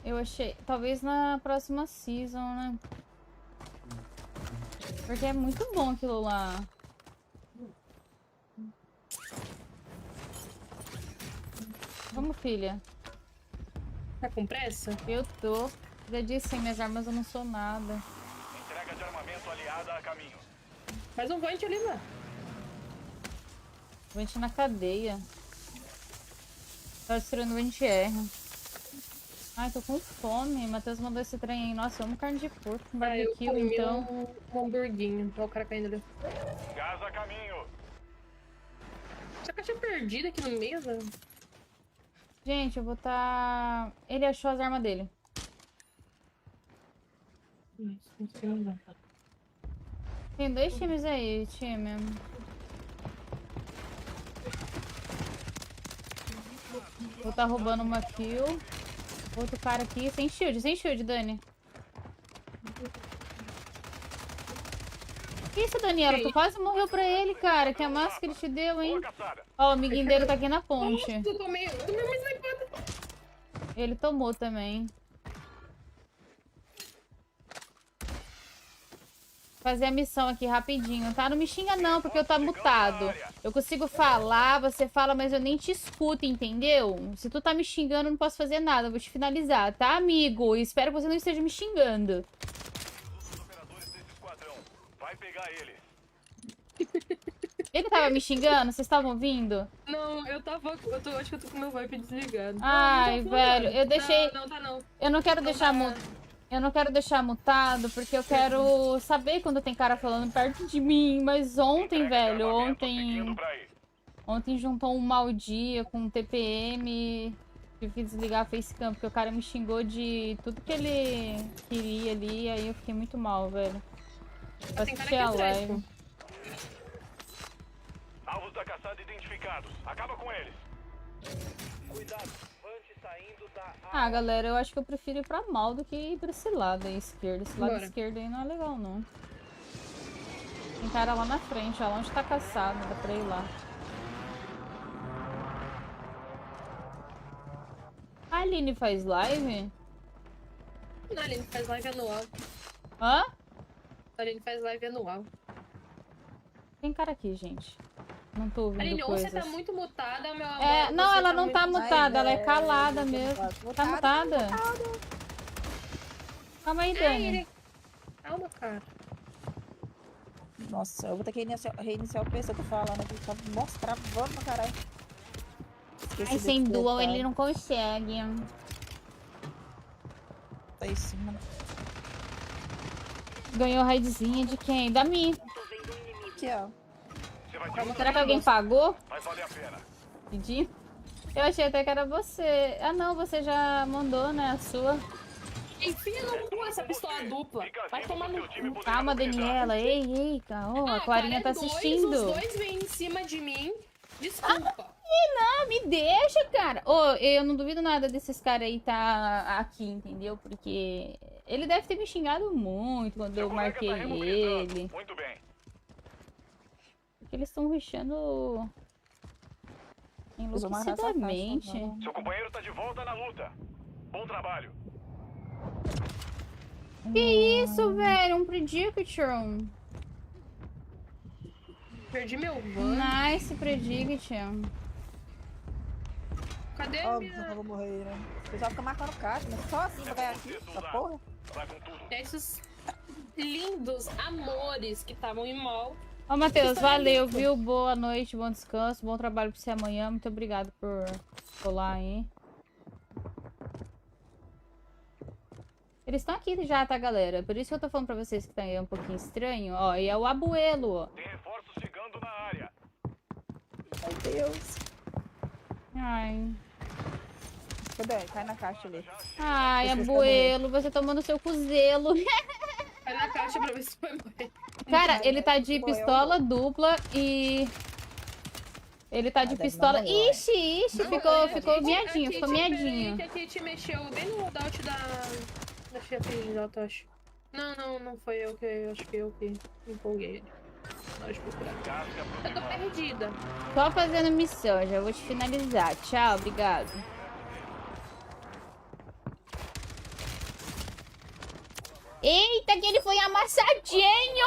Eu achei... Talvez na próxima season, né? Porque é muito bom aquilo lá. Vamos, filha. Tá com pressa? Eu tô. Já disse, sem minhas armas eu não sou nada. Entrega de armamento aliada a caminho. Faz um vante ali, mano. Vante na cadeia. Tá destruindo o 20R. Ai, tô com fome. Matheus mandou esse trem aí. Nossa, eu amo carne de porco com barbecue, eu comi então. Um hamburguinho. Olha o cara caindo ali. Gás a caminho. Essa caixa perdida aqui no meio, velho. Gente, eu vou tá... Ele achou as armas dele. Tem 2 times aí, time. Vou tá roubando uma kill. Outro cara aqui, sem shield, Dani. Que isso, Daniela? Tu quase morreu pra ele, cara. Que a massa que ele te deu, hein? Ó, o amiguinho dele tá aqui na ponte. Nossa, eu tomei uma snipada. Ele tomou também. Fazer a missão aqui rapidinho, tá? Não me xinga não, porque eu tô mutado. Eu consigo falar, você fala, mas eu nem te escuto, entendeu? Se tu tá me xingando, eu não posso fazer nada. Eu vou te finalizar, tá, amigo? E espero que você não esteja me xingando. Vai pegar ele. Ele tava me xingando? Vocês estavam ouvindo? Não, eu tava... acho que eu tô com meu wipe desligado. Ai, não, velho, eu deixei... Não, tá não. Eu não quero deixar Eu não quero deixar mutado, porque eu quero saber quando tem cara falando perto de mim. Mas ontem, velho, ontem juntou um mau dia com um TPM. Tive que desligar a facecam, porque o cara me xingou de tudo que ele queria ali. Aí eu fiquei muito mal, velho. Eu assisti a live. Alvos da caçada identificados. Acaba com eles. Cuidado. Ah, galera, eu acho que eu prefiro ir pra mal do que ir pra esse lado aí esquerdo. Esse lado esquerdo aí não é legal, não. Tem cara lá na frente, ó. Onde tá caçado, dá pra ir lá. A Aline faz live? Não, a Aline faz live anual. Hã? A Aline faz live anual. Tem cara aqui, gente. Não tô ouvindo Aline, ou coisas. você tá muito mutada, meu amor. É, não, ela não tá mutada, ela é calada mesmo. Tá mutada? Calma aí, Dani. Calma, cara. Nossa, eu vou ter que reiniciar o PC, eu tô falando aqui, só mostrar, vamos pra caralho. Ai, sem dual ele não consegue. Tá em cima. Ganhou raidzinha de quem? Da Mi. Aqui, ó. Será que alguém pagou? Vai valer a pena. Pedi? Eu achei até que era você. Ah, não, você já mandou, né, a sua. Enfia no cu essa pistola dupla. Vai tomar no cu. Calma, Daniela. Ei, calma. A Clarinha tá assistindo. Os dois vêm em cima de mim. Desculpa. Não, me deixa, cara. Ô, eu não duvido nada desses caras aí tá aqui, entendeu? Porque ele deve ter me xingado muito quando eu marquei ele. Muito bem. Porque eles estão rushando enlouquecidamente. Seu companheiro tá de volta na luta. Bom trabalho. Que isso, velho? Um prediction. Perdi meu van. Nice prediction. Cadê Óbvio que eu vou morrer, né? O pessoal fica marcando caixa, mas só assim pra ganhar aqui, essa porra. Esses lindos amores que estavam em mall. Ó, Matheus, valeu, viu? Boa noite, bom descanso, bom trabalho pra você amanhã. Muito obrigado por colar aí. Eles estão aqui já, tá, galera? Por isso que eu tô falando pra vocês que tá aí um pouquinho estranho. Ó, e é o Abuelo, ó. Tem reforços chegando na área. Meu Deus. Ai. Cadê? Cai na caixa ali. Ai, Abuelo, você tomando seu cuzelo. Cai na caixa pra ver se vai morrer. Cara, ele tá de pistola dupla e... Ele tá de pistola. Ixi, ficou miadinho, ficou miadinho. A gente mexeu bem no loadout da chefe de alto, acho. Não foi eu que... Acho que eu que empolguei ele. Pode procurar. Eu tô perdida. Só fazendo missão, já vou te finalizar. Tchau, obrigado. Eita, que ele foi amassadinho!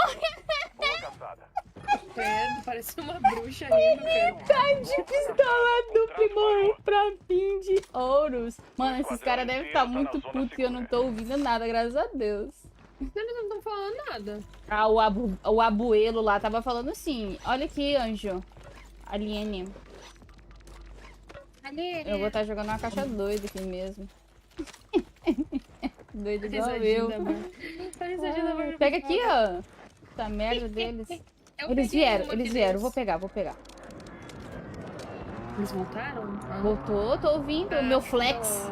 Parece uma bruxa rindo, cara. Tá de pistola dupla e morreu pra fim de ouros. Mano, esses caras devem estar muito putos e eu não tô ouvindo nada, graças a Deus. Eles não estão falando nada. Ah, o abuelo lá tava falando assim. Olha aqui, anjo. Aliene. Eu vou estar jogando uma caixa doida aqui mesmo. Doido igual eu. Pega aqui, ó. Essa merda deles. Eles vieram. Vou pegar. Eles voltaram? Voltou, tô ouvindo. Meu flex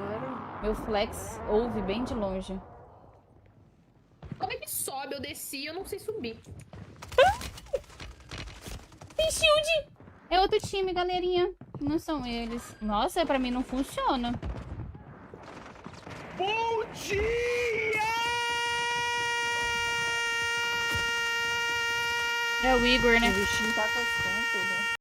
ouve bem de longe. Como é que sobe? Eu desci, eu não sei subir. Tem shield! É outro time, galerinha. Não são eles. Nossa, pra mim não funciona. Bom dia! É o Igor, né? O bichinho tá coçando tudo.